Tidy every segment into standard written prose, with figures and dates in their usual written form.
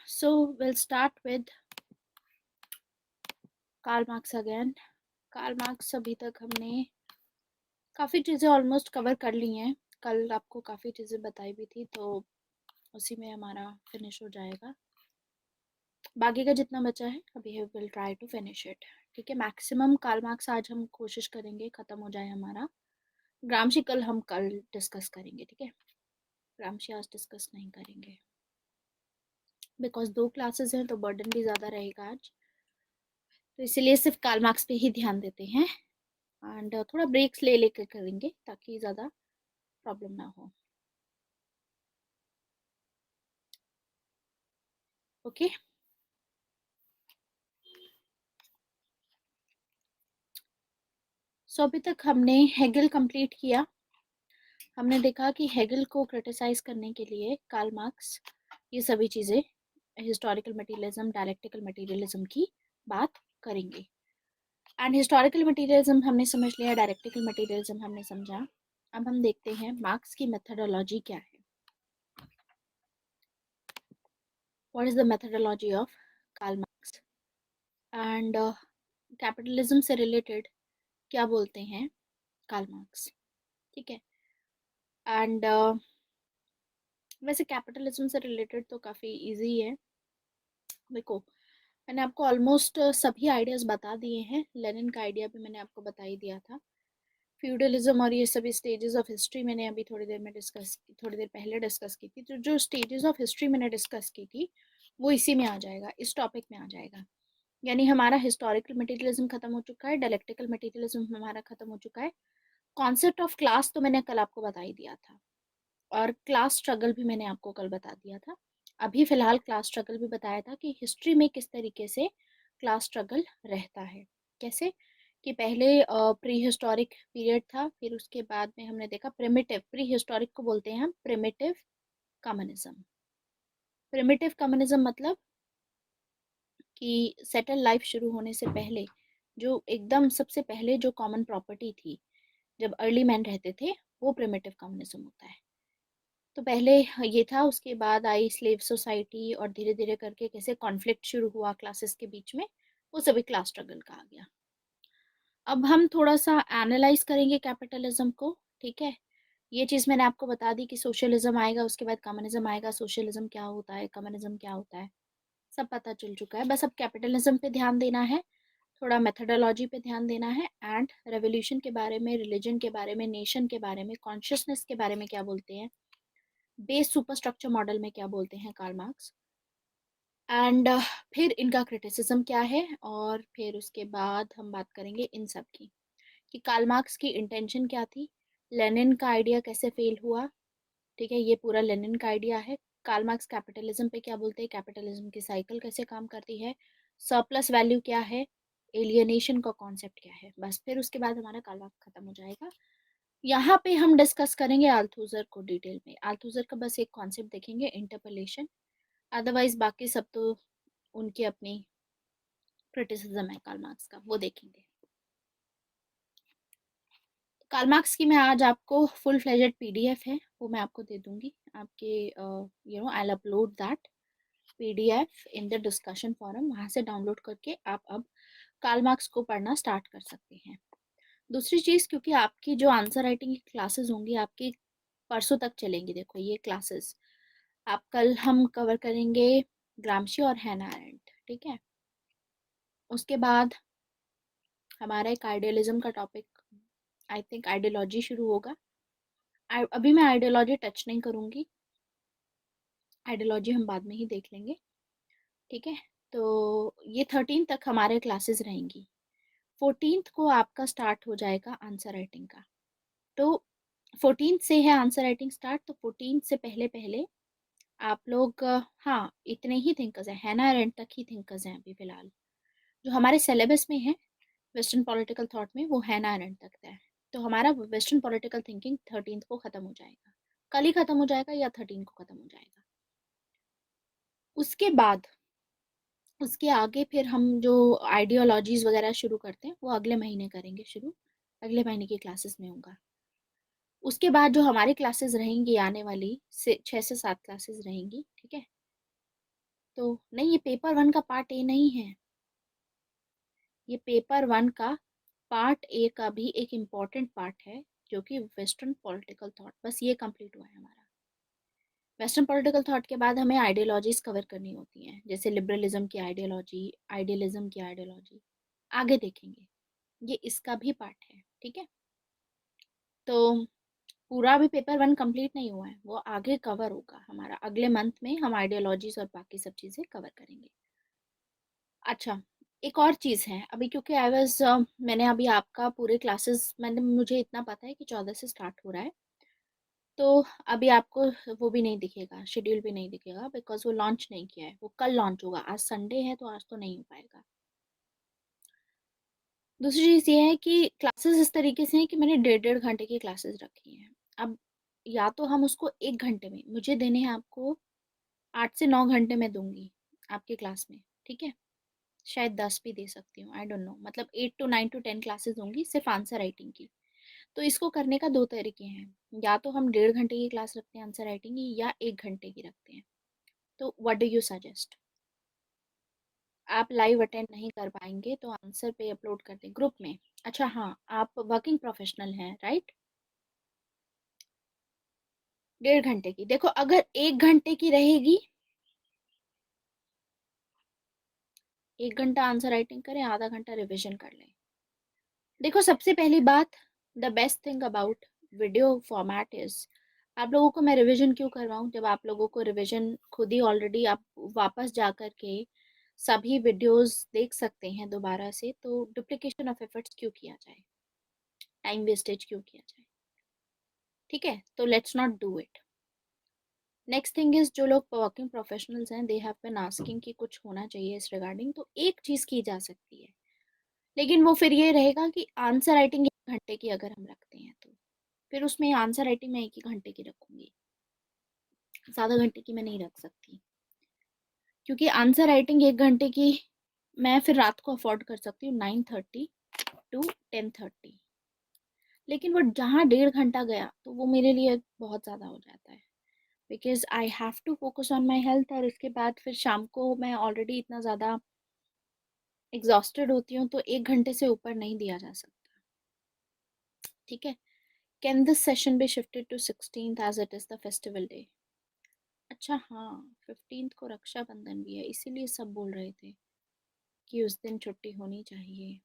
So we'll start with Karl Marx again. Karl Marx अभी तक हमने काफ़ी चीज़ें ऑलमोस्ट कवर कर ली हैं। कल आपको काफ़ी चीज़ें बताई भी थी, तो उसी में हमारा फिनिश हो जाएगा। बाकी का जितना बचा है अभी will try to finish it. ठीक है, मैक्सिमम कार्ल मार्क्स आज हम कोशिश करेंगे ख़त्म हो जाए हमारा। ग्रामशी हम कल डिस्कस करेंगे। ठीक है, ग्रामशी आज डिस्कस नहीं करेंगे बिकॉज 2 क्लासेस हैं तो बर्डन भी ज़्यादा रहेगा आज, तो इसीलिए सिर्फ कार्ल मार्क्स पे ही ध्यान देते हैं एंड थोड़ा ब्रेक्स ले लेकर करेंगे ताकि ज़्यादा प्रॉब्लम ना हो। ओके, सो अभी तक हमने हेगल कंप्लीट किया। हमने देखा कि हेगल को क्रिटिसाइज करने के लिए कार्ल मार्क्स ये सभी चीज़ें हिस्टोरिकल मटेरियलिज्म, डायलेक्टिकल मटेरियलिज्म की बात करेंगे। एंड हिस्टोरिकल मटेरियलिज्म हमने समझ लिया, डायलेक्टिकल मटेरियलिज्म हमने समझा। अब हम देखते हैं मार्क्स की मेथडोलॉजी क्या है। What is the methodology of Karl Marx and capitalism से रिलेटेड क्या बोलते हैं कार्ल मार्क्स। ठीक है, एंड वैसे कैपिटलिज्म से रिलेटेड तो काफ़ी इजी है। देखो, मैंने आपको ऑलमोस्ट सभी आइडियाज़ बता दिए हैं। लेनिन का आइडिया भी मैंने आपको बता ही दिया था। फ्यूडलिज्म और ये सभी स्टेजेस ऑफ हिस्ट्री मैंने अभी थोड़ी देर पहले डिस्कस की थी। तो जो स्टेजेस ऑफ हिस्ट्री मैंने डिस्कस की थी वो इसी में आ जाएगा, इस टॉपिक में आ जाएगा। यानी हमारा हिस्टोरिकल मटेरियलिज्म खत्म हो चुका है, डायलेक्टिकल मटेरियलिज्म हमारा खत्म हो चुका है। कॉन्सेप्ट ऑफ क्लास तो मैंने कल आपको बता ही दिया था, और क्लास स्ट्रगल भी मैंने आपको कल बता दिया था। अभी फ़िलहाल क्लास स्ट्रगल भी बताया था कि हिस्ट्री में किस तरीके से क्लास स्ट्रगल रहता है। कैसे कि पहले प्री हिस्टोरिक पीरियड था, फिर उसके बाद में हमने देखा प्रिमिटिव, प्री हिस्टोरिक को बोलते हैं हम प्रिमिटिव कम्युनिज्म। प्रिमिटिव कम्युनिज्म मतलब कि सेटल लाइफ शुरू होने से पहले जो एकदम सबसे पहले जो कॉमन प्रॉपर्टी थी, जब अर्ली मैन रहते थे, वो प्रिमिटिव कम्युनिज्म होता है। तो पहले ये था, उसके बाद आई स्लेव सोसाइटी और धीरे धीरे करके कैसे कॉन्फ्लिक्ट शुरू हुआ क्लासेस के बीच में, वो सभी क्लास स्ट्रगल का आ गया। अब हम थोड़ा सा एनालाइज करेंगे कैपिटलिज्म को। ठीक है, ये चीज़ मैंने आपको बता दी कि सोशलिज्म आएगा, उसके बाद कम्युनिज्म आएगा। सोशलिज्म क्या होता है, कम्युनिज्म क्या होता है, सब पता चल चुका है। बस अब कैपिटलिज्म पे ध्यान देना है, थोड़ा मेथडोलॉजी पे ध्यान देना है, एंड रेवोल्यूशन के बारे में, रिलीजन के बारे में, नेशन के बारे में, कॉन्शियसनेस के बारे में क्या बोलते हैं, बेस सुपरस्ट्रक्चर मॉडल में क्या बोलते हैं कार्ल मार्क्स, एंड फिर इनका क्रिटिसिज्म क्या है, और फिर उसके बाद हम बात करेंगे इन सब की कि कार्ल मार्क्स की इंटेंशन क्या थी, लेनिन का आइडिया कैसे फेल हुआ। ठीक है, ये पूरा लेनिन का आइडिया है। कार्ल मार्क्स कैपिटलिज्म पे क्या बोलते हैं, कैपिटलिज्म की साइकिल कैसे काम करती है, सरप्लस वैल्यू क्या है, एलियनेशन का कॉन्सेप्ट क्या है। बस फिर उसके बाद हमारा कार्ल मार्क्स खत्म हो जाएगा। यहाँ पे हम डिस्कस करेंगे अल्थुजर को डिटेल में। अल्थुजर का बस एक कॉन्सेप्ट देखेंगे, इंटरपोलेशन। अदरवाइज बाकी सब तो उनकी अपनी क्रिटिसिज्म है कार्ल मार्क्स का, वो देखेंगे। कार्ल मार्क्स की मैं आज आपको फुल फ्लेजेड पीडीएफ है, वो मैं आपको दे दूंगी आपके, I will upload that PDF in the discussion forum. वहाँ से डाउनलोड करके आप अब कार्ल मार्क्स को पढ़ना स्टार्ट कर सकते हैं। दूसरी चीज़, क्योंकि आपकी जो आंसर राइटिंग की क्लासेस होंगी आपकी परसों तक चलेंगी। देखो ये क्लासेस आप कल हम कवर करेंगे ग्रामशी और हैना अरेंट। ठीक है, उसके बाद हमारा एक आइडियलिज्म का टॉपिक, आई थिंक आइडियोलॉजी शुरू होगा। अभी मैं आइडियोलॉजी टच नहीं करूँगी, आइडियोलॉजी हम बाद में ही देख लेंगे। ठीक है, तो ये 13 तक हमारे क्लासेस रहेंगी। 14 को आपका स्टार्ट हो जाएगा आंसर राइटिंग का। तो 14 से है आंसर राइटिंग स्टार्ट, तो 14 से पहले पहले आप लोग हाँ इतने ही थिंकर्स हैं, हैना अरेंट तक ही थिंकर्स हैं अभी फिलहाल जो हमारे सिलेबस में है। वेस्टर्न पॉलिटिकल थॉट में वो हैना अरेंट तक है। तो हमारा वेस्टर्न पॉलिटिकल थिंकिंग 13 को ख़त्म हो जाएगा, कल ही ख़त्म हो जाएगा या 13 को ख़त्म हो जाएगा। उसके बाद उसके आगे फिर हम जो आइडियोलॉजीज़ वगैरह शुरू करते हैं वो अगले महीने करेंगे शुरू, अगले महीने की क्लासेस में होगा। उसके बाद जो हमारी क्लासेस रहेंगी आने वाली से 6 से 7 क्लासेस रहेंगी। ठीक है, तो नहीं, ये पेपर 1 का पार्ट ए नहीं है, ये पेपर 1 का पार्ट ए का भी एक इम्पॉर्टेंट पार्ट है, जो कि वेस्टर्न पॉलिटिकल थॉट। बस ये कंप्लीट हुआ है हमारा। वेस्टर्न पॉलिटिकल थॉट के बाद हमें आइडियोलॉजीज कवर करनी होती हैं, जैसे लिबरलिज्म की आइडियोलॉजी, आइडियलिज्म की आइडियोलॉजी, आगे देखेंगे। ये इसका भी पार्ट है, ठीक है। तो पूरा भी पेपर 1 कंप्लीट नहीं हुआ है, वो आगे कवर होगा हमारा। अगले मंथ में हम आइडियोलॉजीज और बाकी सब चीज़ें कवर करेंगे। अच्छा, एक और चीज़ है अभी, क्योंकि आई वाज मैंने अभी आपका पूरे क्लासेस, मुझे इतना पता है कि 14 से स्टार्ट हो रहा है, तो अभी आपको वो भी नहीं दिखेगा, शेड्यूल भी नहीं दिखेगा, बिकॉज वो लॉन्च नहीं किया है। वो कल लॉन्च होगा, आज संडे है तो आज तो नहीं हो पाएगा। दूसरी चीज़ ये है कि क्लासेस इस तरीके से हैं कि मैंने 1.5 घंटे की क्लासेस रखी हैं। अब या तो हम उसको 1 घंटे में, मुझे देने हैं आपको 8 से 9 घंटे में दूंगी आपकी क्लास में, ठीक है। शायद 10 भी दे सकती हूँ, आई डोंट नो, मतलब 8 to 9 to 10 क्लासेस होंगी सिर्फ आंसर राइटिंग की। तो इसको करने का दो तरीके हैं, या तो हम 1.5 घंटे की क्लास रखते हैं आंसर राइटिंग की, या 1 घंटे की रखते हैं। तो व्हाट डू यू सजेस्ट? आप लाइव अटेंड नहीं कर पाएंगे तो आंसर पे अपलोड कर दें ग्रुप में। अच्छा हाँ, आप वर्किंग प्रोफेशनल हैं राइट? 1.5 घंटे की, देखो अगर 1 घंटे की रहेगी, 1 घंटा आंसर राइटिंग करें, आधा घंटा रिविजन कर लें। देखो सबसे पहली बात, the best thing about video format is, आप लोगों को मैं रिवीजन क्यों करवाऊँ, जब आप लोगों को रिवीजन खुद ही ऑलरेडी आप वापस जा कर के सभी वीडियोस देख सकते हैं दोबारा से, तो डुप्लीकेशन ऑफ एफर्ट्स क्यों किया जाए, टाइम वेस्टेज क्यों किया जाए, ठीक है। तो let's not do it. Next thing is, जो लोग वर्किंग प्रोफेशनल्स हैं, दे हैव बीन आस्किंग कि कुछ होना चाहिए इस रिगार्डिंग, तो एक चीज़ की जा सकती है, लेकिन वो फिर ये रहेगा कि आंसर राइटिंग 1 घंटे की अगर हम रखते हैं तो फिर उसमें आंसर राइटिंग में 1 ही घंटे की रखूंगी, ज़्यादा घंटे की मैं नहीं रख सकती, क्योंकि आंसर राइटिंग 1 घंटे की मैं फिर रात को अफोर्ड कर सकती हूँ, 9:30 to 10:30, लेकिन वो जहाँ 1.5 घंटा गया तो वो मेरे लिए बहुत ज़्यादा हो जाता है, because I have to focus on my health, और उसके बाद फिर शाम को मैं ऑलरेडी इतना ज़्यादा एग्जॉस्टेड होती हूँ, तो 1 घंटे से ऊपर नहीं दिया जा सकता, ठीक है। Can this session be shifted to 16th as it is the festival day? अच्छा हाँ, 15th को रक्षाबंधन भी है, इसीलिए सब बोल रहे थे कि उस दिन छुट्टी होनी चाहिए।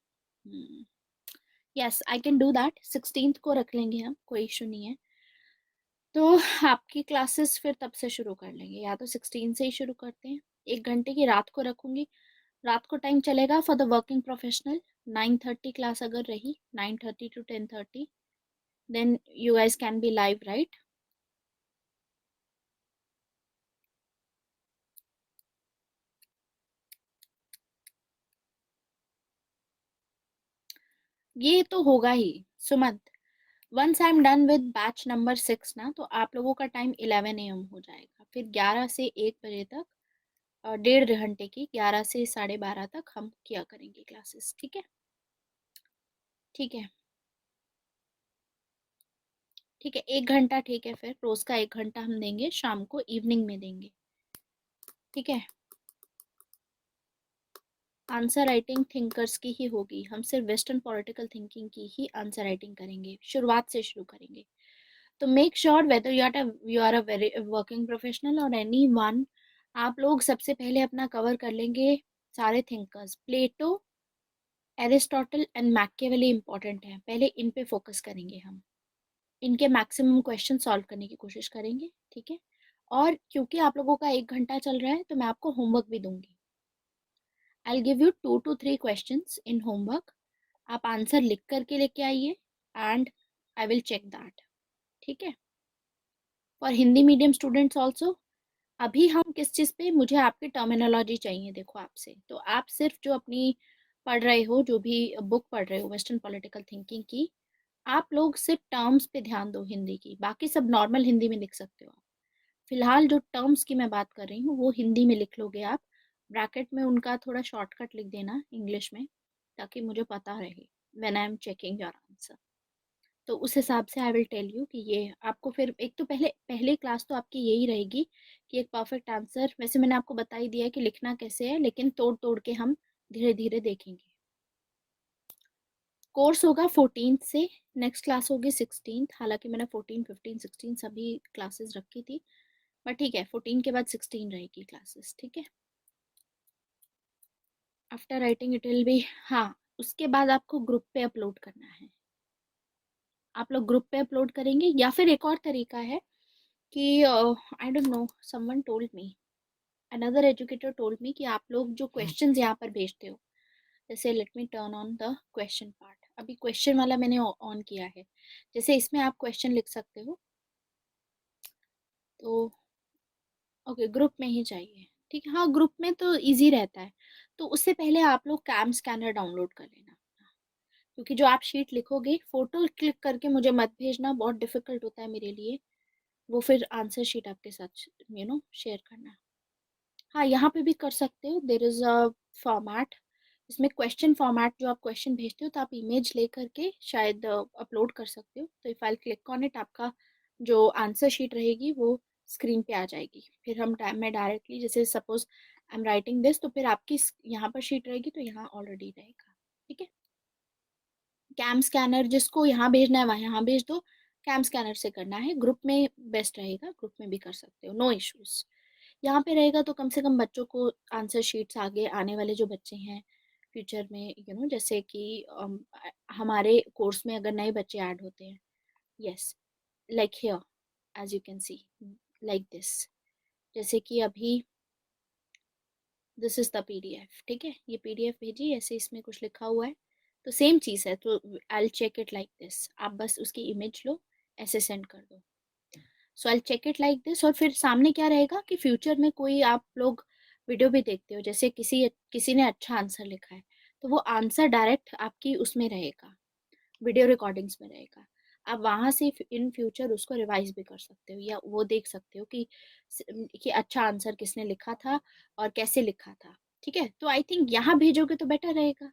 Yes I can do that, 16th को रख लेंगे हम, कोई इशू नहीं है। तो आपकी क्लासेस फिर तब से शुरू कर लेंगे, या तो 16 से ही शुरू करते हैं। 1 घंटे की रात को रखूंगी, रात को टाइम चलेगा for the working professional. 9:30 class अगर रही, 9:30 to 10:30, then you guys can be live right? ये तो होगा ही Sumant. Once I am done with batch number 6 ना, तो आप लोगों का टाइम 11 AM हो जाएगा, फिर 11 से 1 बजे तक, और 1.5 घंटे की, 11 से 12:30 तक हम किया करेंगे क्लासेस, ठीक है। ठीक है, ठीक है, 1 घंटा ठीक है, फिर रोज का 1 घंटा हम देंगे, शाम को इवनिंग में देंगे, ठीक है। आंसर राइटिंग थिंकर्स की ही होगी, हम सिर्फ वेस्टर्न पॉलिटिकल थिंकिंग की ही आंसर राइटिंग करेंगे, शुरुआत से शुरू करेंगे। तो make sure whether you are a very working professional और एनी वन, आप लोग सबसे पहले अपना कवर कर लेंगे सारे thinkers. Plato, Aristotle and Machiavelli important है, पहले इन पे फोकस करेंगे हम, इनके मैक्सिमम क्वेश्चन सॉल्व करने की कोशिश करेंगे, ठीक है। और क्योंकि आप लोगों का 1 घंटा चल रहा है, तो मैं आपको होमवर्क भी दूंगी। I give you 2 to 3 questions in homework, आप आंसर लिख करके लेके आइए, and I will check that, ठीक है। For Hindi medium students also, अभी हम किस चीज़ पे, मुझे आपकी टर्मिनोलॉजी चाहिए, देखो आपसे, तो आप सिर्फ जो अपनी पढ़ रहे हो, जो भी बुक पढ़ रहे हो वेस्टर्न पॉलिटिकल थिंकिंग की, आप लोग सिर्फ टर्म्स पे ध्यान दो हिंदी की, बाकी सब नॉर्मल हिंदी में लिख सकते हो आप। फिलहाल जो टर्म्स की मैं बात कर रही हूँ वो हिंदी में लिख लोगे आप, ब्रैकेट में उनका थोड़ा शॉर्टकट लिख देना इंग्लिश में, ताकि मुझे पता रहे when I am checking your answer. तो उस हिसाब से आई विल टेल यू कि ये आपको फिर एक तो पहले क्लास तो आपकी यही रहेगी कि एक परफेक्ट आंसर, वैसे मैंने आपको बता ही दिया है कि लिखना कैसे है, लेकिन तोड़ तोड़ के हम धीरे धीरे देखेंगे। कोर्स होगा 14 से, नेक्स्ट क्लास होगी 16। हालांकि मैंने 14, 15, 16 सभी क्लासेस रखी थी, बट ठीक है 14 के बाद 16 रहेगी क्लासेस, ठीक है। After writing it will be, हाँ उसके बाद आपको ग्रुप पे अपलोड करना है। आप लोग ग्रुप पे अपलोड करेंगे, या फिर एक और तरीका है कि I don't know, someone told me, another educator told me कि आप लोग जो क्वेश्चंस यहाँ पर भेजते हो, जैसे let me turn on the question part, अभी क्वेश्चन वाला मैंने ऑन किया है, जैसे इसमें आप क्वेश्चन लिख सकते हो, तो ओके ग्रुप में ही चाहिए, ठीक है। हाँ ग्रुप में तो इजी रहता है, तो उससे पहले आप लोग कैम स्कैनर डाउनलोड कर लेना, क्योंकि जो आप शीट लिखोगे फोटो क्लिक करके मुझे मत भेजना, बहुत डिफिकल्ट होता है मेरे लिए वो फिर आंसर शीट आपके साथ शेयर करना। हाँ यहाँ पे भी कर सकते हो, देर इज अ फॉर्मेट, इसमें क्वेश्चन फॉर्मेट, जो आप क्वेश्चन भेजते हो तो आप इमेज ले करके शायद अपलोड कर सकते हो, तो if I click on it, आपका जो आंसर शीट रहेगी वो स्क्रीन पे आ जाएगी, फिर मैं डायरेक्टली, जैसे suppose I am writing this, तो फिर आपकी यहाँ पर शीट रहेगी तो यहाँ ऑलरेडी रहेगा, ठीक है। कैम स्कैनर जिसको यहाँ भेजना है वहाँ यहाँ भेज दो, कैम स्कैनर से करना है ग्रुप में बेस्ट रहेगा, ग्रुप में भी कर सकते हो, नो इश्यूज। यहाँ पे रहेगा तो कम से कम बच्चों को आंसर शीट्स, आगे आने वाले जो बच्चे हैं फ्यूचर में, जैसे कि हमारे कोर्स में अगर नए बच्चे ऐड होते हैं, yes like here as you can see, like this, जैसे कि अभी दिस इज द पीडीएफ, ठीक है, ये पीडीएफ भेजी, ऐसे इसमें कुछ लिखा हुआ है, तो सेम चीज़ है, तो I check it like this, आप बस उसकी इमेज लो, ऐसे सेंड कर दो, so I check it like this. और फिर सामने क्या रहेगा कि फ्यूचर में कोई आप लोग वीडियो भी देखते हो, जैसे किसी किसी ने अच्छा आंसर लिखा है, तो वो आंसर डायरेक्ट आपकी उसमें रहेगा, वीडियो रिकॉर्डिंग्स में रहेगा, आप वहां से इन फ्यूचर उसको रिवाइज भी कर सकते हो, या वो देख सकते हो कि अच्छा आंसर किसने लिखा था और कैसे लिखा था, ठीक है। तो आई थिंक यहाँ भेजोगे तो बेटर रहेगा,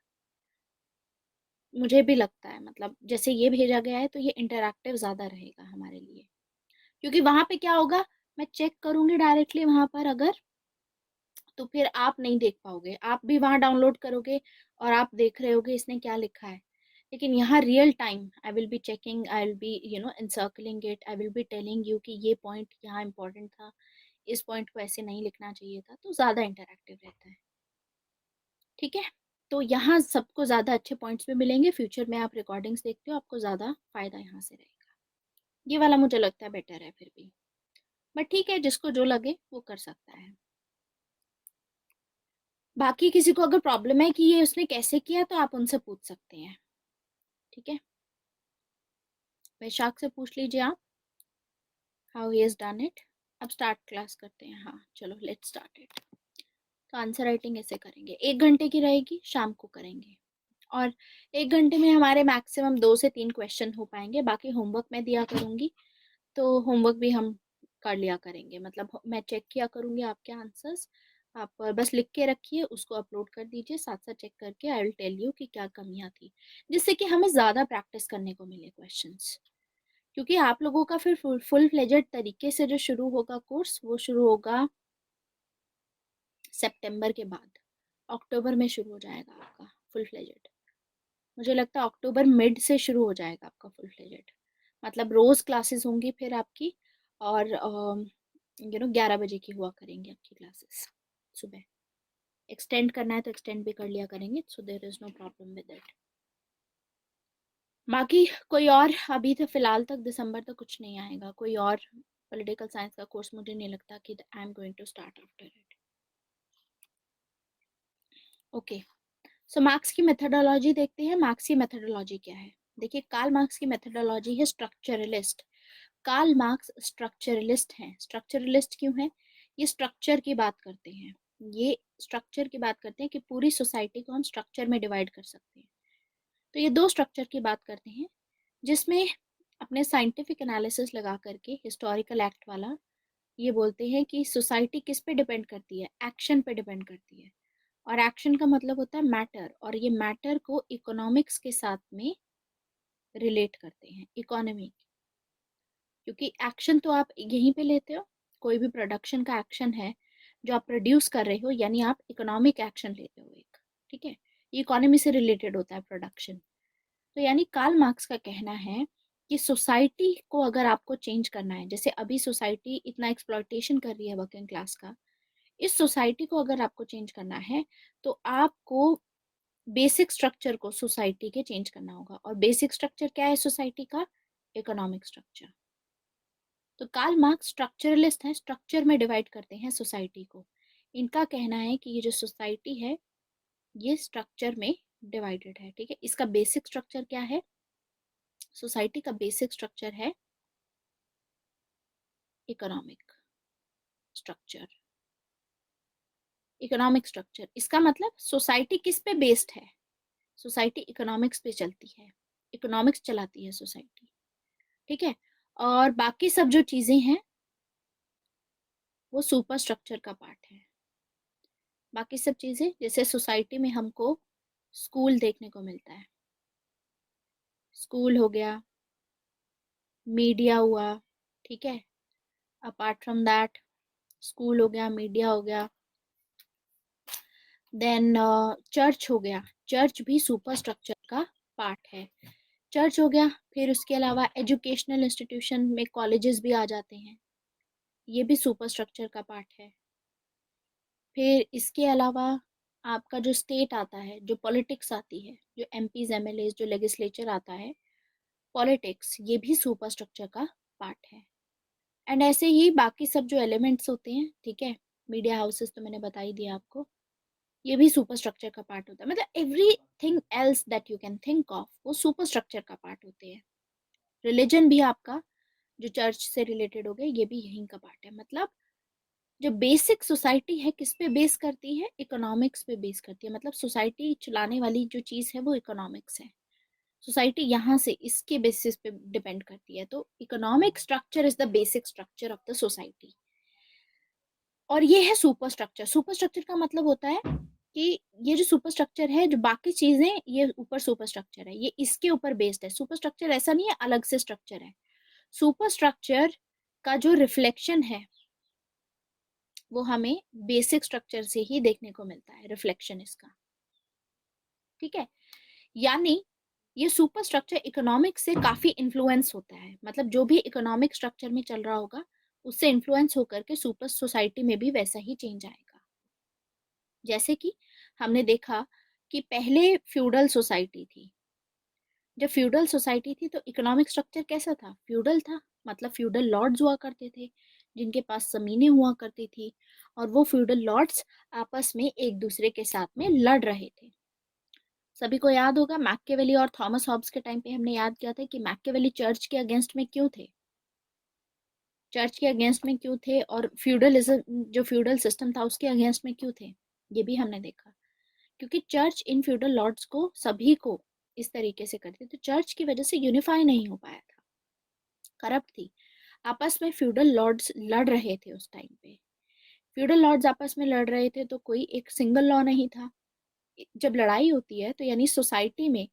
मुझे भी लगता है, मतलब जैसे ये भेजा गया है तो ये इंटरैक्टिव ज़्यादा रहेगा हमारे लिए, क्योंकि वहां पे क्या होगा, मैं चेक करूंगी डायरेक्टली वहां पर अगर, तो फिर आप नहीं देख पाओगे, आप भी वहां डाउनलोड करोगे और आप देख रहे होगे इसने क्या लिखा है, लेकिन यहाँ real time I will be checking, I will be encircling it, I will be telling you कि ये पॉइंट यहाँ इंपॉर्टेंट था, इस पॉइंट को ऐसे नहीं लिखना चाहिए था, तो ज़्यादा इंटरैक्टिव रहता है, ठीक है। तो यहाँ सबको ज़्यादा अच्छे पॉइंट्स भी मिलेंगे, फ्यूचर में आप रिकॉर्डिंग्स देखते हो आपको ज़्यादा फायदा यहाँ से रहेगा, ये वाला मुझे लगता है बेटर है फिर भी, बट ठीक है जिसको जो लगे वो कर सकता है। बाकी किसी को अगर प्रॉब्लम है कि ये उसने कैसे किया तो आप उनसे पूछ सकते हैं, ठीक है। वैशाख से पूछ लीजिए आप, how he has done it. अब स्टार्ट क्लास करते हैं, हाँ चलो लेट्स स्टार्ट इट। तो आंसर राइटिंग ऐसे करेंगे, 1 घंटे की रहेगी, शाम को करेंगे, और 1 घंटे में हमारे मैक्सिमम 2 से 3 क्वेश्चन हो पाएंगे, बाकी होमवर्क मैं दिया करूँगी, तो होमवर्क भी हम कर लिया करेंगे, मतलब मैं चेक किया करूँगी आपके आंसर्स, आप बस लिख के रखिए, उसको अपलोड कर दीजिए, साथ साथ चेक करके आई विल टेल यू कि क्या कमियां थी, जिससे कि हमें ज़्यादा प्रैक्टिस करने को मिले क्वेश्चंस, क्योंकि आप लोगों का फिर फुल फ्लेजेड तरीके से जो शुरू होगा कोर्स, वो शुरू होगा सितंबर के बाद, अक्टूबर में शुरू हो जाएगा आपका फुल फ्लेजेड, मुझे लगता है अक्टूबर मिड से शुरू हो जाएगा आपका फुल फ्लेजेड, मतलब रोज क्लासेस होंगी फिर आपकी, और 11 बजे की हुआ करेंगे आपकी क्लासेस सुबह, एक्सटेंड करना है तो एक्सटेंड भी कर लिया करेंगे, so there is no problem with it. बाकी कोई और अभी तो फिलहाल तक दिसंबर तक कुछ नहीं आएगा, कोई और पॉलिटिकल साइंस का कोर्स मुझे नहीं लगता कि I am going to start after it, okay. So Marx की मेथडोलॉजी देखते हैं, मार्क्स की मेथडोलॉजी क्या है, देखिए कार्ल मार्क्स की मेथडोलॉजी है स्ट्रक्चरलिस्ट। कार्ल मार्क्स स्ट्रक्चरलिस्ट हैं, स्ट्रक्चरलिस्ट क्यों है, ये स्ट्रक्चर की बात करते हैं, ये स्ट्रक्चर की बात करते हैं कि पूरी सोसाइटी को हम स्ट्रक्चर में डिवाइड कर सकते हैं, तो ये दो स्ट्रक्चर की बात करते हैं, जिसमें अपने साइंटिफिक एनालिसिस लगा करके हिस्टोरिकल एक्ट वाला, ये बोलते हैं कि सोसाइटी किस पे डिपेंड करती है, एक्शन पे डिपेंड करती है, और एक्शन का मतलब होता है मैटर, और ये मैटर को इकोनॉमिक्स के साथ में रिलेट करते हैं इकोनॉमी, क्योंकि एक्शन तो आप यहीं पे लेते हो, कोई भी प्रोडक्शन का एक्शन है जो आप प्रोड्यूस कर रहे हो, यानी आप इकोनॉमिक एक्शन लेते हो एक, ठीक है। ये इकोनॉमी से रिलेटेड होता है प्रोडक्शन। तो यानी कार्ल मार्क्स का कहना है कि सोसाइटी को अगर आपको चेंज करना है, जैसे अभी सोसाइटी इतना एक्सप्लॉयटेशन कर रही है वर्किंग क्लास का, इस सोसाइटी को अगर आपको चेंज करना है तो आपको बेसिक स्ट्रक्चर को सोसाइटी के चेंज करना होगा। और बेसिक स्ट्रक्चर क्या है सोसाइटी का? Economic structure. तो कार्ल मार्क्स स्ट्रक्चरलिस्ट हैं, स्ट्रक्चर में डिवाइड करते हैं सोसाइटी को। इनका कहना है कि ये जो सोसाइटी है ये स्ट्रक्चर में डिवाइडेड है, ठीक है। इसका बेसिक स्ट्रक्चर क्या है? सोसाइटी का बेसिक स्ट्रक्चर है इकोनॉमिक स्ट्रक्चर। इकोनॉमिक स्ट्रक्चर इसका मतलब सोसाइटी किस पे बेस्ड है? सोसाइटी इकोनॉमिक्स पे चलती है, इकोनॉमिक्स चलाती है सोसाइटी, ठीक है। और बाकी सब जो चीजें हैं वो सुपर स्ट्रक्चर का पार्ट है। बाकी सब चीजें जैसे सोसाइटी में हमको स्कूल देखने को मिलता है, स्कूल हो गया, मीडिया हुआ, ठीक है। अपार्ट फ्रॉम दैट, स्कूल हो गया, मीडिया हो गया, देन चर्च हो गया, चर्च भी सुपर स्ट्रक्चर का पार्ट है। चर्च हो गया, फिर उसके अलावा एजुकेशनल इंस्टीट्यूशन में कॉलेजेस भी आ जाते हैं, ये भी सुपर स्ट्रक्चर का पार्ट है। फिर इसके अलावा आपका जो स्टेट आता है, जो पॉलिटिक्स आती है, जो एमपीज एमएलए जो लेजिस्लेचर आता है, पॉलिटिक्स, ये भी सुपर स्ट्रक्चर का पार्ट है। एंड ऐसे ही बाकी सब जो एलिमेंट्स होते हैं, ठीक है, मीडिया हाउसेस तो मैंने बता ही दिया आपको, ये भी सुपर स्ट्रक्चर का पार्ट होता है। मतलब everything else that you can think of वो सुपर स्ट्रक्चर का पार्ट होते हैं। रिलीजन भी आपका जो चर्च से रिलेटेड हो गया ये भी यहीं का पार्ट है। मतलब जो बेसिक सोसाइटी है किस पे बेस करती है? इकोनॉमिक्स पे बेस करती है। मतलब सोसाइटी चलाने वाली जो चीज है वो इकोनॉमिक्स है। सोसाइटी यहाँ से इसके बेसिस पे डिपेंड करती है। तो economic structure is the basic structure of the society. और ये है सुपर स्ट्रक्चर। सुपर स्ट्रक्चर का मतलब होता है कि ये जो सुपर स्ट्रक्चर है, जो बाकी चीजें ये ऊपर सुपर स्ट्रक्चर है, ये इसके ऊपर बेस्ड है। सुपर स्ट्रक्चर ऐसा नहीं है अलग से स्ट्रक्चर है। सुपर स्ट्रक्चर का जो रिफ्लेक्शन है वो हमें बेसिक स्ट्रक्चर से ही देखने को मिलता है, रिफ्लेक्शन इसका, ठीक है। यानी ये सुपर स्ट्रक्चर इकोनॉमिक से काफी इन्फ्लुएंस होता है। मतलब जो भी इकोनॉमिक स्ट्रक्चर में चल रहा होगा उससे इन्फ्लुएंस होकर के सुपर सोसाइटी में भी वैसा ही चेंज आएगा। जैसे कि हमने देखा कि पहले फ्यूडल सोसाइटी थी। जब फ्यूडल सोसाइटी थी तो इकोनॉमिक स्ट्रक्चर कैसा था? फ्यूडल था। मतलब फ्यूडल लॉर्ड्स हुआ करते थे जिनके पास जमीनें हुआ करती थी, और वो फ्यूडल लॉर्ड्स आपस में एक दूसरे के साथ में लड़ रहे थे। सभी को याद होगा मैकियावेली और थॉमस हॉब्स के टाइम पे हमने याद किया था कि मैकियावेली चर्च के अगेंस्ट में क्यों थे, चर्च के अगेंस्ट में क्यों थे, और फ्यूडलिज्म जो फ्यूडल सिस्टम था उसके अगेंस्ट में क्यों थे, ये भी हमने देखा। क्योंकि चर्च इन फ्यूडल लॉर्ड्स को सभी को इस तरीके से करती, तो चर्च की वजह से यूनिफाई नहीं हो पाया था, करप्ट थी। आपस में फ्यूडल लॉर्ड्स लड़ रहे थे उस टाइम पे। फ्यूडल लॉर्ड्स आपस में लड़ रहे थे तो कोई एक सिंगल लॉ नहीं था। जब लड़ाई होती है तो यानी सोसाइटी में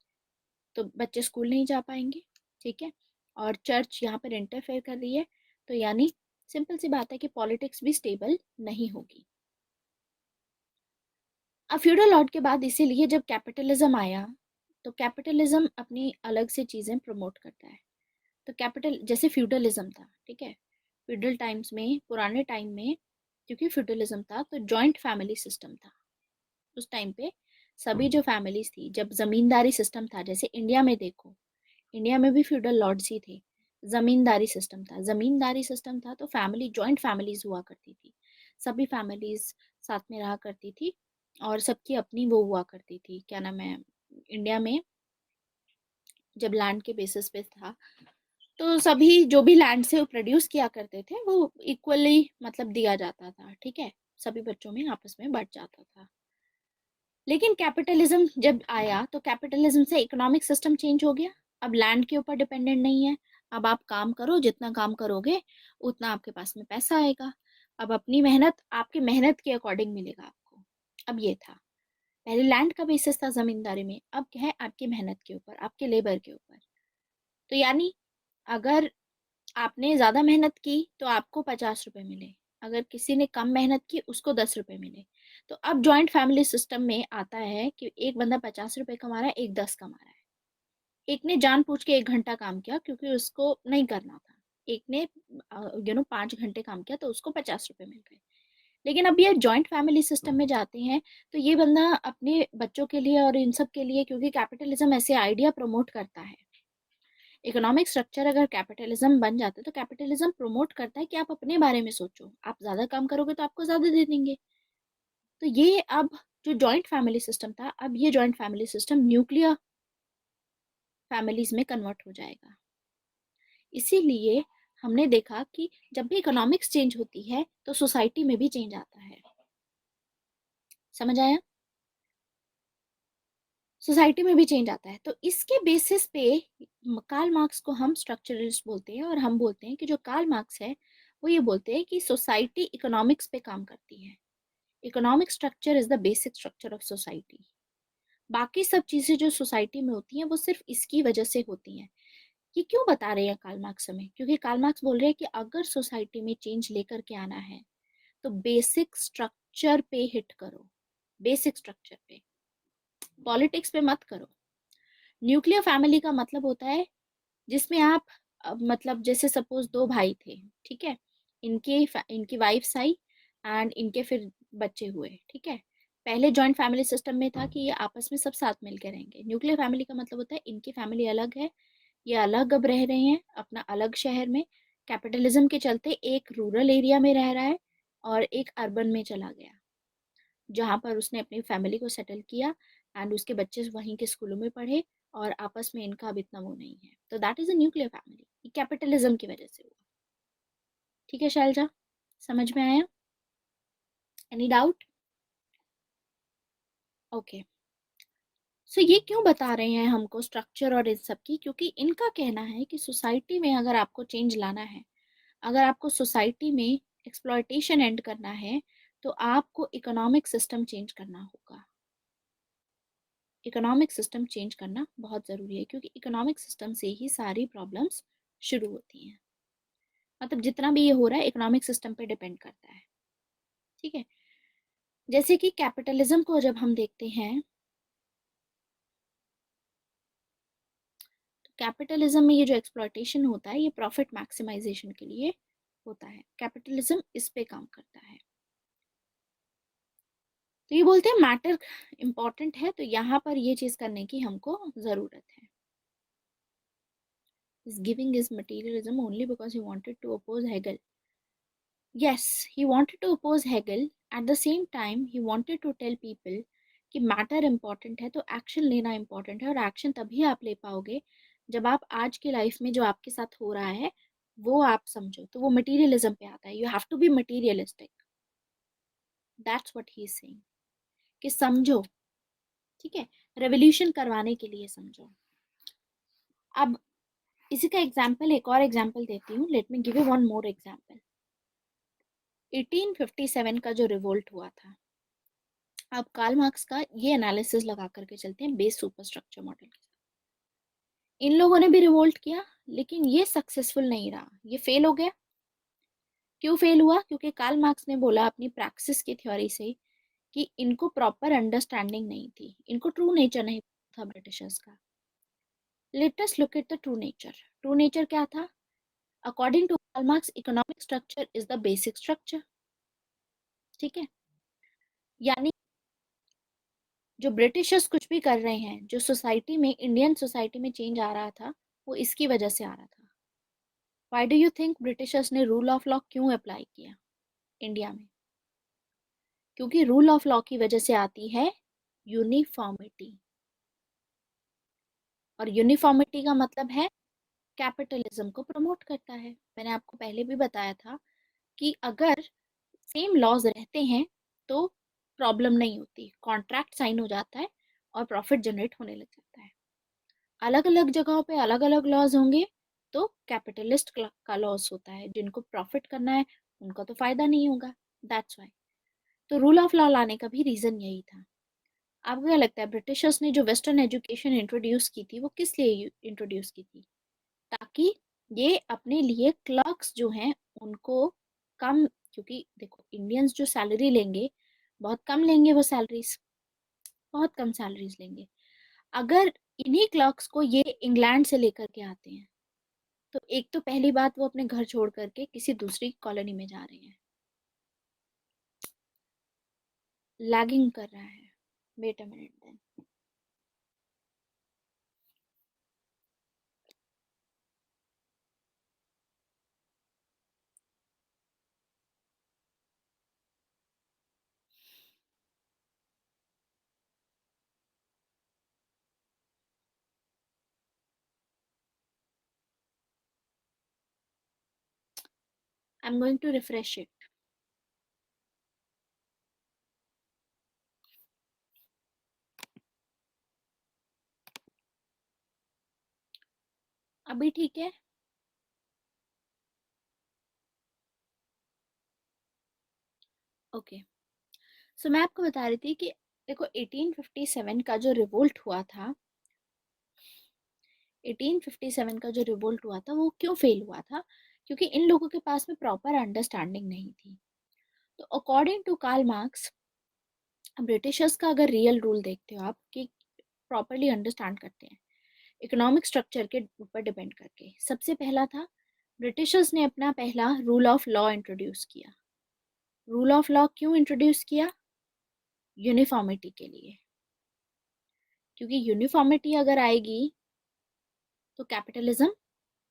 तो बच्चे स्कूल नहीं जा पाएंगे, ठीक है। और चर्च यहाँ पर इंटरफेयर कर रही है तो यानी सिंपल सी बात है कि पॉलिटिक्स भी स्टेबल नहीं होगी। अब फ्यूडल लॉर्ड के बाद इसीलिए जब कैपिटलिज्म आया तो कैपिटलिज्म अपनी अलग से चीजें प्रमोट करता है। तो कैपिटल जैसे फ्यूडलिज्म था, ठीक है, फ्यूडल टाइम्स में, पुराने टाइम में क्योंकि फ्यूडलिज्म था तो जॉइंट फैमिली सिस्टम था उस टाइम पे। सभी जो फैमिलीज थी, जब जमींदारी सिस्टम था, जैसे इंडिया में देखो, इंडिया में भी फ्यूडल लॉर्ड्स ही थे, जमींदारी सिस्टम था। जमींदारी सिस्टम था तो फैमिली, जॉइंट फैमिलीज हुआ करती थी, सभी फैमिलीज साथ में रहा करती थी और सबकी अपनी वो हुआ करती थी, क्या नाम है, इंडिया में जब लैंड के बेसिस पे था तो सभी जो भी लैंड से प्रोड्यूस किया करते थे वो इक्वली मतलब दिया जाता था, ठीक है, सभी बच्चों में आपस में बढ़ जाता था। लेकिन कैपिटलिज्म जब आया तो कैपिटलिज्म से इकोनॉमिक सिस्टम चेंज हो गया। अब लैंड के ऊपर डिपेंडेंट नहीं है। अब आप काम करो, जितना काम करोगे उतना आपके पास में पैसा आएगा। अब अपनी मेहनत आपकी मेहनत के अकॉर्डिंग मिलेगा आपको। अब ये था, पहले लैंड का बेसिस था जमींदारी में, अब क्या है, आपकी मेहनत के ऊपर, आपके लेबर के ऊपर। तो यानी अगर आपने ज़्यादा मेहनत की तो आपको 50 रुपए मिले, अगर किसी ने कम मेहनत की उसको 10 रुपए मिले। तो अब जॉइंट फैमिली सिस्टम में आता है कि एक बंदा 50 रुपए कमा रहा है, एक 10 कमा रहा है। एक ने जानबूझ के 1 घंटा काम किया क्योंकि उसको नहीं करना था, एक ने 5 घंटे काम किया तो उसको 50 रुपए मिल गए। लेकिन अब ये जॉइंट फैमिली सिस्टम में जाते हैं तो ये बंदा अपने बच्चों के लिए और इन सब के लिए, क्योंकि कैपिटलिज्म ऐसे आइडिया प्रमोट करता है, इकोनॉमिक स्ट्रक्चर अगर कैपिटलिज्म बन जाता है तो कैपिटलिज्म प्रमोट करता है कि आप अपने बारे में सोचो, आप ज्यादा काम करोगे तो आपको ज्यादा दे देंगे। तो ये अब जो जॉइंट फैमिली सिस्टम था, अब ये joint family system nuclear families में कन्वर्ट हो जाएगा। इसीलिए हमने देखा कि जब भी इकोनॉमिक्स चेंज होती है तो सोसाइटी में भी चेंज आता है। समझ आया? सोसाइटी में भी चेंज आता है। तो इसके बेसिस पे कार्ल मार्क्स को हम स्ट्रक्चरलिस्ट बोलते हैं, और हम बोलते हैं कि जो कार्ल मार्क्स है वो ये बोलते हैं कि सोसाइटी इकोनॉमिक्स पे काम करती है। Economic structure is the basic structure of society. बाकी सब चीजें जो सोसाइटी में होती हैं वो सिर्फ इसकी वजह से होती हैं। ये क्यों बता रहे हैं कार्ल मार्क्स हमें? क्योंकि कार्ल मार्क्स बोल रहे हैं कि अगर सोसाइटी में चेंज लेकर के आना है तो बेसिक स्ट्रक्चर पे हिट करो, बेसिक स्ट्रक्चर पे, पॉलिटिक्स पे मत करो। न्यूक्लियर फैमिली का मतलब होता है जिसमें आप मतलब जैसे सपोज दो भाई थे, ठीक है, इनकी वाइफ्स आई एंड इनके फिर बच्चे हुए, ठीक है। पहले जॉइंट फैमिली सिस्टम में था कि ये आपस में सब साथ मिलकर रहेंगे। न्यूक्लियर फैमिली का मतलब होता है इनकी फैमिली अलग है, ये अलग अब रह रहे हैं अपना अलग शहर में। कैपिटलिज्म के चलते एक रूरल एरिया में रह रहा है और एक अर्बन में चला गया, जहाँ पर उसने अपनी फैमिली को सेटल किया एंड उसके बच्चे वहीं के स्कूलों में पढ़े और आपस में इनका अब इतना वो नहीं है। तो that is a nuclear family, capitalism की वजह से हुआ। ठीक है शैलजा, समझ में आया? Any doubt? ओके। सो ये क्यों बता रहे हैं हमको स्ट्रक्चर और इस सब की? क्योंकि इनका कहना है कि सोसाइटी में अगर आपको चेंज लाना है, अगर आपको सोसाइटी में एक्सप्लॉयटेशन एंड करना है, तो आपको इकोनॉमिक सिस्टम चेंज करना होगा। इकोनॉमिक सिस्टम चेंज करना बहुत ज़रूरी है क्योंकि इकोनॉमिक सिस्टम से ही सारी प्रॉब्लम्स शुरू होती हैं। मतलब जितना भी ये हो रहा है इकोनॉमिक सिस्टम पे डिपेंड करता है, ठीक है। जैसे कि कैपिटलिज्म को जब हम देखते हैं तो कैपिटलिज्म में ये जो एक्सप्लॉयटेशन होता है ये प्रॉफिट मैक्सिमाइजेशन के लिए होता है। कैपिटलिज्म इस पे काम करता है। तो ये बोलते हैं मैटर इंपॉर्टेंट है, तो यहाँ पर ये चीज़ करने की हमको ज़रूरत है। Is giving is materialism only because he wanted to oppose Hegel. Yes, he wanted to oppose Hegel. At the same time, he wanted to tell people कि मैटर इंपॉर्टेंट है तो एक्शन लेना इंपॉर्टेंट है, और एक्शन तभी आप ले पाओगे जब आप आज की लाइफ में जो आपके साथ हो रहा है वो आप समझो। तो वो मटीरियलिज्म पे आता है। You have to be materialistic, that's what he is saying, कि समझो, ठीक है, रेवोल्यूशन करवाने के लिए समझो। अब इसी का एग्जाम्पल, एक और एग्जाम्पल देती हूँ। Let me give you one more example. 1857 का जो रिवोल्ट हुआ था, अब कार्ल मार्क्स का ये एनालिसिस लगा करके चलते हैं बेस सुपरस्ट्रक्चर मॉडल के साथ। इन लोगों ने भी रिवोल्ट किया लेकिन ये सक्सेसफुल नहीं रहा, ये फेल हो गया। क्यों फेल हुआ? क्योंकि कार्ल मार्क्स ने बोला अपनी प्रैक्सिस की थ्योरी से कि इनको प्रॉपर अंडरस्टैंडिंग नहीं थी, इनको ट्रू नेचर नहीं था ब्रिटिशर्स का। Let us look at the true nature. True nature क्या था? According to Karl Marx, economic structure is the basic structure, ठीक है। यानी जो ब्रिटिशर्स कुछ भी कर रहे हैं, जो सोसाइटी में, इंडियन सोसाइटी में चेंज आ रहा था, वो इसकी वजह से आ रहा था। Why do you think Britishers ने रूल ऑफ लॉ क्यों अप्लाई किया इंडिया में? क्योंकि रूल ऑफ लॉ की वजह से आती है यूनिफॉर्मिटी, और यूनिफॉर्मिटी का मतलब है कैपिटलिज्म को प्रमोट करता है। मैंने आपको पहले भी बताया था कि अगर सेम लॉज रहते हैं तो प्रॉब्लम नहीं होती, कॉन्ट्रैक्ट साइन हो जाता है और प्रॉफिट जनरेट होने लग जाता है। अलग अलग जगहों पे अलग अलग लॉज होंगे तो कैपिटलिस्ट का लॉस होता है, जिनको प्रॉफिट करना है उनका तो फायदा नहीं होगा। That's why. तो रूल ऑफ लॉ लाने का भी रीजन यही था। आपको क्या लगता है ब्रिटिशर्स ने जो वेस्टर्न एजुकेशन इंट्रोड्यूस की थी वो किस लिए इंट्रोड्यूस की थी? ताकि ये अपने लिए क्लर्क्स जो हैं उनको कम, क्योंकि देखो इंडियंस जो सैलरी लेंगे बहुत कम लेंगे, वो सैलरीज बहुत कम सैलरीज लेंगे। अगर इन्हीं क्लर्क्स को ये इंग्लैंड से लेकर के आते हैं, तो एक तो पहली बात वो अपने घर छोड़ करके किसी दूसरी कॉलोनी में जा रहे हैं। लैगिंग कर रहा है। Wait a minute then. I am going to refresh it. अभी ठीक है। ओके। सो मैं आपको बता रही थी कि देखो 1857 का जो रिवोल्ट हुआ था, 1857 का जो रिवोल्ट हुआ था वो क्यों फेल हुआ था? क्योंकि इन लोगों के पास में प्रॉपर अंडरस्टैंडिंग नहीं थी। तो according to Karl Marx, Britishers का अगर रियल रूल देखते हो आप कि प्रॉपरली अंडरस्टैंड करते हैं इकोनॉमिक स्ट्रक्चर के ऊपर डिपेंड करके, सबसे पहला था ब्रिटिशर्स ने अपना पहला रूल ऑफ लॉ इंट्रोड्यूस किया। रूल ऑफ लॉ क्यों इंट्रोड्यूस किया? यूनिफॉर्मिटी के लिए। क्योंकि यूनिफॉर्मिटी अगर आएगी तो कैपिटलिज्म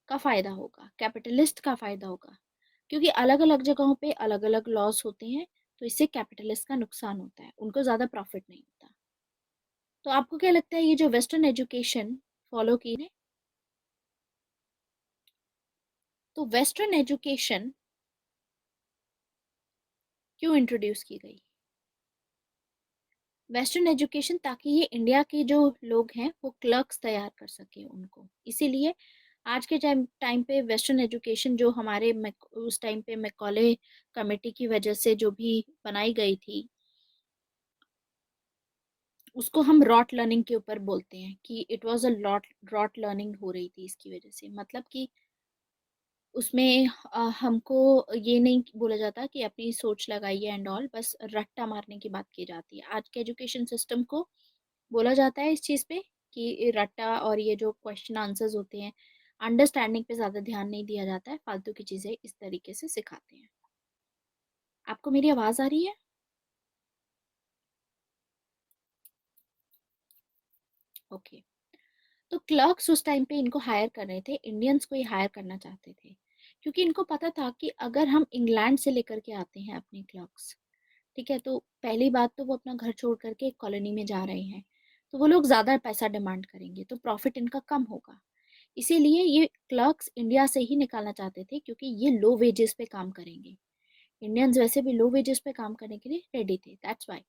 का फायदा होगा, कैपिटलिस्ट का फायदा होगा। क्योंकि अलग अलग जगहों पे अलग अलग लॉज होते हैं, तो इससे कैपिटलिस्ट का नुकसान होता है, उनको ज्यादा प्रॉफिट नहीं होता। तो आपको क्या लगता है ये जो वेस्टर्न एजुकेशन फॉलो की ने, तो वेस्टर्न एजुकेशन क्यों इंट्रोड्यूस की गई? वेस्टर्न एजुकेशन ताकि ये इंडिया के जो लोग हैं वो क्लर्क्स तैयार कर सके उनको, इसीलिए आज के टाइम टाइम पे वेस्टर्न एजुकेशन जो हमारे उस टाइम पे मैकॉले कमेटी की वजह से जो भी बनाई गई थी, उसको हम रॉट लर्निंग के ऊपर बोलते हैं कि it was a lot rote learning हो रही थी इसकी वजह से। मतलब कि उसमें हमको ये नहीं बोला जाता कि अपनी सोच लगाइए एंड ऑल, बस रट्टा मारने की बात की जाती है। आज के एजुकेशन सिस्टम को बोला जाता है इस चीज़ पे कि रट्टा और ये जो क्वेश्चन आंसर्स होते हैं, अंडरस्टैंडिंग पे ज़्यादा ध्यान नहीं दिया जाता है, फालतू की चीज़ें इस तरीके से सिखाते हैं। आपको मेरी आवाज़ आ रही है? ओके। तो क्लर्क्स उस टाइम पे इनको हायर कर रहे थे, इंडियंस को ही हायर करना चाहते थे, क्योंकि इनको पता था कि अगर हम इंग्लैंड से लेकर के आते हैं अपने क्लर्क्स, ठीक है, तो पहली बात तो वो अपना घर छोड़ करके एक कॉलोनी में जा रहे हैं, तो वो लोग ज़्यादा पैसा डिमांड करेंगे, तो प्रॉफिट इनका कम होगा। इसीलिए ये क्लर्क्स इंडिया से ही निकालना चाहते थे, क्योंकि ये लो वेजेस पे काम करेंगे। इंडियंस वैसे भी लो वेजेस पे काम करने के लिए रेडी थे, दैट्स वाई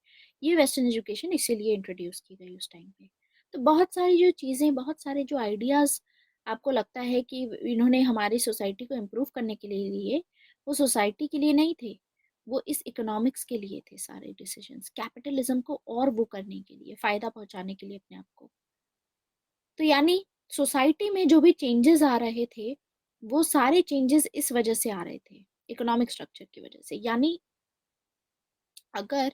ये वेस्टर्न एजुकेशन इसीलिए इंट्रोड्यूस की गई उस टाइम पे। तो बहुत सारी जो चीज़ें, बहुत सारे जो आइडियाज़ आपको लगता है कि इन्होंने हमारी सोसाइटी को इम्प्रूव करने के लिए लिए, वो सोसाइटी के लिए नहीं थे, वो इस इकोनॉमिक्स के लिए थे सारे डिसीजंस, कैपिटलिज्म को और वो करने के लिए, फ़ायदा पहुंचाने के लिए अपने आप को। तो यानी सोसाइटी में जो भी चेंजेस आ रहे थे, वो सारे चेंजेस इस वजह से आ रहे थे, इकोनॉमिक स्ट्रक्चर की वजह से। यानी अगर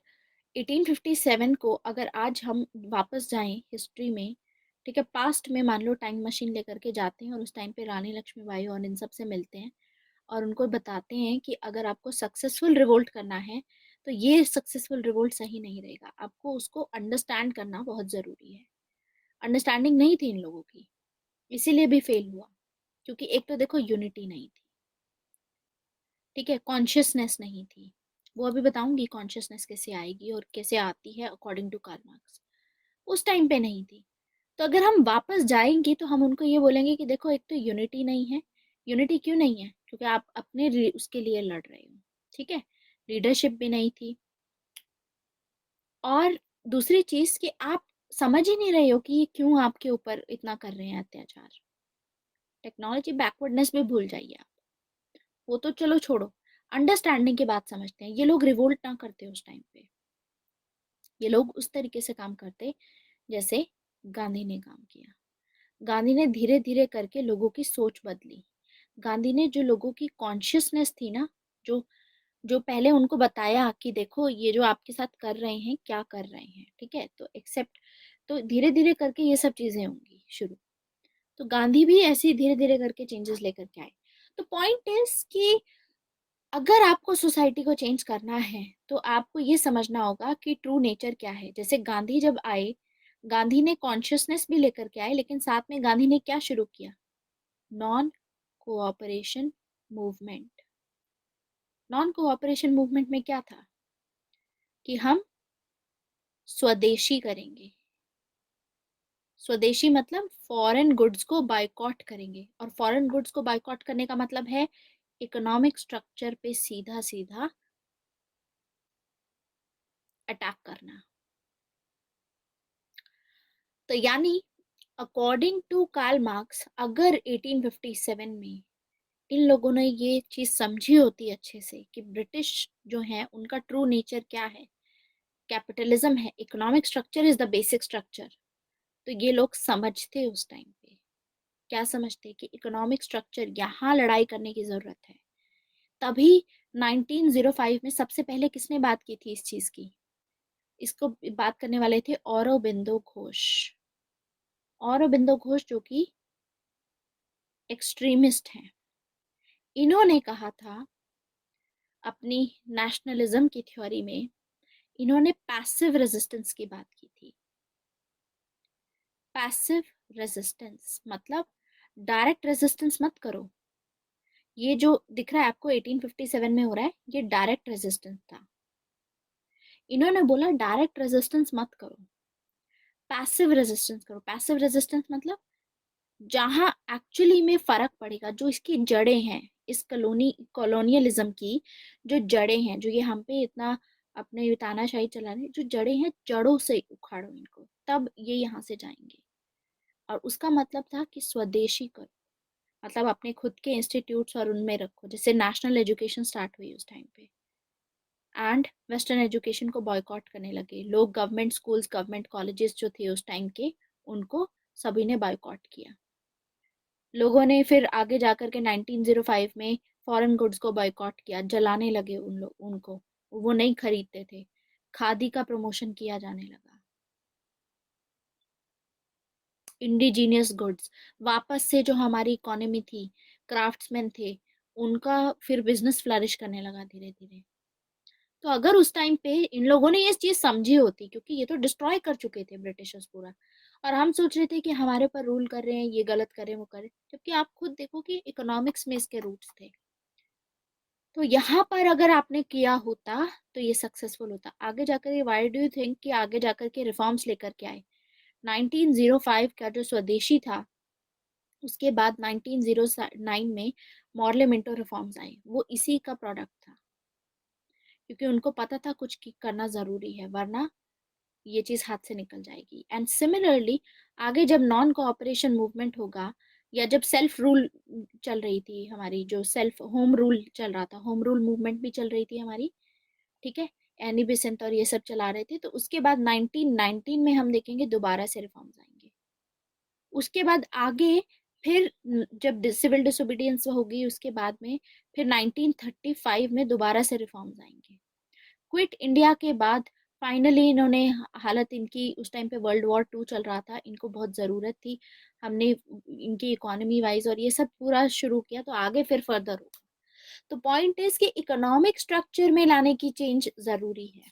1857 को अगर आज हम वापस जाएं हिस्ट्री में, ठीक है, पास्ट में मान लो टाइम मशीन लेकर के जाते हैं और उस टाइम पे रानी लक्ष्मीबाई और इन सब से मिलते हैं और उनको बताते हैं कि अगर आपको सक्सेसफुल रिवोल्ट करना है तो ये सक्सेसफुल रिवोल्ट सही नहीं रहेगा, आपको उसको अंडरस्टैंड करना बहुत ज़रूरी है। अंडरस्टैंडिंग नहीं थी इन लोगों की, इसीलिए भी फेल हुआ। क्योंकि एक तो देखो यूनिटी नहीं थी, ठीक है, कॉन्शियसनेस नहीं थी। वो अभी बताऊंगी कॉन्शियसनेस कैसे आएगी और कैसे आती है अकॉर्डिंग टू कार्ल मार्क्स। उस टाइम पे नहीं थी। तो अगर हम वापस जाएंगे तो हम उनको ये बोलेंगे कि देखो एक तो यूनिटी नहीं है। यूनिटी क्यों नहीं है? क्योंकि आप अपने उसके लिए लड़ रहे हो, ठीक है, लीडरशिप भी नहीं थी। और दूसरी चीज कि आप समझ ही नहीं रहे हो कि ये क्यों आपके ऊपर इतना कर रहे हैं अत्याचार। टेक्नोलॉजी बैकवर्डनेस भी भूल जाइए आप, वो तो चलो छोड़ो, अंडरस्टैंडिंग की बात समझते हैं। ये लोग रिवोल्ट ना करते उस टाइम पे, ये लोग उस तरीके से काम करते जैसे गांधी ने काम किया। गांधी ने धीरे धीरे करके लोगों की सोच बदली। गांधी ने जो लोगों की कॉन्शियसनेस थी ना, जो जो पहले उनको बताया कि देखो ये जो आपके साथ कर रहे हैं क्या कर रहे हैं, ठीक है, तो एक्सेप्ट, तो धीरे धीरे करके ये सब चीजें होंगी शुरू। तो गांधी भी ऐसे ही धीरे धीरे करके चेंजेस लेकर के आए। तो पॉइंट इज कि अगर आपको सोसाइटी को चेंज करना है तो आपको ये समझना होगा कि ट्रू नेचर क्या है। जैसे गांधी जब आए, गांधी ने कॉन्शियसनेस भी लेकर के आए, लेकिन साथ में गांधी ने क्या शुरू किया? Non cooperation movement. Non cooperation movement में क्या था कि हम स्वदेशी करेंगे। स्वदेशी मतलब फॉरेन गुड्स को बायकॉट करेंगे, और फॉरेन गुड्स को बायकॉट करने का मतलब है इकोनॉमिक स्ट्रक्चर पे सीधा सीधा अटैक करना। तो यानी अकॉर्डिंग टू कार्ल मार्क्स, अगर 1857 में इन लोगों ने ये चीज समझी होती अच्छे से कि ब्रिटिश जो है उनका ट्रू नेचर क्या है, कैपिटलिज्म है, economic structure is the basic structure, तो ये लोग समझते उस टाइम पे। क्या समझते कि इकोनॉमिक स्ट्रक्चर यहाँ लड़ाई करने की जरूरत है। तभी 1905 में सबसे पहले किसने बात की थी इस चीज की? इसको बात करने वाले थे औरोबिंदो घोष। औरोबिंदो घोष जो कि एक्सट्रीमिस्ट हैं। इन्होंने कहा था अपनी नेशनलिज्म की थ्योरी में, इन्होंने पैसिव रेजिस्टेंस की बात की थी। पैसिव रेजिस्टेंस मतलब डायरेक्ट रेजिस्टेंस मत करो। ये जो दिख रहा है आपको 1857 में हो रहा है, ये डायरेक्ट रेजिस्टेंस था। इन्होंने बोला डायरेक्ट रेजिस्टेंस मत करो, पैसिव रेजिस्टेंस करो। पैसिव रेजिस्टेंस मतलब जहां एक्चुअली में फर्क पड़ेगा, जो इसकी जड़ें हैं, इस कॉलोनियलिज्म की जो जड़ें हैं, जो ये हम पे इतना अपने तानाशाही चला रहे, जो जड़ें हैं, जड़ों से उखाड़ो इनको, तब ये यहाँ से जाएंगे। और उसका मतलब था कि स्वदेशी करो, मतलब अपने खुद के इंस्टीट्यूट्स और उनमें रखो। जैसे नेशनल एजुकेशन स्टार्ट हुई उस टाइम पे, एंड वेस्टर्न एजुकेशन को बॉयकॉट करने लगे लोग। गवर्नमेंट स्कूल्स, गवर्नमेंट कॉलेजेस जो थे उस टाइम के, उनको सभी ने बॉयकॉट किया। लोगों ने फिर आगे जाकर के 1905 में फॉरेन गुड्स को बॉयकॉट किया, जलाने लगे उनको, वो नहीं खरीदते थे। खादी का प्रमोशन किया जाने लगा। इंडिजीनियस गुड्स, वापस से जो हमारी इकोनॉमी थी, क्राफ्ट्समैन थे, उनका फिर बिजनेस फ्लरिश करने लगा धीरे धीरे। तो अगर उस टाइम पे इन लोगों ने ये चीज समझी होती, क्योंकि ये तो डिस्ट्रॉय कर चुके थे ब्रिटिशर्स पूरा, और हम सोच रहे थे कि हमारे पर रूल कर रहे हैं, ये गलत कर रहे हैं, वो कर रहे हैं, जबकि आप खुद देखो कि इकोनॉमिक्स में इसके रूट्स थे। तो यहाँ पर अगर आपने किया होता तो ये सक्सेसफुल होता। आगे जाकर ये व्हाई डू यू थिंक कि आगे जाकर के रिफॉर्म्स लेकर के आए? 1905 का जो स्वदेशी था, उसके बाद 1909 में मॉर्ले मिंटो रिफॉर्म्स आए, वो इसी का प्रोडक्ट था। क्योंकि उनको पता था कुछ करना जरूरी है, वरना ये चीज हाथ से निकल जाएगी। एंड सिमिलरली आगे जब नॉन कोऑपरेशन मूवमेंट होगा, या जब सेल्फ रूल चल रही थी हमारी, जो सेल्फ होम रूल चल रहा था, होम रूल मूवमेंट भी चल रही थी हमारी, ठीक है, एनी बेसेंट और ये सब चला रहे थे, तो उसके बाद 1919 में हम देखेंगे दोबारा से रिफॉर्म्स आएंगे। उसके बाद आगे फिर जब सिविल डिसोबीडियंस होगी, उसके बाद में फिर 1935 में दोबारा से रिफॉर्म्स आएंगे। क्विट इंडिया के बाद फाइनली इन्होंने, हालत इनकी उस टाइम पे वर्ल्ड वॉर 2 चल रहा था, इनको बहुत ज़रूरत थी, हमने इनकी इकोनॉमी वाइज और ये सब पूरा शुरू किया, तो आगे फिर फर्दर होगा। तो पॉइंट इज कि इकोनॉमिक स्ट्रक्चर में लाने की चेंज ज़रूरी है।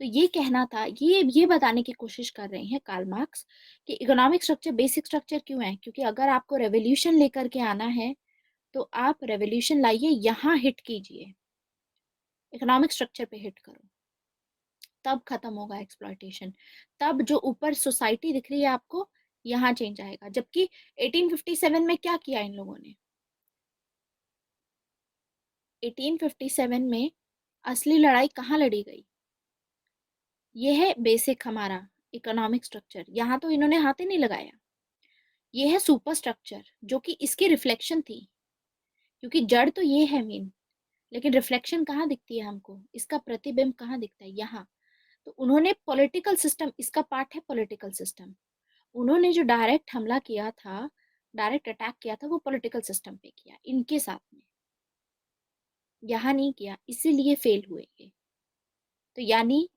तो ये कहना था, ये बताने की कोशिश कर रहे हैं कार्ल मार्क्स कि इकोनॉमिक स्ट्रक्चर बेसिक स्ट्रक्चर क्यों है। क्योंकि अगर आपको रेवोल्यूशन लेकर के आना है तो आप रेवोल्यूशन लाइए, यहाँ हिट कीजिए, इकोनॉमिक स्ट्रक्चर पे हिट करो, तब खत्म होगा एक्सप्लॉयटेशन। तब जो ऊपर सोसाइटी दिख रही है आपको, यहाँ चेंज आएगा। जबकि 1857 में क्या किया इन लोगों ने? 1857 में असली लड़ाई कहाँ लड़ी गई? ये है बेसिक हमारा इकोनॉमिक स्ट्रक्चर, यहाँ तो इन्होंने हाथ ही नहीं लगाया। ये है सुपर स्ट्रक्चर जो कि इसकी रिफ्लेक्शन थी, क्योंकि जड़ तो ये है मेन, लेकिन रिफ्लेक्शन कहाँ दिखती है हमको, इसका प्रतिबिंब कहाँ दिखता है? यहाँ। तो उन्होंने पॉलिटिकल सिस्टम, इसका पार्ट है पॉलिटिकल सिस्टम, उन्होंने जो डायरेक्ट हमला किया था, डायरेक्ट अटैक किया था, वो पॉलिटिकल सिस्टम पे किया इनके साथ में, यहाँ नहीं किया, इसीलिए फेल हुए ये। तो यानी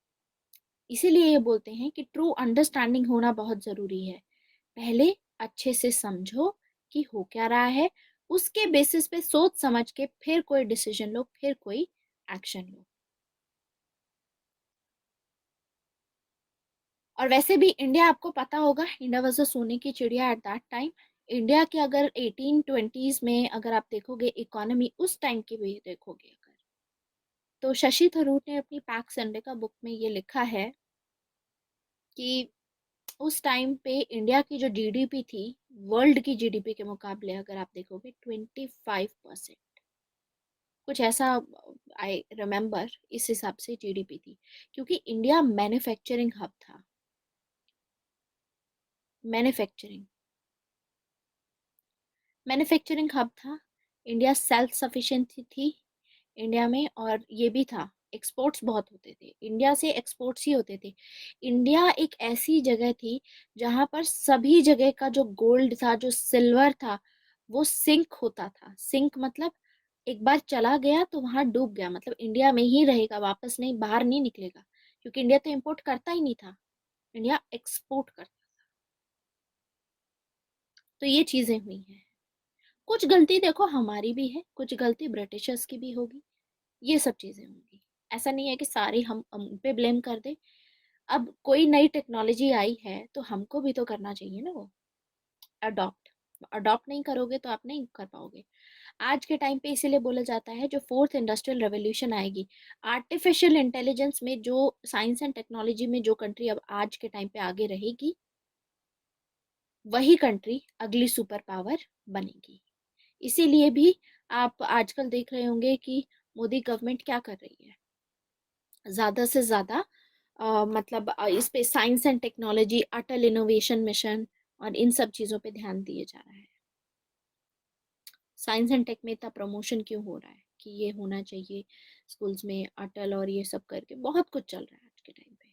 इसीलिए ये बोलते हैं कि ट्रू अंडरस्टैंडिंग होना बहुत जरूरी है। पहले अच्छे से समझो कि हो क्या रहा है, उसके बेसिस पे सोच समझ के फिर कोई डिसीजन लो, फिर कोई एक्शन लो। और वैसे भी इंडिया, आपको पता होगा, इंडिया वॉज अ सोने की चिड़िया एट दैट टाइम। इंडिया के अगर 1820s में अगर आप देखोगे इकोनॉमी, उस टाइम की भी देखोगे अगर, तो शशि थरूर ने अपनी पैक्स इंडिका बुक में ये लिखा है कि उस टाइम पे इंडिया की जो जीडीपी थी, वर्ल्ड की जीडीपी के मुकाबले अगर आप देखोगे 25%, कुछ ऐसा आई रिमेम्बर, इस हिसाब से जीडीपी थी, क्योंकि इंडिया मैन्युफैक्चरिंग हब था। मैन्युफैक्चरिंग मैन्युफैक्चरिंग हब था। इंडिया सेल्फ सफिशिएंट थी इंडिया में, और ये भी था एक्सपोर्ट्स बहुत होते थे, इंडिया से एक्सपोर्ट्स ही होते थे। इंडिया एक ऐसी जगह थी जहां पर सभी जगह का जो गोल्ड था, जो सिल्वर था, वो सिंक होता था। सिंक मतलब एक बार चला गया तो वहां डूब गया, मतलब इंडिया में ही रहेगा, वापस नहीं, बाहर नहीं निकलेगा, क्योंकि इंडिया तो इम्पोर्ट करता ही नहीं था, इंडिया एक्सपोर्ट करता। तो ये चीजें हुई हैं। कुछ गलती देखो हमारी भी है, कुछ गलती ब्रिटिशर्स की भी होगी, ये सब चीजें होंगी। ऐसा नहीं है कि सारी हम पे ब्लेम कर दे। अब कोई नई टेक्नोलॉजी आई है तो हमको भी तो करना चाहिए ना, वो अडॉप्ट। अडॉप्ट नहीं करोगे तो आप नहीं कर पाओगे। आज के टाइम पे इसीलिए बोला जाता है जो फोर्थ इंडस्ट्रियल रेवोल्यूशन आएगी, आर्टिफिशियल इंटेलिजेंस में, जो साइंस एंड टेक्नोलॉजी में जो कंट्री अब आज के टाइम पे आगे रहेगी, वही कंट्री अगली सुपर पावर बनेगी। इसीलिए भी आप आजकल देख रहे होंगे कि मोदी गवर्नमेंट क्या कर रही है, ज्यादा से ज्यादा मतलब इस पे science and technology, Atal innovation mission और इन सब चीजों पे ध्यान दिए जा रहा है। साइंस एंड टेक में इतना प्रमोशन क्यों हो रहा है कि ये होना चाहिए स्कूल्स में, अटल और ये सब करके बहुत कुछ चल रहा है आज के टाइम पे।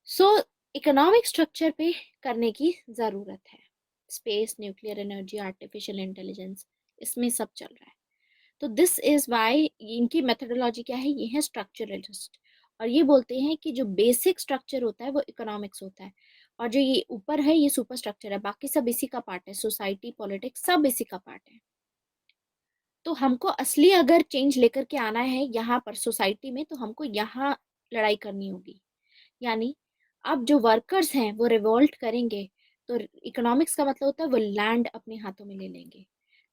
सो इकोनॉमिक स्ट्रक्चर पे करने की जरूरत है। Space, nuclear energy, artificial intelligence, इसमें सब चल रहा है। तो दिस इज वाई इनकी मेथोडोलॉजी क्या है, ये है स्ट्रक्चरलिस्ट। और ये बोलते हैं कि जो बेसिक स्ट्रक्चर होता है वो इकोनॉमिक्स होता है, और जो ये ऊपर है ये सुपर स्ट्रक्चर है, बाकी सब इसी का पार्ट है, सोसाइटी, पॉलिटिक्स, सब इसी का पार्ट है। तो हमको असली अगर चेंज लेकर के आना है यहाँ पर सोसाइटी में, तो हमको यहाँ लड़ाई करनी होगी। यानी अब जो वर्कर्स हैं वो रिवोल्ट करेंगे, तो इकोनॉमिक्स का मतलब होता है वो लैंड अपने हाथों में ले लेंगे,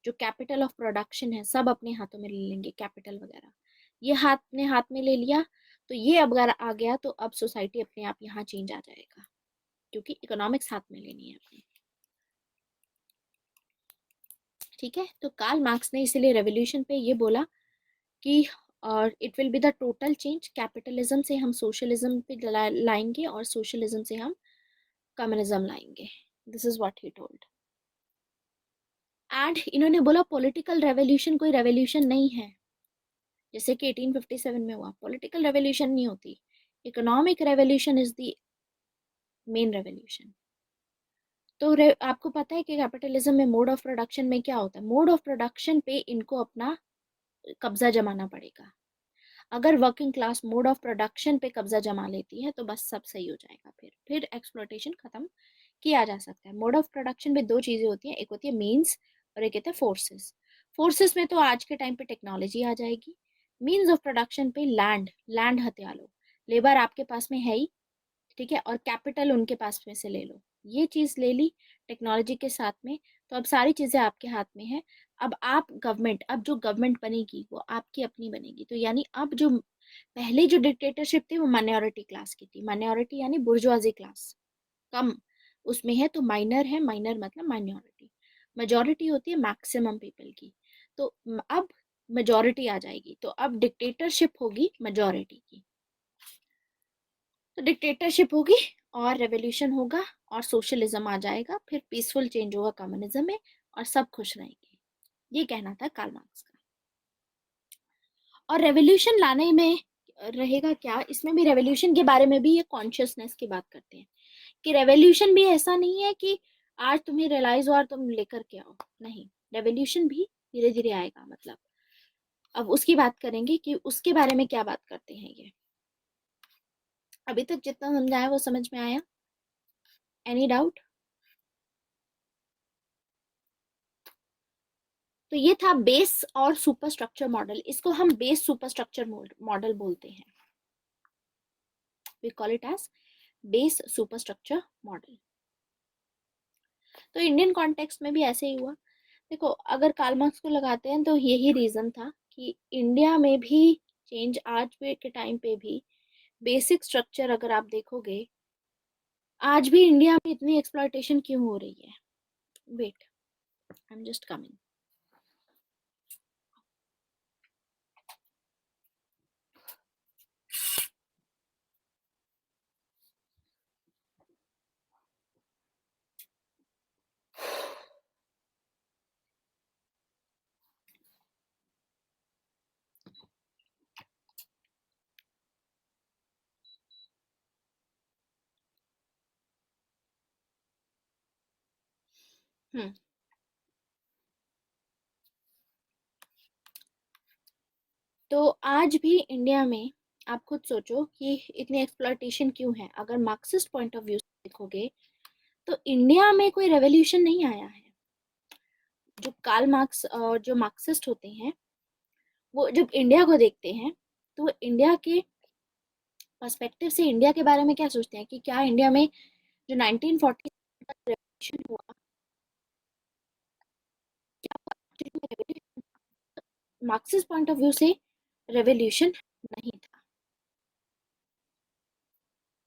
जो कैपिटल ऑफ प्रोडक्शन है सब अपने हाथों में ले लेंगे, कैपिटल वगैरह, ये हाथ में ले लिया। तो ये अब अगर आ गया तो अब सोसाइटी अपने आप यहाँ चेंज आ जाएगा, क्योंकि इकोनॉमिक्स हाथ में लेनी है अपनी। ठीक है, तो कार्ल मार्क्स ने इसीलिए रेवोल्यूशन पे ये बोला कि और it will be the total change, capitalism से हम सोशलिज्म पे लाएंगे और सोशलिज्म से हम कम्युनिज्म लाएंगे। This is what he told. And इन्होंने बोला पॉलिटिकल रेवोल्यूशन कोई रेवोल्यूशन नहीं है, जैसे कि 1857 में हुआ, पॉलिटिकल रेवोल्यूशन नहीं होती, economic revolution is the main revolution. तो आपको पता है कि कैपिटलिज्म में मोड ऑफ प्रोडक्शन में क्या होता है, मोड ऑफ प्रोडक्शन पे इनको अपना कब्जा जमाना पड़ेगा। अगर working class mode of production पे कब्जा जमा लेती है तो बस सब सही हो जाएगा, फिर एक्सप्लॉयटेशन खत्म किया जा सकता है। मोड ऑफ प्रोडक्शन में दो चीजें होती हैं, एक होती है मीन्स और एक होता है फोर्सेस। फोर्सेस में तो आज के टाइम पे टेक्नोलॉजी आ जाएगी। मीन्स ऑफ प्रोडक्शन पे लैंड, लैंड हथिया लो, लेबर आपके पास में है ही, ठीक है, और कैपिटल उनके पास में से ले लो, ये चीज ले ली टेक्नोलॉजी के साथ में। तो अब सारी चीजें आपके हाथ में है। अब आप गवर्नमेंट, अब जो गवर्नमेंट बनेगी वो आपकी अपनी बनेगी। तो यानी अब जो पहले जो डिक्टेटरशिप थी वो माइनॉरिटी क्लास की थी, माइनॉरिटी यानी बुर्जुआजी क्लास, कम उसमें है, तो माइनर है, माइनर मतलब माइनॉरिटी। मेजोरिटी होती है मैक्सिमम पीपल की। तो अब मेजोरिटी आ जाएगी, तो अब डिक्टेटरशिप होगी मेजोरिटी की। तो डिक्टेटरशिप होगी और रेवोल्यूशन होगा और सोशलिज्म आ जाएगा, फिर पीसफुल चेंज होगा कम्युनिज्म में और सब खुश रहेंगे। ये कहना था कार्ल मार्क्स का। और रेवोल्यूशन लाने में रहेगा क्या, इसमें भी रेवोल्यूशन के बारे में भी ये कॉन्शियसनेस की बात करते हैं कि रेवोल्यूशन भी ऐसा नहीं है कि आज तुम्हें रियलाइज हुआ और तुम लेकर के आओ, नहीं, रेवोल्यूशन भी धीरे धीरे आएगा। मतलब अब उसकी बात करेंगे कि उसके बारे में क्या बात करते हैं ये। अभी तक जितना समझाया वो समझ में आया? Any doubt? तो ये था बेस और सुपर स्ट्रक्चर मॉडल। इसको हम बेस सुपर स्ट्रक्चर मॉडल बोलते हैं। We call it as base super structure model. तो इंडियन कॉन्टेक्स्ट में भी ऐसे ही हुआ। देखो, अगर कार्ल मार्क्स को लगाते हैं तो यही रीजन था कि इंडिया में भी चेंज, आज भी के टाइम पे भी बेसिक स्ट्रक्चर अगर आप देखोगे, आज भी इंडिया में इतनी एक्सप्लॉयटेशन क्यों हो रही है। Wait, I am just coming. Hmm तो आज भी इंडिया में आप खुद सोचो कि इतनी एक्सप्लॉयटेशन क्यों है। अगर मार्क्सिस्ट पॉइंट ऑफ व्यू से देखोगे तो इंडिया में कोई रेवोल्यूशन नहीं आया है। जो कार्ल मार्क्स और जो मार्क्सिस्ट होते हैं, वो जब इंडिया को देखते हैं तो इंडिया के पर्सपेक्टिव से इंडिया के बारे में क्या सोचते हैं कि क्या इंडिया में जो 1940 का रेवोल्यूशन हुआ, मार्क्सिस्ट पॉइंट ऑफ व्यू से रेवोल्यूशन नहीं था।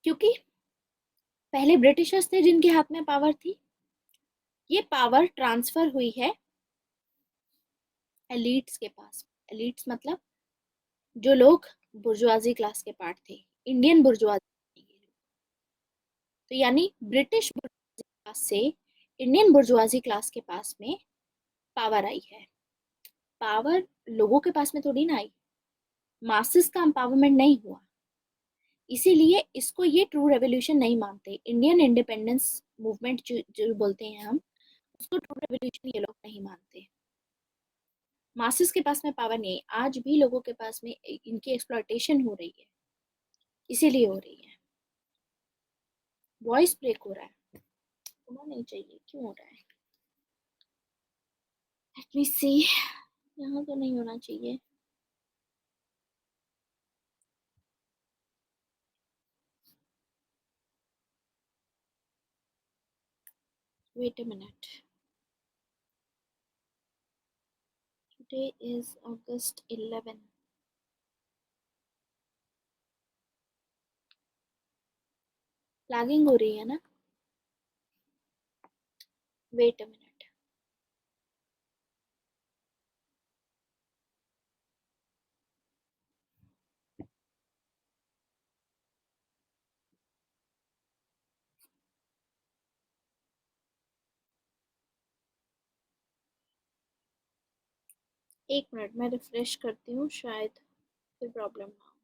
क्योंकि पहले ब्रिटिशर्स थे जिनके हाथ में पावर थी। ये पावर ट्रांसफर हुई है एलिट्स के पास। एलिट्स मतलब जो लोग बुर्जुआजी क्लास के पार्ट थे, इंडियन बुर्जुआजी। तो यानी ब्रिटिश बुर्जुआजी क्लास से इंडियन बुर्जुआजी क्लास के पास में पावर आई है। पावर लोगों के पास में थोड़ी ना आई, मासेस का एम्पावरमेंट नहीं हुआ। इसीलिए इसको ये ट्रू रेवोल्यूशन नहीं मानते। इंडियन इंडिपेंडेंस मूवमेंट जो बोलते हैं हम, उसको ट्रू रेवोल्यूशन ये लोग नहीं मानते। मासेस के पास में पावर नहीं है, आज भी लोगों के पास में इनकी एक्सप्लॉयटेशन हो रही है, इसीलिए हो रही है। वॉइस ब्रेक हो रहा है, होना नहीं चाहिए, क्यों हो रहा है? लेट मी सी, यहाँ तो नहीं होना चाहिए। Wait a minute, today is August 11। Lagging हो रही है ना? Wait a minute. एक मिनट, मैं रिफ्रेश करती हूँ, शायद कोई प्रॉब्लम ना हो।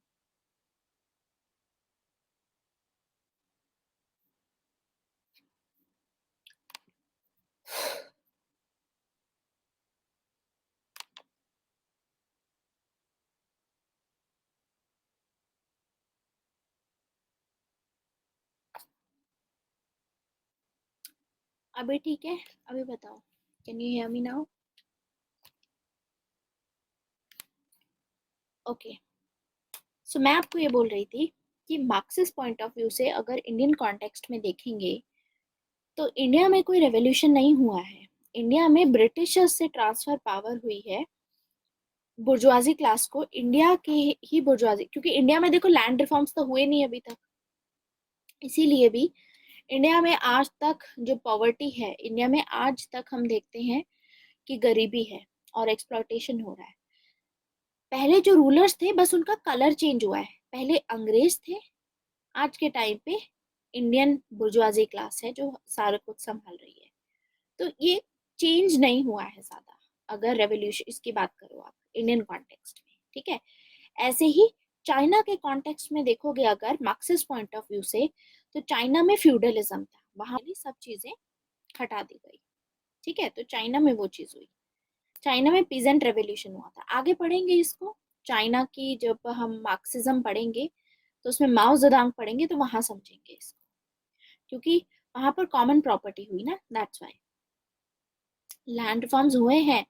अभी ठीक है? अभी बताओ, can you hear me now? Okay. So मैं आपको ये बोल रही थी कि मार्क्सिस्ट पॉइंट ऑफ व्यू से अगर इंडियन कॉन्टेक्स्ट में देखेंगे तो इंडिया में कोई रेवोल्यूशन नहीं हुआ है। इंडिया में ब्रिटिशर्स से ट्रांसफर पावर हुई है बुर्जुआजी क्लास को, इंडिया की ही बुर्जुआजी। क्योंकि इंडिया में देखो लैंड रिफॉर्म्स तो हुए नहीं अभी तक, इसीलिए भी इंडिया में आज तक जो पॉवर्टी है, इंडिया में आज तक हम देखते हैं कि गरीबी है और एक्सप्लॉयटेशन हो रहा है। पहले जो रूलर्स थे बस उनका कलर चेंज हुआ है, पहले अंग्रेज थे, आज के टाइम पे इंडियन बुर्जुआजी क्लास है जो सारा कुछ संभाल रही है। तो ये चेंज नहीं हुआ है ज्यादा, अगर रेवोल्यूशन इसकी बात करो आप इंडियन कॉन्टेक्स्ट में, ठीक है। ऐसे ही चाइना के कॉन्टेक्स्ट में देखोगे अगर मार्क्सिस्ट पॉइंट ऑफ व्यू से, तो चाइना में फ्यूडलिज्म था, वहां सब चीजें हटा दी गई। ठीक है, तो चाइना में वो चीज हुई। चाइना में पीजेंट रेवोल्यूशन हुआ था। आगे पढ़ेंगे इसको, चाइना की जब हम मार्क्सिज्म पढ़ेंगे तो उसमें माओ जेडोंग पढ़ेंगे तो वहां समझेंगे इसको, क्योंकि वहां पर कॉमन प्रॉपर्टी हुई ना, दैट्स वाई। लैंड रिफॉर्म्स हुए हैं,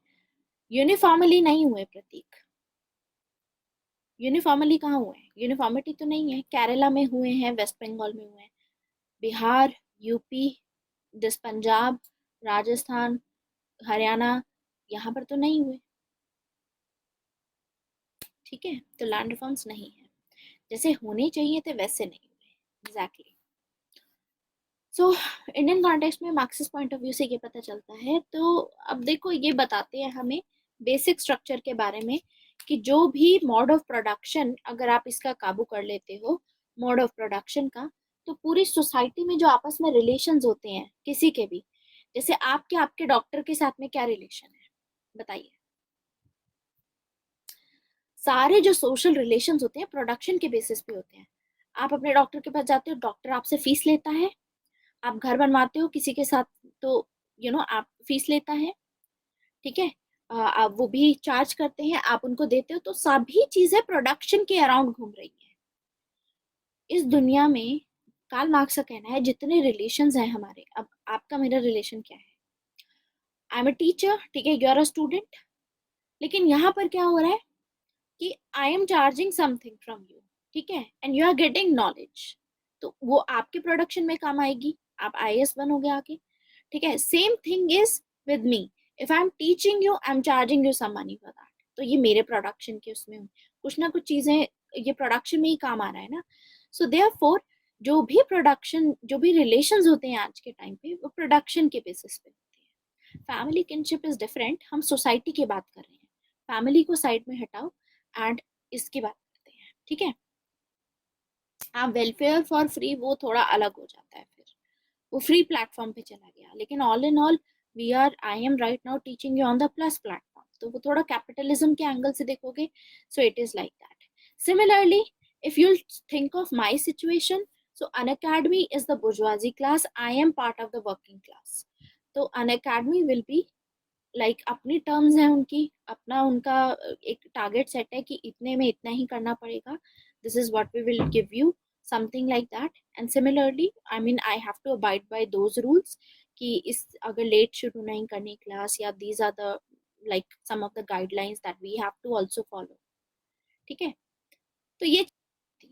यूनिफॉर्मली नहीं हुए प्रतीक। यूनिफॉर्मली कहाँ हुए हैं? यूनिफॉर्मिटी तो नहीं है। केरला में हुए हैं, वेस्ट बंगाल में हुए हैं, बिहार, यूपी, दिस पंजाब, राजस्थान, हरियाणा, यहाँ पर तो नहीं हुए। ठीक है, तो लैंड रिफॉर्म्स नहीं है, जैसे होने चाहिए थे वैसे नहीं हुए एग्जैक्टली। सो इंडियन कॉन्टेक्स्ट में मार्क्सिस्ट पॉइंट ऑफ व्यू से ये पता चलता है। तो अब देखो, ये बताते हैं हमें बेसिक स्ट्रक्चर के बारे में कि जो भी मोड ऑफ प्रोडक्शन, अगर आप इसका काबू कर लेते हो मोड ऑफ प्रोडक्शन का, तो पूरी सोसाइटी में जो आपस में रिलेशंस होते हैं किसी के भी, जैसे आपके आपके डॉक्टर के साथ में क्या रिलेशन है बताइए। सारे जो सोशल रिलेशंस होते हैं प्रोडक्शन के बेसिस पे होते हैं। आप अपने डॉक्टर के पास जाते हो, डॉक्टर आपसे फीस लेता है। आप घर बनवाते हो किसी के साथ, तो आप फीस लेता है। ठीक है, आप वो भी चार्ज करते हैं, आप उनको देते हो, तो सभी चीजें प्रोडक्शन के अराउंड घूम रही है इस दुनिया में। कार्ल मार्क्स का कहना है जितने रिलेशंस हैं हमारे, अब आपका मेरा रिलेशन क्या है? आई एम अ टीचर, ठीक है, यू आर अ स्टूडेंट। लेकिन यहाँ पर क्या हो रहा है कि I am charging something from you, ठीक है, and you are getting knowledge, तो वो आपके प्रोडक्शन में काम आएगी, आप आईएएस बनोगे आगे। ठीक है, same thing is with me. If I am teaching you, I am charging you some money for that, तो ये मेरे प्रोडक्शन के उसमें कुछ ना कुछ चीजें, ये प्रोडक्शन में ही काम आ रहा है ना। सो देयरफॉर जो भी प्रोडक्शन, जो भी रिलेशंस होते हैं आज के टाइम पे, वो प्रोडक्शन के बेसिस पे होते हैं। फैमिली किनशिप इज डिफरेंट, हम सोसाइटी की बात कर रहे हैं, फैमिली को साइड में हटाओ एंड इसकी बात करते हैं। ठीक है, हाँ, वेलफेयर फॉर फ्री वो थोड़ा अलग हो जाता है, फिर वो फ्री प्लेटफॉर्म पे चला गया। लेकिन all in all we are, I am right now teaching you on the plus platform, तो वो थोड़ा कैपिटलिज्म के एंगल से देखोगे, so it is like that. Similarly if you think of my situation, so Unacademy is the bourgeoisie class, I am part of the working class. तो Unacademy will be अपनी terms हैं उनकी, अपना उनका एक target set है कि इतने में इतना ही करना पड़ेगा, this is what we will give you, something like that. And similarly I mean I have to abide by those rules कि इस अगर लेट शुरू नहीं करनी क्लास, या these are the some of the guidelines that we have to also follow. ठीक है, तो ये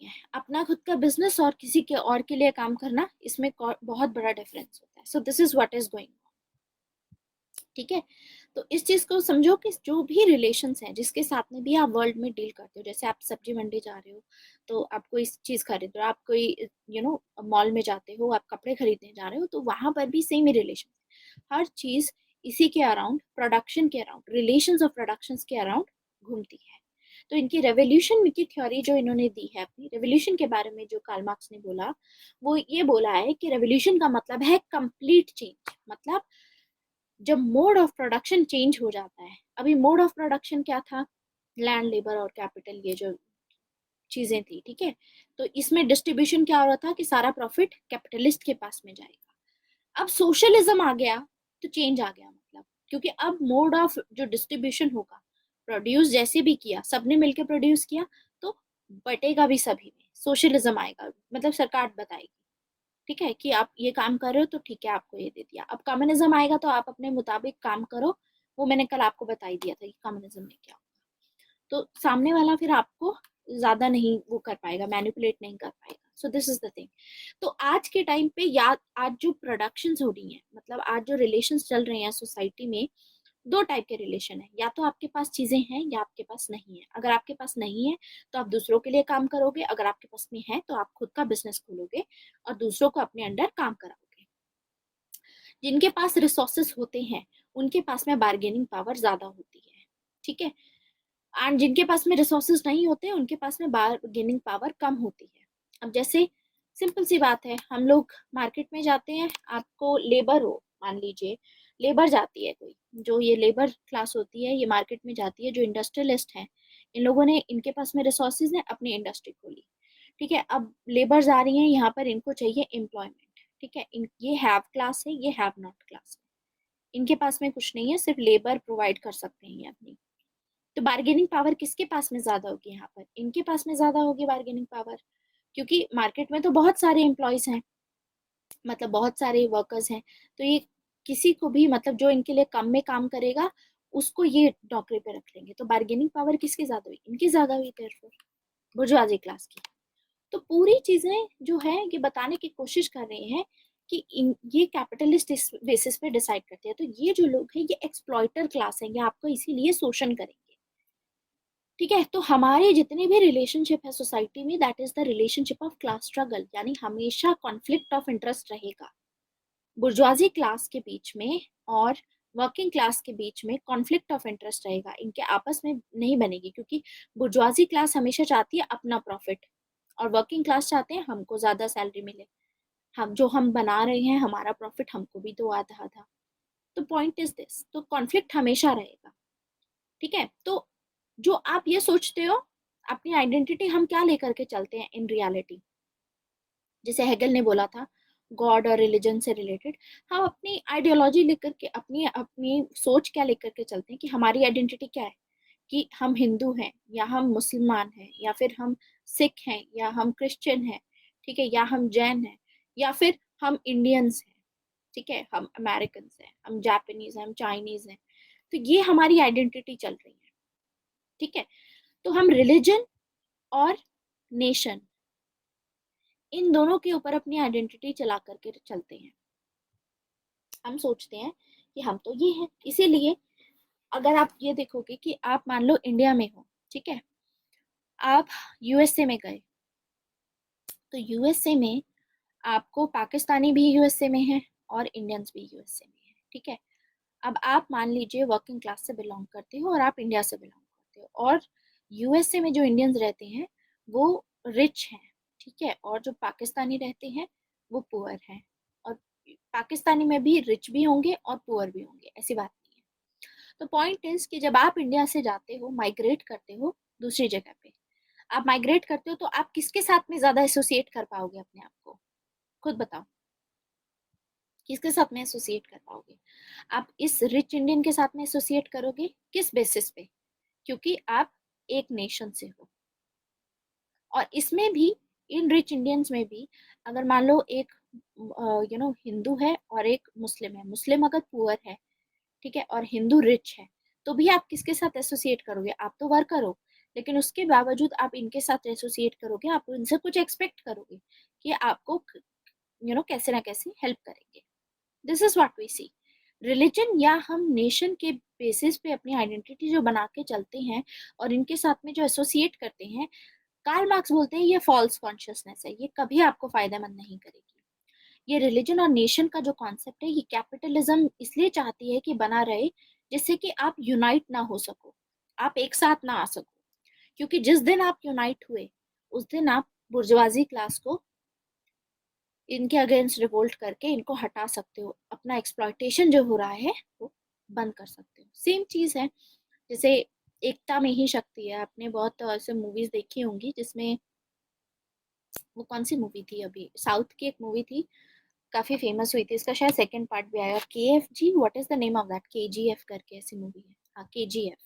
है अपना खुद का बिजनेस और किसी के और के लिए काम करना, इसमें बहुत बड़ा डिफरेंस होता है। So this is what is going. ठीक है, तो इस चीज को समझो कि जो भी रिलेशंस हैं जिसके साथ में भी आप वर्ल्ड में डील करते हो, जैसे आप सब्जी मंडी जा रहे हो तो आप कोई चीज खरीद रहे हो, आप कोई मॉल में जाते हो, आप कपड़े खरीदने जा रहे हो, तो वहां पर भी सेम ही रिलेशन, हर चीज इसी के अराउंड, प्रोडक्शन के अराउंड, रिलेशन ऑफ प्रोडक्शन के अराउंड घूमती है। तो इनकी रेवोल्यूशन की थ्योरी जो इन्होंने दी है, अपनी रेवोल्यूशन के बारे में जो कार्ल मार्क्स ने बोला, वो ये बोला है कि रेवोल्यूशन का मतलब है कंप्लीट चेंज। मतलब जब मोड ऑफ प्रोडक्शन चेंज हो जाता है, अभी मोड ऑफ प्रोडक्शन क्या था? लैंड, लेबर और कैपिटल, ये जो चीजें थी। ठीक है, तो इसमें डिस्ट्रीब्यूशन क्या हो रहा था कि सारा प्रॉफिट कैपिटलिस्ट के पास में जाएगा। अब सोशलिज्म आ गया तो चेंज आ गया, मतलब क्योंकि अब मोड ऑफ जो डिस्ट्रीब्यूशन होगा, प्रोड्यूस जैसे भी किया, सबने मिलकर प्रोड्यूस किया, तो बटेगा भी सभी में, सोशलिज्म आएगा, मतलब सरकार बताएगी ठीक है कि आप ये काम कर रहे हो तो ठीक है, आपको ये दे दिया। अब कम्युनिज्म आएगा तो आप अपने मुताबिक काम करो, वो मैंने कल आपको बता ही दिया था कि कम्युनिज्म में क्या, तो सामने वाला फिर आपको ज्यादा नहीं वो कर पाएगा, मैनिपुलेट नहीं कर पाएगा। सो दिस इज द थिंग। तो आज के टाइम पे, या आज जो प्रोडक्शन हो रही है, मतलब आज जो रिलेशन चल रहे हैं सोसाइटी में, दो टाइप के रिलेशन है, या तो आपके पास चीजें हैं या आपके पास नहीं है। अगर आपके पास नहीं है तो आप दूसरों के लिए काम करोगे, अगर आपके पास में है तो आप खुद का बिजनेस खोलोगे और दूसरों को अपने अंडर काम कराओगे। जिनके पास रिसोर्सेस होते हैं उनके पास में बार्गेनिंग पावर ज्यादा होती है। ठीक है, एंड जिनके पास में रिसोर्सेज नहीं होते उनके पास में बार्गेनिंग पावर कम होती है। अब जैसे सिंपल सी बात है, हम लोग मार्केट में जाते हैं, आपको लेबर हो, मान लीजिए लेबर जाती है कोई, जो ये लेबर क्लास होती है ये मार्केट में जाती है, जो इंडस्ट्रियलिस्ट हैं, इन लोगों ने, इनके पास में रिसोर्सेज है, अपनी इंडस्ट्री खोली। ठीक है। अब लेबर्स आ रही हैं यहाँ पर, इनको चाहिए एम्प्लॉयमेंट, ठीक है। ये हैव क्लास है, ये हैव नॉट क्लास है, इनके पास में कुछ नहीं है, सिर्फ लेबर प्रोवाइड कर सकते हैं ये अपनी। तो बार्गेनिंग पावर किसके पास में ज्यादा होगी यहाँ पर? इनके पास में ज्यादा होगी बार्गेनिंग पावर, क्योंकि मार्केट में तो बहुत सारे एम्प्लॉयज हैं, मतलब बहुत सारे वर्कर्स हैं। तो ये किसी को भी, मतलब जो इनके लिए कम में काम करेगा उसको ये नौकरी पे रख लेंगे। तो बार्गेनिंग पावर किसकी ज्यादा हुई? इनकी ज्यादा हुई, देयरफॉर बुर्जुआजी क्लास की। तो पूरी चीजें जो है ये बताने की कोशिश कर रहे हैं कि ये कैपिटलिस्ट इस बेसिस पे डिसाइड करते हैं। तो ये जो लोग हैं ये एक्सप्लॉइटर क्लास है, ये आपको इसीलिए शोषण करेंगे, ठीक है। तो हमारे जितने भी रिलेशनशिप है सोसाइटी में, that is the relationship of class struggle, यानी हमेशा कॉन्फ्लिक्ट ऑफ इंटरेस्ट रहेगा। बुर्जुआजी क्लास के बीच में और वर्किंग क्लास के बीच में कॉन्फ्लिक्ट ऑफ इंटरेस्ट रहेगा, इनके आपस में नहीं बनेगी, क्योंकि बुर्जुआजी क्लास हमेशा चाहती है अपना प्रॉफिट, और वर्किंग क्लास चाहते हैं हमको ज्यादा सैलरी मिले, हम जो हम बना रहे हैं हमारा प्रॉफिट हमको भी दो आधा आधा। तो पॉइंट इज दिस, तो कॉन्फ्लिक्ट हमेशा रहेगा, ठीक है। तो जो आप ये सोचते हो अपनी आइडेंटिटी हम क्या लेकर के चलते हैं इन रियलिटी, जैसे हेगल ने बोला था गॉड और रिलीजन से रिलेटेड, हम अपनी आइडियोलॉजी लेकर के, अपनी अपनी सोच क्या लेकर के चलते हैं कि हमारी आइडेंटिटी क्या है, कि हम हिंदू हैं या हम मुसलमान हैं या फिर हम सिख हैं या हम क्रिश्चियन हैं, ठीक है, या हम जैन हैं या फिर हम इंडियंस हैं, ठीक है, हम अमेरिकन हैं, हम जापानीज हैं, हम चाइनीज हैं। तो ये हमारी आइडेंटिटी चल रही है, ठीक है। तो हम रिलीजन और नेशन, इन दोनों के ऊपर अपनी आइडेंटिटी चला करके चलते हैं। हम सोचते हैं कि हम तो ये हैं, इसीलिए अगर आप ये देखोगे कि आप मान लो इंडिया में हो, ठीक है, आप यूएसए में गए, तो यूएसए में आपको पाकिस्तानी भी यूएसए में है और इंडियंस भी यूएसए में है, ठीक है। अब आप मान लीजिए वर्किंग क्लास से बिलोंग करते हो और आप इंडिया से बिलोंग करते हो, और यूएसए में जो इंडियंस रहते हैं वो रिच हैं, ठीक है, और जो पाकिस्तानी रहते हैं वो पुअर हैं। और पाकिस्तानी में भी रिच भी होंगे और पुअर भी होंगे, ऐसी बात नहीं है। तो पॉइंट इज कि जब आप इंडिया से जाते हो, माइग्रेट करते हो दूसरी जगह पे, आप माइग्रेट करते हो तो आप किसके साथ में ज्यादा एसोसिएट कर पाओगे अपने आप को? खुद बताओ, किसके साथ में एसोसिएट कर पाओगे? आप इस रिच इंडियन के साथ में एसोसिएट करोगे किस बेसिस पे? क्योंकि आप एक नेशन से हो। और इसमें भी, इन रिच इंडियंस में भी, अगर मान लो एक हिंदू है और एक मुस्लिम है, मुस्लिम अगर पुअर है, ठीक है, और हिंदू रिच है, तो भी आप किसके साथ एसोसिएट करोगे? आप तो वर्कर हो, लेकिन उसके बावजूद आप इनके साथ एसोसिएट करोगे, आप इनसे कुछ एक्सपेक्ट करोगे कि आपको कैसे ना कैसे हेल्प करेंगे। This is what we see. Religion या हम नेशन के बेसिस पे अपनी आइडेंटिटी जो बना के चलते हैं और इनके साथ में जो एसोसिएट करते हैं, कार्ल मार्क्स बोलते हैं ये फॉल्स कॉन्शियसनेस है, ये कभी आपको फायदेमंद नहीं करेगी। ये रिलीजन और नेशन का जो कॉन्सेप्ट है, ये कैपिटलिज्म इसलिए चाहती है कि बना रहे, जिससे कि आप यूनाइट ना हो सको, आप एक साथ ना आ सको, क्योंकि जिस दिन आप यूनाइट हुए उस दिन आप बुर्जुआजी क्लास को, इनके अगेंस्ट रिवोल्ट करके इनको हटा सकते हो, अपना एक्सप्लॉयटेशन जो हो रहा है वो बंद कर सकते हो। सेम चीज है जैसे एकता में ही शक्ति है, आपने बहुत ऐसे मूवीज देखी होंगी जिसमें, वो कौन सी मूवी थी, अभी साउथ की एक मूवी थी, काफी फेमस हुई थी, इसका शायद सेकंड पार्ट भी आया, के F G, what is the name of that, के जी एफ करके ऐसी मूवी है, हाँ के जी एफ।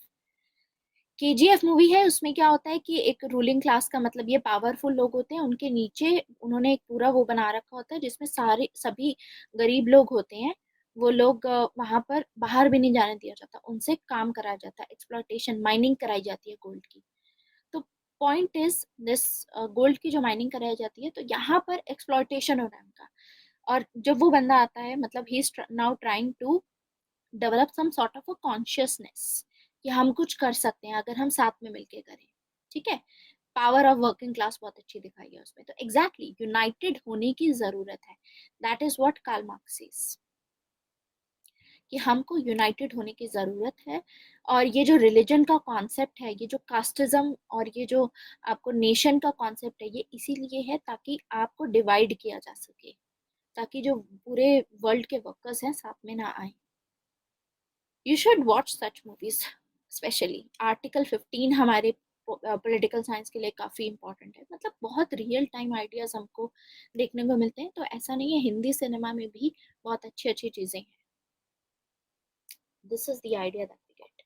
केजीएफ मूवी है, उसमें क्या होता है कि एक रूलिंग क्लास का, मतलब ये पावरफुल लोग होते हैं, उनके नीचे उन्होंने एक पूरा वो बना रखा होता है जिसमें सारे सभी गरीब लोग होते हैं, वो लोग वहां पर बाहर भी नहीं जाने दिया जाता, उनसे काम कराया जाता है, एक्सप्लॉयटेशन, माइनिंग कराई जाती है गोल्ड की। तो पॉइंट इज दिस, गोल्ड की जो माइनिंग कराई जाती है, तो यहाँ पर एक्सप्लॉयटेशन हो रहा है उनका। और जब वो बंदा आता है, मतलब he is now trying to develop some sort of a consciousness कि हम कुछ कर सकते हैं अगर हम साथ में मिलके करें, ठीक है। पावर ऑफ वर्किंग क्लास बहुत अच्छी दिखाई है उसमें। तो एग्जैक्टली यूनाइटेड होने की जरूरत है, that is what Karl Marx says, कि हमको यूनाइटेड होने की जरूरत है। और ये जो रिलीजन का कॉन्सेप्ट है, ये जो कास्टिज्म और ये जो आपको नेशन का कॉन्सेप्ट है, ये इसीलिए है ताकि आपको डिवाइड किया जा सके, ताकि जो पूरे वर्ल्ड के वर्कर्स हैं साथ में ना आए। You should watch such movies, specially article 15 हमारे पॉलिटिकल साइंस के लिए काफ़ी इंपॉर्टेंट है। मतलब बहुत रियल टाइम आइडियाज हमको देखने को मिलते हैं। तो ऐसा नहीं है, हिंदी सिनेमा में भी बहुत अच्छी अच्छी चीज़ें हैं। This is the idea that we get.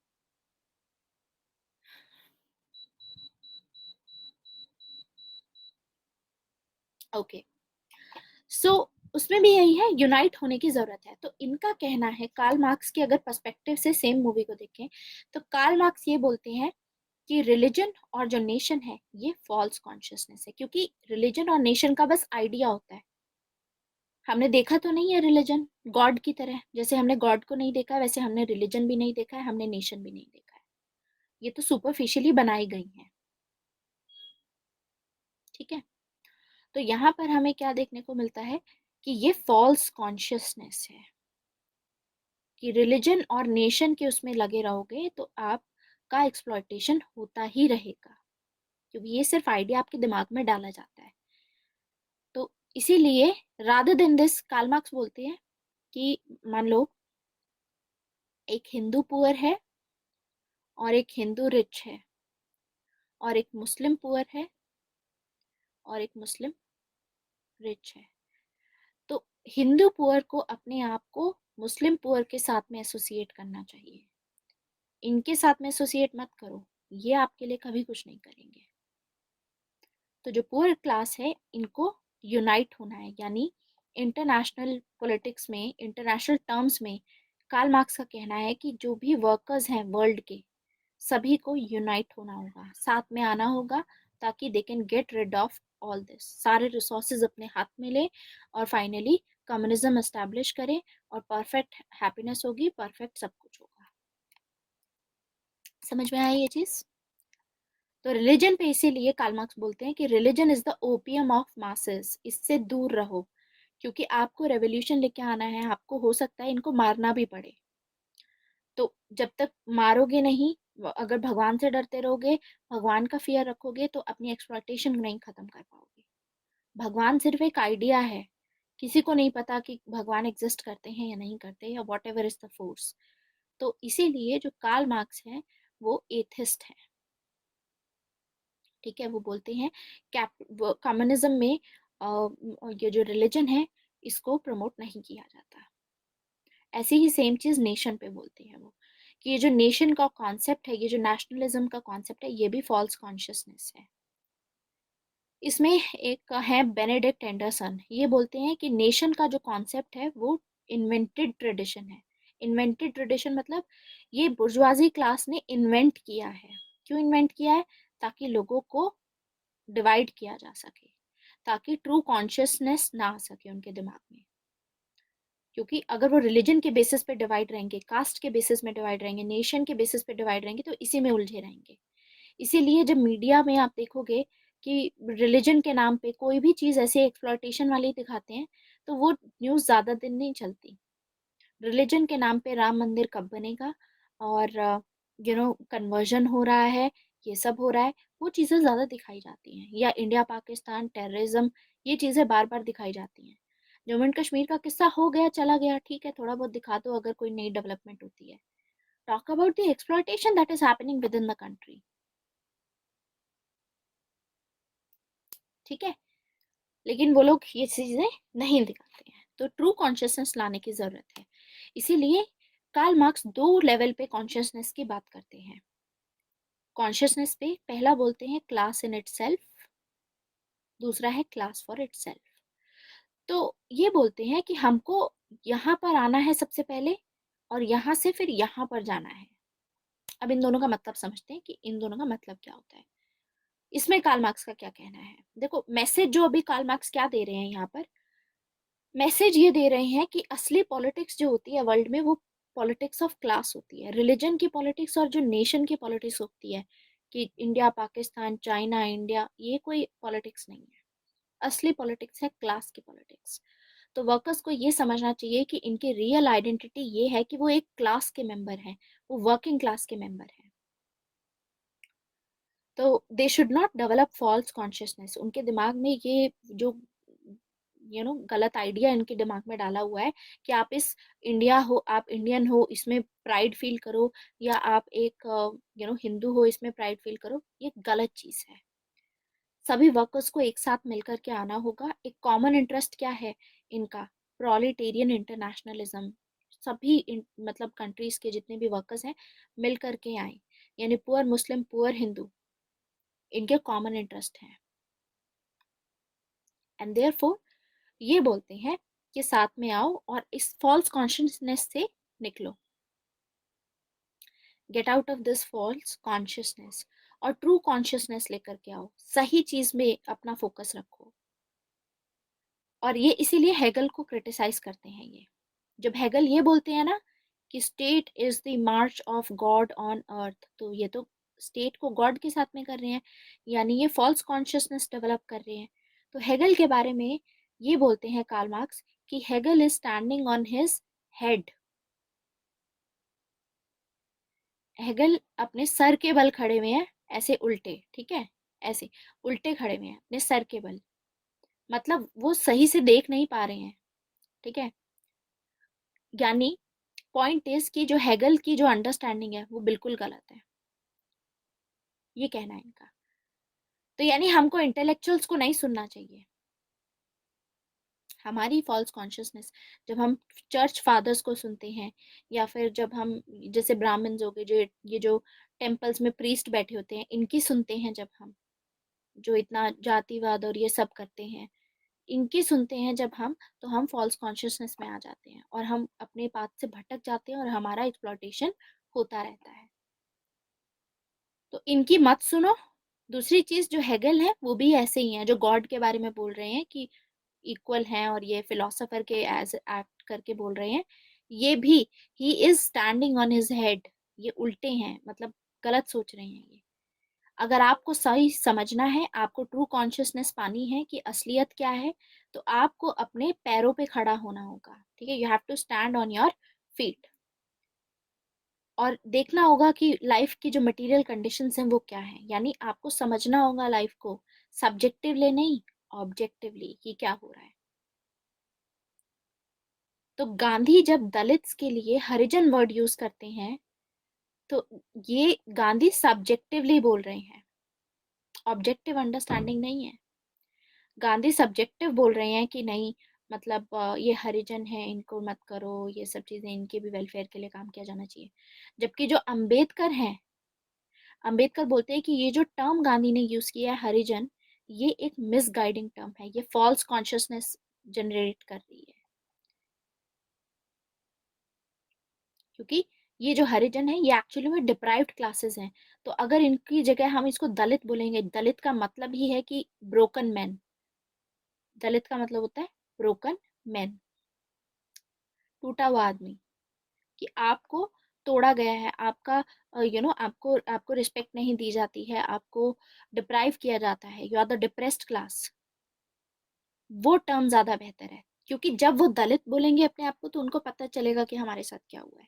Okay, so उसमें भी यही है, यूनाइट होने की जरूरत है। तो इनका कहना है, कार्ल मार्क्स के अगर पर्सपेक्टिव से सेम मूवी को देखें, तो कार्ल मार्क्स ये बोलते हैं कि रिलीजन और जो नेशन है ये फॉल्स कॉन्शियसनेस है। क्योंकि रिलीजन और नेशन का बस आइडिया होता है, हमने देखा तो नहीं है रिलीजन गॉड की तरह। जैसे हमने गॉड को नहीं देखा, वैसे हमने रिलीजन भी नहीं देखा है, हमने नेशन भी नहीं देखा है। ये तो सुपरफिशियली बनाई गई है। ठीक है, तो यहाँ पर हमें क्या देखने को मिलता है कि ये फॉल्स कॉन्शियसनेस है कि रिलीजन और नेशन के उसमें लगे रहोगे तो आपका एक्सप्लॉयटेशन होता ही रहेगा। क्योंकि ये सिर्फ आइडिया आपके दिमाग में डाला जाता है। तो इसीलिए rather than this, Karl Marx बोलते हैं कि मान लो एक हिंदू पुअर है और एक हिंदू रिच है, और एक मुस्लिम पुअर है और एक मुस्लिम रिच है। तो हिंदू पुअर को अपने आप को मुस्लिम पुअर के साथ में एसोसिएट करना चाहिए। इनके साथ में एसोसिएट मत करो, ये आपके लिए कभी कुछ नहीं करेंगे। तो जो पुअर क्लास है इनको यूनाइट होना है। यानी इंटरनेशनल पॉलिटिक्स में, इंटरनेशनल टर्म्स में कार्ल मार्क्स का कहना है कि जो भी वर्कर्स हैं वर्ल्ड के, सभी को यूनाइट होना होगा, साथ में आना होगा, ताकि they can get rid of all this, सारे रिसोर्सेज अपने हाथ में ले और फाइनली कम्युनिज्म एस्टेब्लिश करे और परफेक्ट हैप्पीनेस होगी, परफेक्ट सब कुछ होगा। समझ में आया ये चीज? तो रिलीजन पे इसीलिए कार्ल मार्क्स बोलते हैं कि religion is the opium of masses, इससे दूर रहो। क्योंकि आपको रेवोल्यूशन लेके आना है, आपको हो सकता है इनको मारना भी पड़े। तो जब तक मारोगे नहीं, अगर भगवान से डरते रहोगे, भगवान का फियर रखोगे, तो अपनी एक्सप्लॉयटेशन नहीं खत्म कर पाओगे। भगवान सिर्फ एक आइडिया है, किसी को नहीं पता कि भगवान एग्जिस्ट करते हैं या नहीं करते, या what ever is the force. तो इसीलिए जो कार्ल मार्क्स है वो एथिस्ट है। ठीक है, वो बोलते हैं कम्युनिज्म में ये जो रिलीजन है इसको प्रमोट नहीं किया जाता। ऐसे ही सेम चीज नेशन पे बोलते हैं वो, कि ये जो नेशन का कॉन्सेप्ट है, ये जो नेशनलिज्म का कॉन्सेप्ट है, ये भी फॉल्स कॉन्शियसनेस है। इसमें एक है बेनेडिक्ट एंडरसन, ये बोलते हैं कि नेशन का जो कॉन्सेप्ट है वो इन्वेंटेड ट्रेडिशन है। इन्वेंटेड ट्रेडिशन मतलब ये बुर्जुआजी क्लास ने इन्वेंट किया है। क्यों इन्वेंट किया है? ताकि लोगों को डिवाइड किया जा सके, ताकि ट्रू कॉन्शियसनेस ना आ सके उनके दिमाग में। क्योंकि अगर वो रिलीजन के बेसिस पे डिवाइड रहेंगे, कास्ट के बेसिस में डिवाइड रहेंगे, नेशन के बेसिस पे डिवाइड रहेंगे, तो इसी में उलझे रहेंगे। इसीलिए जब मीडिया में आप देखोगे कि रिलीजन के नाम पे कोई भी चीज ऐसे एक्सप्लॉयटेशन वाली दिखाते हैं, तो वो न्यूज ज्यादा दिन नहीं चलती। रिलीजन के नाम पे राम मंदिर कब बनेगा, और कन्वर्जन हो रहा है, ये सब हो रहा है, वो चीजें ज्यादा दिखाई जाती हैं। या इंडिया पाकिस्तान टेररिज्म, ये चीजें बार बार दिखाई जाती हैं। जम्मू एंड कश्मीर का किस्सा हो गया, चला गया, ठीक है, थोड़ा बहुत दिखा दो अगर कोई नई डेवलपमेंट होती है। Talk about the exploitation that is happening with in the country. ठीक है, लेकिन वो लोग ये चीजें नहीं दिखाते हैं। तो ट्रू कॉन्शियसनेस लाने की जरूरत है। इसीलिए कार्ल मार्क्स दो लेवल पे कॉन्शियसनेस की बात करते हैं। कॉन्शियसनेस पे पहला बोलते हैं क्लास इन इटसेल्फ, दूसरा है क्लास फॉर इटसेल्फ। तो ये बोलते हैं कि हमको यहाँ पर आना है सबसे पहले, और यहाँ से फिर यहाँ पर जाना है। अब इन दोनों का मतलब समझते हैं कि इन दोनों का मतलब क्या होता है। इसमें कार्ल मार्क्स का क्या कहना है? देखो, मैसेज जो अभी कार्ल मार्क्स क्या दे रहे हैं यहाँ पर, मैसेज ये दे रहे हैं कि असली पॉलिटिक्स जो होती है वर्ल्ड में, वो पॉलिटिक्स ऑफ क्लास होती है। रिलीजन की पॉलिटिक्स और जो नेशन की पॉलिटिक्स होती है, कि इंडिया पाकिस्तान चाइना इंडिया, ये कोई पॉलिटिक्स नहीं है। असली पॉलिटिक्स है क्लास की पॉलिटिक्स। तो वर्कर्स को ये समझना चाहिए कि इनकी रियल आइडेंटिटी ये है कि वो एक क्लास के मेंबर हैं, वो वर्किंग क्लास के मेंबर हैं। तो they should not develop false consciousness. उनके दिमाग में ये जो गलत आइडिया इनके दिमाग में डाला हुआ है कि आप इस इंडिया हो, आप इंडियन हो, इसमें प्राइड फील करो, या आप एक हिंदू हो, इसमें प्राइड फील करो। ये गलत चीज है। सभी वर्कर्स को एक साथ मिलकर के आना होगा। एक कॉमन इंटरेस्ट क्या है इनका? प्रोलिटेरियन इंटरनेशनलिज्म। सभी मतलब कंट्रीज के जितने भी वर्कर्स हैं मिल करके आए, यानी पुअर मुस्लिम, पुअर हिंदू, इनके कॉमन इंटरेस्ट हैं। एंड देयरफॉर ये बोलते हैं कि साथ में आओ और इस फॉल्स कॉन्शियसनेस से निकलो। Get out of this false consciousness और ट्रू कॉन्शियसनेस लेकर के आओ। सही चीज में अपना फोकस रखो। और ये इसीलिए हेगल को क्रिटिसाइज करते हैं ये। जब हेगल ये बोलते हैं ना कि state is the March of God on earth, तो ये तो स्टेट को गॉड के साथ में कर रहे हैं, यानी ये फॉल्स कॉन्शियसनेस डेवलप कर रहे हैं। तो हेगल के बारे में ये बोलते हैं कार्ल मार्क्स कि Hegel is standing on his head. Hegel अपने सर के बल खड़े हुए हैं, ऐसे उल्टे, ठीक है, ऐसे उल्टे खड़े हुए हैं अपने सर के बल, मतलब वो सही से देख नहीं पा रहे हैं, ठीक है। यानी पॉइंट इज कि जो हेगल की जो अंडरस्टैंडिंग है वो बिल्कुल गलत है, ये कहना है इनका। तो यानी हमको इंटेलेक्चुअल्स को नहीं सुनना चाहिए। हमारी फॉल्स कॉन्शियसनेस, जब हम चर्च फादर्स को सुनते हैं, या फिर जब हम जैसे ब्राह्मण्स हो गए, जो ये जो टेम्पल्स में प्रीस्ट बैठे होते हैं, इनकी सुनते हैं, जब हम जो इतना जातिवाद और ये सब करते हैं, इनकी सुनते हैं जब हम, तो हम फॉल्स कॉन्शियसनेस में आ जाते हैं और हम अपने पाथ से भटक जाते हैं और हमारा एक्सप्लॉयटेशन होता रहता है। तो इनकी मत सुनो। दूसरी चीज, जो हेगल है वो भी ऐसे ही है, जो गॉड के बारे में बोल रहे हैं कि इक्वल हैं और ये फिलोसोफर के एज एक्ट करके बोल रहे हैं, ये भी he is standing on his head. ये उल्टे हैं, मतलब गलत सोच रहे हैं ये। अगर आपको सही समझना है, आपको ट्रू कॉन्शियसनेस पानी है कि असलियत क्या है, तो आपको अपने पैरों पे खड़ा होना होगा, ठीक है। You have to stand on your feet और देखना होगा कि लाइफ की जो मटेरियल कंडीशंस हैं वो क्या है, यानी आपको समझना होगा लाइफ को सब्जेक्टिवली नहीं, ऑब्जेक्टिवली, कि क्या हो रहा है। तो गांधी जब दलित्स के लिए हरिजन वर्ड यूज करते हैं, तो ये गांधी सब्जेक्टिवली बोल रहे हैं, ऑब्जेक्टिव अंडरस्टैंडिंग नहीं है। गांधी सब्जेक्टिव बोल रहे हैं कि नहीं, मतलब ये हरिजन है, इनको मत करो, ये सब चीजें, इनके भी वेलफेयर के लिए काम किया जाना चाहिए। जबकि जो अंबेडकर हैं, अंबेडकर बोलते हैं कि ये जो टर्म गांधी ने यूज किया है हरिजन, ये एक मिसगाइडिंग टर्म है, ये फॉल्स कॉन्शियसनेस जनरेट कर रही है। क्योंकि ये जो हरिजन है ये एक्चुअली में डिप्राइव्ड क्लासेस हैं। तो अगर इनकी जगह हम इसको दलित बोलेंगे, दलित का मतलब ही है कि ब्रोकन मैन। दलित का मतलब होता है ब्रोकन मैन, टूटा हुआ आदमी, कि आपको तोड़ा गया है, आपका आपको आपको रिस्पेक्ट नहीं दी जाती है, आपको डिप्राइव किया जाता है, you are the depressed class. वो टर्म ज्यादा बेहतर है, क्योंकि जब वो दलित बोलेंगे अपने आप को, तो उनको पता चलेगा कि हमारे साथ क्या हुआ है।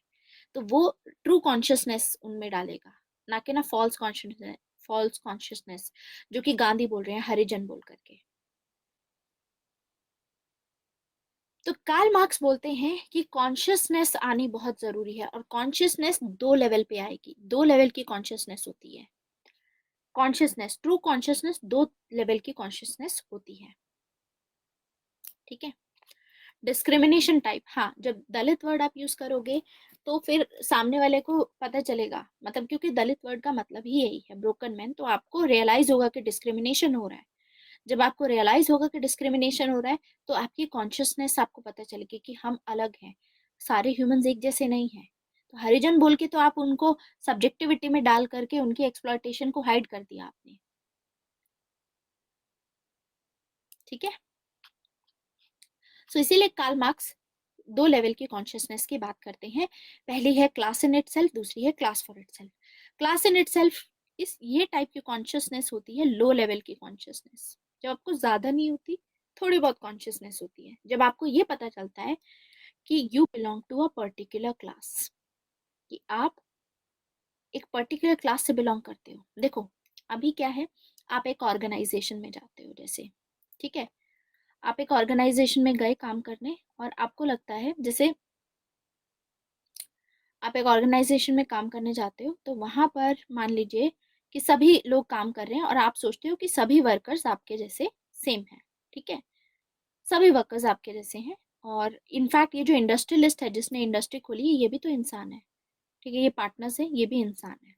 तो वो ट्रू कॉन्शियसनेस उनमें डालेगा, ना कि ना फॉल्स कॉन्शियसनेस। फॉल्स कॉन्शियसनेस जो कि गांधी बोल रहे हैं हरिजन बोल करके। तो कार्ल मार्क्स बोलते हैं कि कॉन्शियसनेस आनी बहुत जरूरी है, और कॉन्शियसनेस दो लेवल पे आएगी। दो लेवल की कॉन्शियसनेस होती है। कॉन्शियसनेस, ट्रू कॉन्शियसनेस, दो लेवल की कॉन्शियसनेस होती है, ठीक है। डिस्क्रिमिनेशन टाइप, हाँ, जब दलित वर्ड आप यूज करोगे तो फिर सामने वाले को पता चलेगा, मतलब क्योंकि दलित वर्ड का मतलब ही यही है, ब्रोकन मैन, तो आपको रियलाइज होगा कि डिस्क्रिमिनेशन हो रहा है। जब आपको रियलाइज होगा कि डिस्क्रिमिनेशन हो रहा है, तो आपकी कॉन्शियसनेस आपको पता चलेगी कि हम अलग हैं, सारे ह्यूमंस एक जैसे नहीं हैं। तो हरिजन बोल के तो आप उनको सब्जेक्टिविटी में डाल करके उनकी एक्सप्लॉयटेशन को हाइड कर दिया आपने, ठीक है। सो इसीलिए कार्ल मार्क्स दो लेवल की कॉन्शियसनेस की बात करते हैं। पहली है क्लास इन इटसेल्फ, दूसरी है class for itself. Class in itself, इस ये टाइप की कॉन्शियसनेस होती है लो लेवल की कॉन्शियसनेस, जब आपको ज्यादा नहीं होती, थोड़ी बहुत कॉन्शियसनेस होती है, जब आपको ये पता चलता है कि you belong to a particular class, कि आप एक पर्टिकुलर क्लास से बिलोंग करते हो। देखो, अभी क्या है, आप एक ऑर्गेनाइजेशन में जाते हो जैसे, ठीक है, आप एक ऑर्गेनाइजेशन में गए काम करने और आपको लगता है, जैसे आप एक ऑर्गेनाइजेशन में काम करने जाते हो तो वहां पर मान लीजिए कि सभी लोग काम कर रहे हैं और आप सोचते हो कि सभी वर्कर्स आपके जैसे सेम हैं, ठीक है, सभी वर्कर्स आपके जैसे हैं, और इनफैक्ट ये जो इंडस्ट्रियलिस्ट है जिसने इंडस्ट्री खोली है ये भी तो इंसान है, ठीक है, ये पार्टनर्स है, ये भी इंसान है।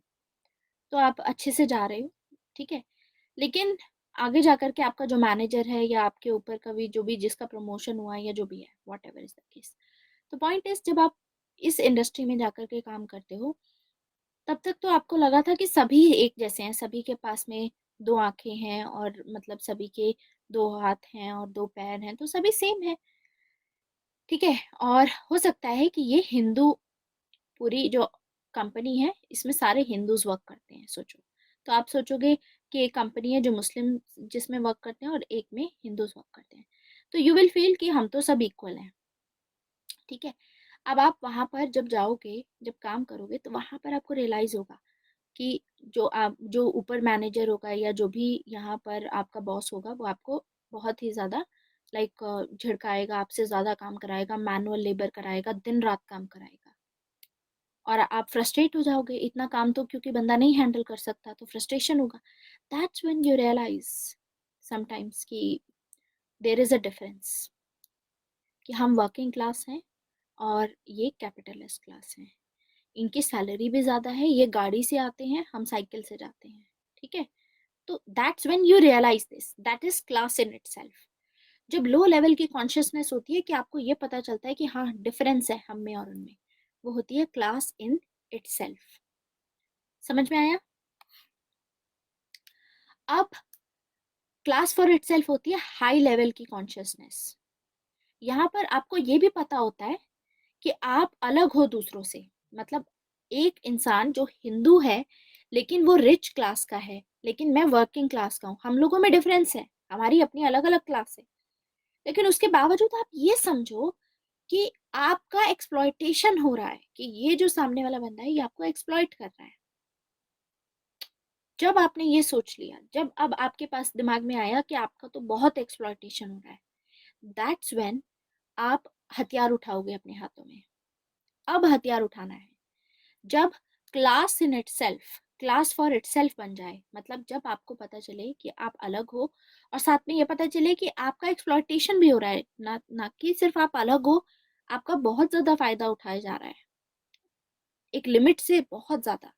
तो आप अच्छे से जा रहे हो, ठीक है, लेकिन आगे जाकर के आपका जो मैनेजर है या आपके ऊपर का भी जो भी जिसका प्रमोशन हुआ है या जो भी है, what ever is the case, तो पॉइंट इज जब आप इस इंडस्ट्री में जाकर के काम करते हो तब तक तो आपको लगा था कि सभी एक जैसे हैं, सभी के पास में दो आंखें हैं और मतलब सभी के दो हाथ हैं और दो पैर हैं, तो सभी सेम है, ठीक है। और हो सकता है कि ये हिंदू, पूरी जो कंपनी है इसमें सारे हिंदूज वर्क करते हैं, सोचो, तो आप सोचोगे कि एक कंपनी है जो मुस्लिम जिसमें वर्क करते हैं और एक में हिंदूज वर्क करते हैं, तो यू विल फील कि हम तो सब इक्वल हैं, ठीक है। अब आप वहां पर जब जाओगे, जब काम करोगे, तो वहां पर आपको रियलाइज होगा कि जो ऊपर मैनेजर होगा या जो भी यहाँ पर आपका बॉस होगा वो आपको बहुत ही ज्यादा लाइक झिड़काएगा, आपसे ज्यादा काम कराएगा, मैनुअल लेबर कराएगा, दिन रात काम कराएगा, और आप फ्रस्ट्रेट हो जाओगे, इतना काम तो क्योंकि बंदा नहीं हैंडल कर सकता तो फ्रस्ट्रेशन होगा। That's when you realise sometimes कि देयर इज अ डिफरेंस, कि हम वर्किंग क्लास हैं और ये कैपिटलिस्ट क्लास हैं, इनकी सैलरी भी ज्यादा है, ये गाड़ी से आते हैं, हम साइकिल से जाते हैं, ठीक है। तो that's when you realise this, that is class in itself. जब लो लेवल की कॉन्शियसनेस होती है कि आपको ये पता चलता है कि हाँ डिफरेंस है हम में और उनमें, वो होती है क्लास इन इटसेल्फ। समझ में आया? अब क्लास फॉर इटसेल्फ होती है हाई लेवल की कॉन्शियसनेस। यहाँ पर आपको ये भी पता होता है कि आप अलग हो दूसरों से, मतलब एक इंसान जो हिंदू है लेकिन वो रिच क्लास का है, लेकिन मैं वर्किंग क्लास का हूँ, हम लोगों में डिफरेंस है, हमारी अपनी अलग अलग क्लास है, लेकिन उसके बावजूद आप ये समझो कि आपका एक्सप्लॉइटेशन हो रहा है, कि ये जो सामने वाला बंदा है ये आपको एक्सप्लॉइट कर रहा है। जब आपने ये सोच लिया, जब अब आपके पास दिमाग में आया कि आपका तो बहुत एक्सप्लॉइटेशन हो रहा है, दैट्स व्हेन आप हथियार उठाओगे अपने हाथों में। अब हथियार उठाना है जब class in itself, class for itself बन जाए, मतलब जब आपको पता चले कि आप अलग हो और साथ में ये पता चले कि आपका एक्सप्लॉइटेशन भी हो रहा है, ना ना कि सिर्फ आप अलग हो, आपका बहुत ज्यादा फायदा उठाया जा रहा है, एक लिमिट से बहुत ज्यादा,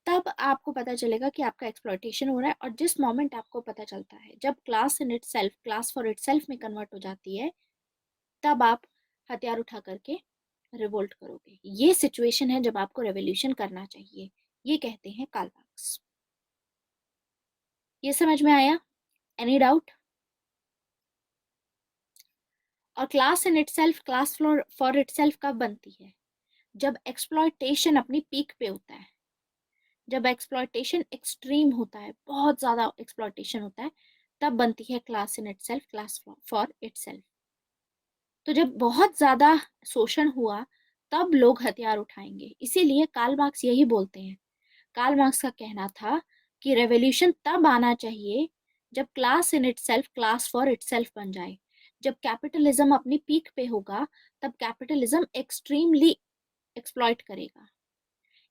तब आपको पता चलेगा कि आपका एक्सप्लॉइटेशन हो रहा है। और जिस मोमेंट आपको पता चलता है, जब class in itself class for itself में कन्वर्ट हो जाती है, तब आप हथियार उठा करके रिवोल्ट करोगे। ये सिचुएशन है जब आपको रेवोल्यूशन करना चाहिए, ये कहते हैं कार्ल मार्क्स। ये समझ में आया? Any doubt? और class in itself class for itself कब बनती है? जब एक्सप्लॉयटेशन अपनी पीक पे होता है, जब एक्सप्लॉयटेशन एक्सट्रीम होता है, बहुत ज्यादा एक्सप्लॉयटेशन होता है, तब बनती है class in itself class for itself. तो जब बहुत ज्यादा शोषण हुआ तब लोग हथियार उठाएंगे, इसीलिए कार्ल मार्क्स यही बोलते हैं। कार्ल मार्क्स का कहना था कि रेवोल्यूशन तब आना चाहिए जब class in itself class for itself बन जाए, जब कैपिटलिज्म अपनी पीक पे होगा, तब कैपिटलिज्म एक्सट्रीमली एक्सप्लॉइट करेगा,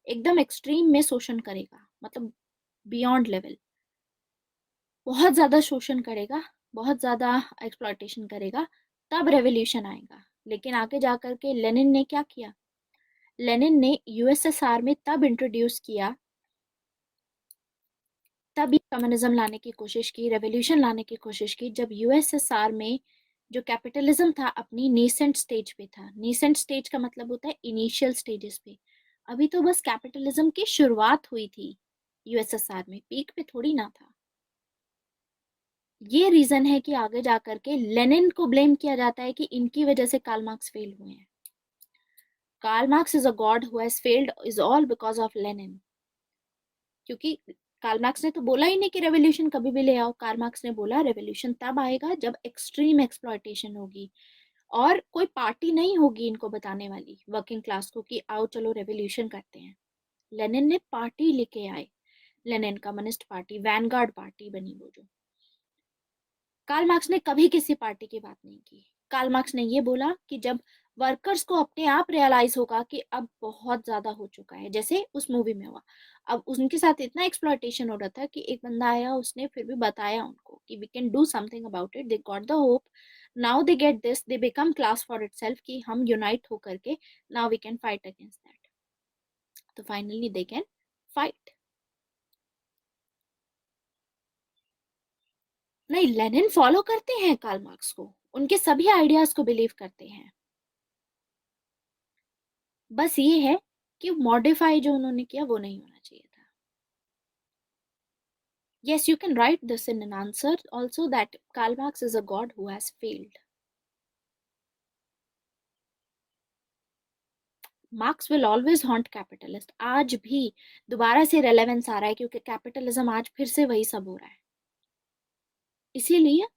एकदम एक्सट्रीम में शोषण करेगा, मतलब बियॉन्ड लेवल, बहुत ज्यादा शोषण करेगा, बहुत ज्यादा एक्सप्लॉइटेशन करेगा, तब रेवोल्यूशन आएगा। लेकिन आगे जाकर के लेनिन ने क्या किया? लेनिन ने यूएसएसआर में तब इंट्रोड्यूस किया, तब ये कम्युनिज्म लाने की कोशिश की, रेवोल्यूशन लाने की कोशिश की, जब यूएसएसआर में जो कैपिटलिज्म था अपनी नेसेंट स्टेज पे था। नेसेंट स्टेज का मतलब होता है इनिशियल स्टेजेस पे, अभी तो बस कैपिटलिज्म की शुरुआत हुई थी यूएसएसआर में, पीक पे थोड़ी ना था। ये रीजन है कि आगे जाकर के लेनिन को ब्लेम किया जाता है कि इनकी वजह से कार्ल मार्क्स फेल हुए हैं। Karl Marx is a god who has failed is all because of Lenin, क्योंकि कार्ल मार्क्स ने तो बोला ही नहीं कि रेवोल्यूशन कभी भी ले आओ, कार्ल मार्क्स ने बोला रेवोल्यूशन तब आएगा जब एक्सट्रीम एक्सप्लॉइटेशन होगी और कोई पार्टी नहीं होगी इनको बताने वाली वर्किंग क्लास को कि आओ चलो रेवोल्यूशन करते हैं। लेनिन ने पार्टी लेके आए, Lenin communist party, Vanguard party बनी वो जो। कार्ल मार्क्स ने कभी किसी पार्टी की बात नहीं की। कार्ल मार्क्स ने ये बोला कि जब वर्कर्स को अपने आप रियलाइज होगा कि अब बहुत ज्यादा हो चुका है, जैसे उस मूवी में हुआ, अब उनके साथ इतना एक्सप्लॉयटेशन हो रहा था कि एक बंदा आया, उसने फिर भी बताया उनको कि we can do something about it, they got the hope, now they get this, they become class for itself, कि हम यूनाइट होकर के now we can fight against that. तो फाइनली दे कैन फाइट। नहीं, लेनिन फॉलो करते हैं Karl marks को, उनके सभी आइडियाज को बिलीव करते हैं। बस ये है कि मॉडिफाई जो उन्होंने किया वो नहीं होना चाहिए था। Yes, you can write this in an answer also, that Karl Marx is a god who has failed. Marx will always haunt capitalist. आज भी दोबारा से रेलेवेंस आ रहा है क्योंकि कैपिटलिज्म आज फिर से वही सब हो रहा है। इसीलिए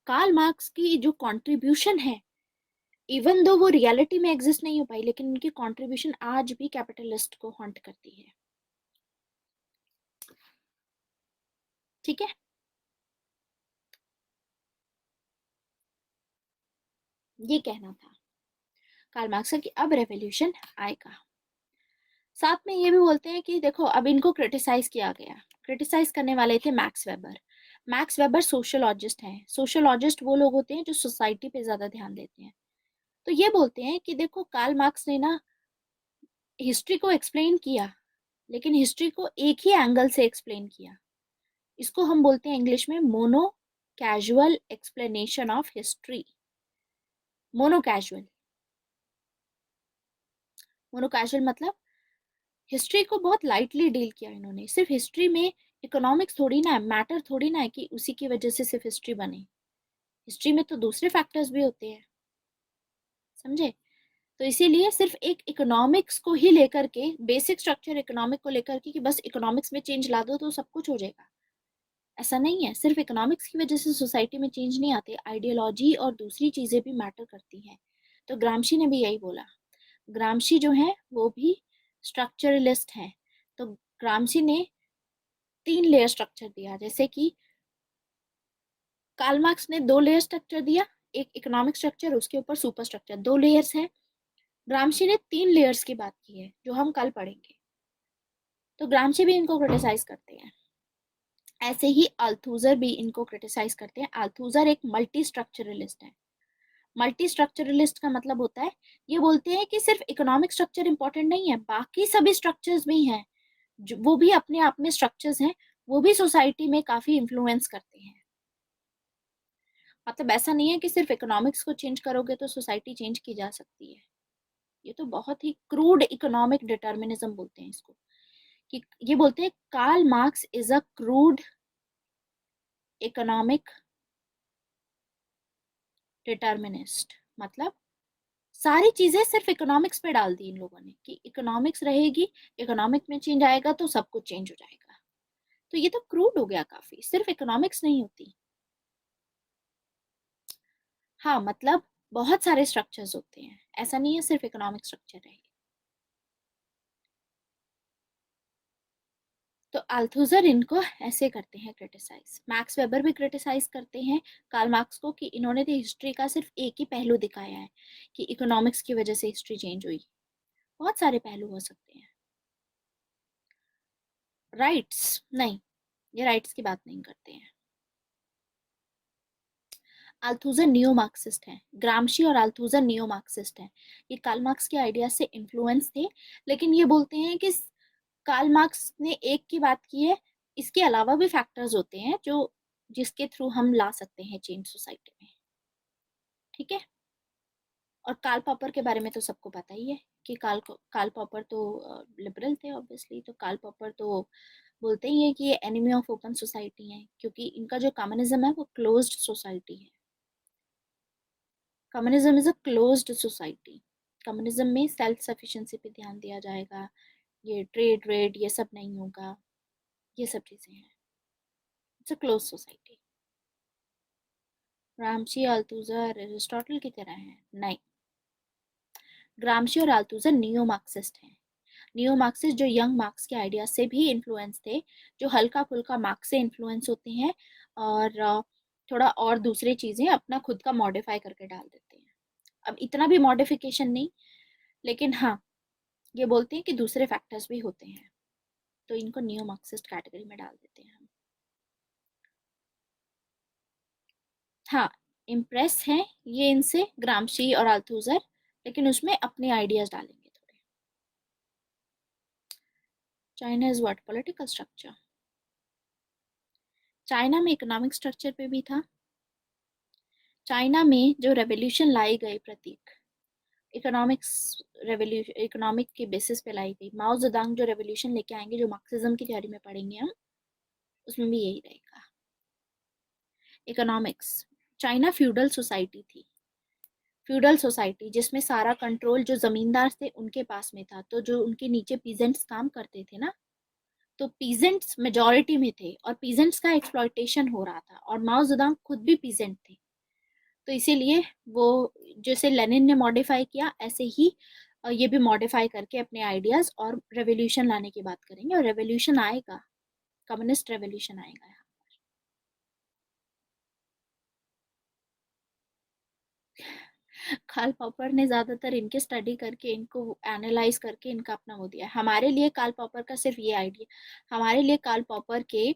कार्ल मार्क्स की जो कंट्रीब्यूशन है, इवन दो वो रियलिटी में एग्जिस्ट नहीं हो पाई, लेकिन उनकी कंट्रीब्यूशन आज भी कैपिटलिस्ट को हॉन्ट करती है। ठीक है, ये कहना था कार्ल मार्क्स का कि अब रेवोल्यूशन आएगा। साथ में ये भी बोलते हैं कि देखो, अब इनको क्रिटिसाइज किया गया, क्रिटिसाइज करने वाले थे max weber. Max weber sociologist हैं। सोशियोलॉजिस्ट वो लोग होते हैं जो सोसाइटी पे ज्यादा ध्यान देते हैं। तो ये बोलते हैं कि देखो, कार्ल मार्क्स ने ना हिस्ट्री को एक्सप्लेन किया, लेकिन हिस्ट्री को एक ही एंगल से एक्सप्लेन किया। इसको हम बोलते हैं इंग्लिश में mono causal explanation of history. Mono casual, mono causal मतलब हिस्ट्री को बहुत लाइटली डील किया इन्होंने। सिर्फ हिस्ट्री में इकोनॉमिक्स थोड़ी ना है, मैटर थोड़ी ना है कि उसी की वजह से सिर्फ हिस्ट्री बने। हिस्ट्री में तो दूसरे फैक्टर्स भी होते हैं, समझे? तो इसीलिए सिर्फ एक इकोनॉमिक्स को ही लेकर के, बेसिक स्ट्रक्चर इकोनॉमिक को लेकर के कि बस इकोनॉमिक्स में चेंज ला दो तो सब कुछ हो जाएगा, ऐसा नहीं है। सिर्फ इकोनॉमिक्स की वजह से सोसाइटी में चेंज नहीं आते, आइडियोलॉजी और दूसरी चीजें भी मैटर करती हैं। तो ग्रामशी ने भी यही बोला। ग्रामशी जो है वो भी स्ट्रक्चरलिस्ट है। तो ग्रामशी ने 3 लेयर स्ट्रक्चर दिया, जैसे कि कार्ल मार्क्स ने 2 लेयर स्ट्रक्चर दिया, एक इकोनॉमिक स्ट्रक्चर, उसके ऊपर सुपर स्ट्रक्चर, 2 लेयर्स है। ग्रामशी ने 3 लेयर्स की बात की है जो हम कल पढ़ेंगे। तो ग्रामशी भी इनको क्रिटिसाइज करते हैं। ऐसे ही अल्थुजर भी इनको क्रिटिसाइज करते हैं। अल्थुजर एक मल्टी स्ट्रक्चरलिस्ट है। मल्टी स्ट्रक्चरलिस्ट का मतलब होता है, ये बोलते हैं कि सिर्फ इकोनॉमिक स्ट्रक्चर इंपॉर्टेंट नहीं है, बाकी सभी स्ट्रक्चर्स भी हैं, वो भी अपने आप में स्ट्रक्चर्स हैं, वो भी सोसाइटी में काफी इन्फ्लुएंस करते हैं। मतलब ऐसा नहीं है कि सिर्फ इकोनॉमिक्स को चेंज करोगे तो सोसाइटी चेंज की जा सकती है। ये तो बहुत ही क्रूड इकोनॉमिक डिटर्मिनिज्म बोलते हैं इसको। कि ये बोलते हैं Karl Marx is a crude economic determinist. मतलब सारी चीजें सिर्फ इकोनॉमिक्स पे डाल दी इन लोगों ने कि इकोनॉमिक्स रहेगी, इकोनॉमिक में चेंज आएगा तो सब कुछ चेंज हो जाएगा। तो ये तो क्रूड हो गया काफी, सिर्फ इकोनॉमिक्स नहीं होती। हाँ, मतलब बहुत सारे स्ट्रक्चर्स होते हैं, ऐसा नहीं है सिर्फ इकोनॉमिक स्ट्रक्चर है। तो अल्थुजर इनको ऐसे करते हैं क्रिटिसाइज। मैक्स वेबर भी क्रिटिसाइज करते हैं कार्ल मार्क्स को कि इन्होंने तो हिस्ट्री का सिर्फ एक ही पहलू दिखाया है कि इकोनॉमिक्स की वजह से हिस्ट्री चेंज हुई, बहुत सारे पहलू हो सकते हैं। राइट्स नहीं, ये राइट्स की बात नहीं करते हैं। अल्थुजर नियो मार्क्सिस्ट हैं। ग्रामशी और अल्थुजर नियो मार्क्सिस्ट हैं। ये कार्ल मार्क्स के आइडिया से इन्फ्लुएंस थे, लेकिन ये बोलते हैं कि कार्ल मार्क्स ने एक की बात की है, इसके अलावा भी फैक्टर्स होते हैं जो जिसके थ्रू हम ला सकते हैं चेंज सोसाइटी में। ठीक है। और कार्ल पॉपर के बारे में तो सबको पता ही है कि कार्ल पॉपर तो लिबरल थे ऑब्वियसली। तो कार्ल पॉपर तो बोलते ही है कि ये एनिमी ऑफ ओपन सोसाइटी है, क्योंकि इनका जो कम्युनिज्म है वो क्लोज्ड सोसाइटी है। Communism is a closed society. Communism में सेल्फ सफिशिएंसी पे ध्यान दिया जाएगा, ये ट्रेड रेड ये सब नहीं होगा, ये सब चीजें हैं। It's a close society. Gramsci Althusser Aristotle की तरह है? नहीं, ग्रामशी और अल्थुजर नियो मार्क्सिस्ट हैं। नियो मार्क्सिस्ट जो यंग मार्क्स के आइडिया से भी इन्फ्लुएंस थे, जो हल्का फुल्का मार्क्स से इन्फ्लुएंस होते हैं। और थोड़ा और दूसरी चीजें अपना खुद का मॉडिफाई करके डाल देते हैं। अब इतना भी मॉडिफिकेशन नहीं, लेकिन हाँ, ये बोलते हैं कि दूसरे फैक्टर्स भी होते हैं, तो इनको नियो मार्क्सिस्ट कैटेगरी में डाल देते हैं हम। हाँ, इम्प्रेस हैं ये इनसे, ग्रामशी और अल्थुजर, लेकिन उसमें अपने आइडियाज डालेंगे थोड़े। China is what? Political structure. China में इकोनॉमिक स्ट्रक्चर पे भी था। चाइना में जो रेवोल्यूशन लाई गई प्रतीक, इकोनॉमिक्स रेवोल्यूशन, इकोनॉमिक के बेसिस पे लाई गई। माओ जेडुंग जो रेवोल्यूशन लेके आएंगे, जो मार्क्सिज्म की थ्योरी में पढ़ेंगे हम, उसमें भी यही रहेगा। इकोनॉमिक्स, चाइना फ्यूडल सोसाइटी थी। फ्यूडल सोसाइटी जिसमें सारा कंट्रोल जो जमींदार थे उनके पास में था, तो जो उनके नीचे पीजेंट्स काम करते थे ना, तो पीजेंट्स मेजोरिटी में थे और पीजेंट्स का एक्सप्लॉयटेशन हो रहा था, और माओ जेडुंग खुद भी पीजेंट थे। तो इसीलिए वो, जैसे लेनिन ने मॉडिफाई किया, ऐसे ही ये भी मॉडिफाई करके अपने आइडियाज और रेवोल्यूशन लाने की बात करेंगे, और रेवोल्यूशन आएगा, कम्युनिस्ट रेवोल्यूशन आएगा। कार्ल पॉपर ने ज्यादातर इनके स्टडी करके, इनको एनालाइज करके इनका अपना वो दिया। हमारे लिए कार्ल पॉपर का सिर्फ ये आइडिया, हमारे लिए कार्ल पॉपर के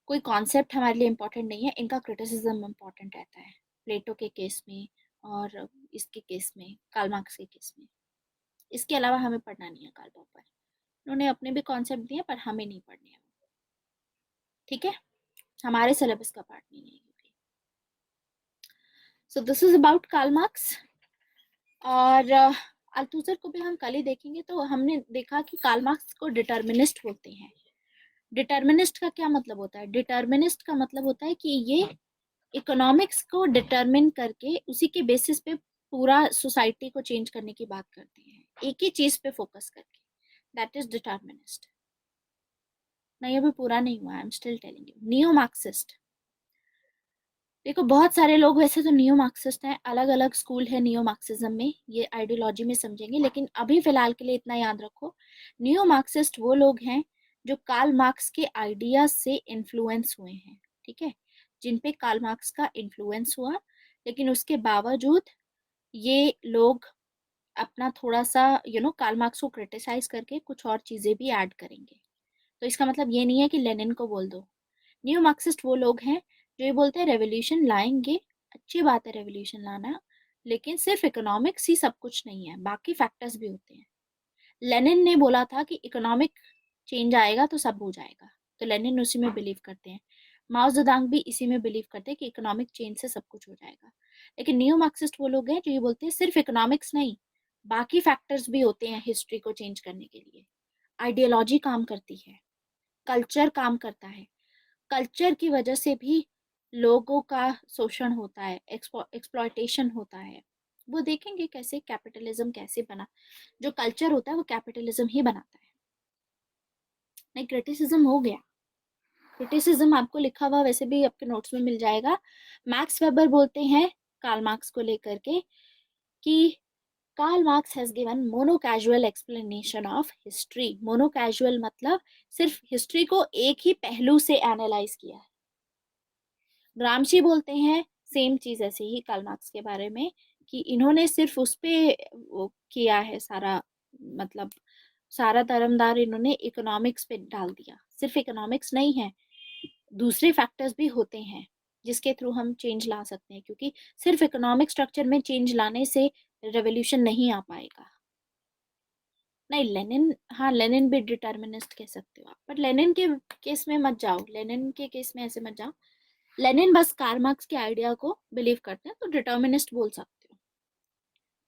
कोई कॉन्सेप्ट हमारे लिए इम्पोर्टेंट नहीं है, इनका क्रिटिसिज्म इम्पोर्टेंट रहता है, प्लेटो के केस में और इसके केस में, कार्ल मार्क्स के केस में। इसके अलावा हमें पढ़ना नहीं है कार्ल पॉपर। उन्होंने अपने भी कॉन्सेप्ट दिए, पर हमें नहीं पढ़ने हैं। ठीक है, हमारे सिलेबस का पार्ट नहीं है। So this is about Karl Marx. और अल्थुसर को भी हम कल ही देखेंगे। तो हमने देखा कि कार्ल मार्क्स को डिटर्मिनिस्ट बोलते हैं। डिटर्मिनिस्ट का क्या मतलब होता है? डिटर्मिनिस्ट का मतलब होता है कि ये इकोनॉमिक्स को डिटर्मिन करके उसी के बेसिस पे पूरा सोसाइटी को चेंज करने की बात करते हैं, एक ही चीज पे फोकस करके। That is determinist. नहीं, अभी पूरा नहीं हुआ, I am still telling you. Neo Marxist, देखो बहुत सारे लोग वैसे तो नियो मार्क्सिस्ट हैं, अलग अलग स्कूल है नियो मार्क्सिज्म में, ये आइडियोलॉजी में समझेंगे, लेकिन अभी फिलहाल के लिए इतना याद रखो, नियो मार्क्सिस्ट वो लोग हैं जो कार्ल मार्क्स के आइडियाज से इन्फ्लुएंस हुए हैं। ठीक है, जिन पे कार्ल मार्क्स का इन्फ्लुएंस हुआ, लेकिन उसके बावजूद ये लोग अपना थोड़ा सा कार्ल मार्क्स को क्रिटिसाइज करके कुछ और चीजें भी ऐड करेंगे। तो इसका मतलब ये नहीं है कि लेनिन को बोल दो। न्यू मार्क्सिस्ट वो लोग हैं जो ये बोलते हैं रेवोल्यूशन लाएंगे, अच्छी बात है रेवोल्यूशन लाना, लेकिन सिर्फ इकोनॉमिक्स ही सब कुछ नहीं है, बाकी फैक्टर्स भी होते हैं। लेनिन ने बोला था कि इकोनॉमिक चेंज आएगा तो सब हो जाएगा, तो लेनिन उसी में बिलीव करते हैं। माओ जेडुंग भी इसी में बिलीव करते हैं कि इकोनॉमिक चेंज से सब कुछ हो जाएगा। लेकिन न्यू मार्क्सिस्ट वो लोग हैं जो ये बोलते हैं सिर्फ इकोनॉमिक्स नहीं, बाकी फैक्टर्स भी होते हैं हिस्ट्री को चेंज करने के लिए। आइडियोलॉजी काम करती है, कल्चर काम करता है, कल्चर की वजह से भी लोगों का शोषण होता है, एक्सप्लॉयटेशन होता है। वो देखेंगे कैसे कैपिटलिज्म कैसे बना, जो कल्चर होता है वो कैपिटलिज्म ही बनाता है। नहीं, क्रिटिसिज्म हो गया, क्रिटिसिज्म आपको लिखा हुआ वैसे भी आपके नोट्स में मिल जाएगा। मैक्स वेबर बोलते हैं कार्ल मार्क्स को लेकर के कि Karl Marx has given mono causal explanation of history. Mono causal मतलब सिर्फ हिस्ट्री को एक ही पहलू से एनालाइज किया है। ग्रामशी बोलते हैं सेम चीज ऐसे ही कार्ल मार्क्स के बारे में, कि इन्होंने सिर्फ उस पे वो किया है सारा, मतलब सारा तरमदार इन्होंने इकोनॉमिक्स पे डाल दिया। सिर्फ इकोनॉमिक्स नहीं है, दूसरे फैक्टर्स भी होते हैं जिसके थ्रू हम चेंज ला सकते हैं, क्योंकि सिर्फ इकोनॉमिक स्ट्रक्चर में चेंज लाने से रेवोल्यूशन नहीं आ पाएगा। नहीं, लेनिन, हाँ लेनिन भी डिटर्मिनिस्ट कह सकते हो आप, पर लेनिन के केस में मत जाओ, लेनिन के केस में ऐसे मत जाओ। लेनिन बस कार्ल मार्क्स के आइडिया को बिलीव करते हैं, तो डिटर्मिनिस्ट बोल सकते हो,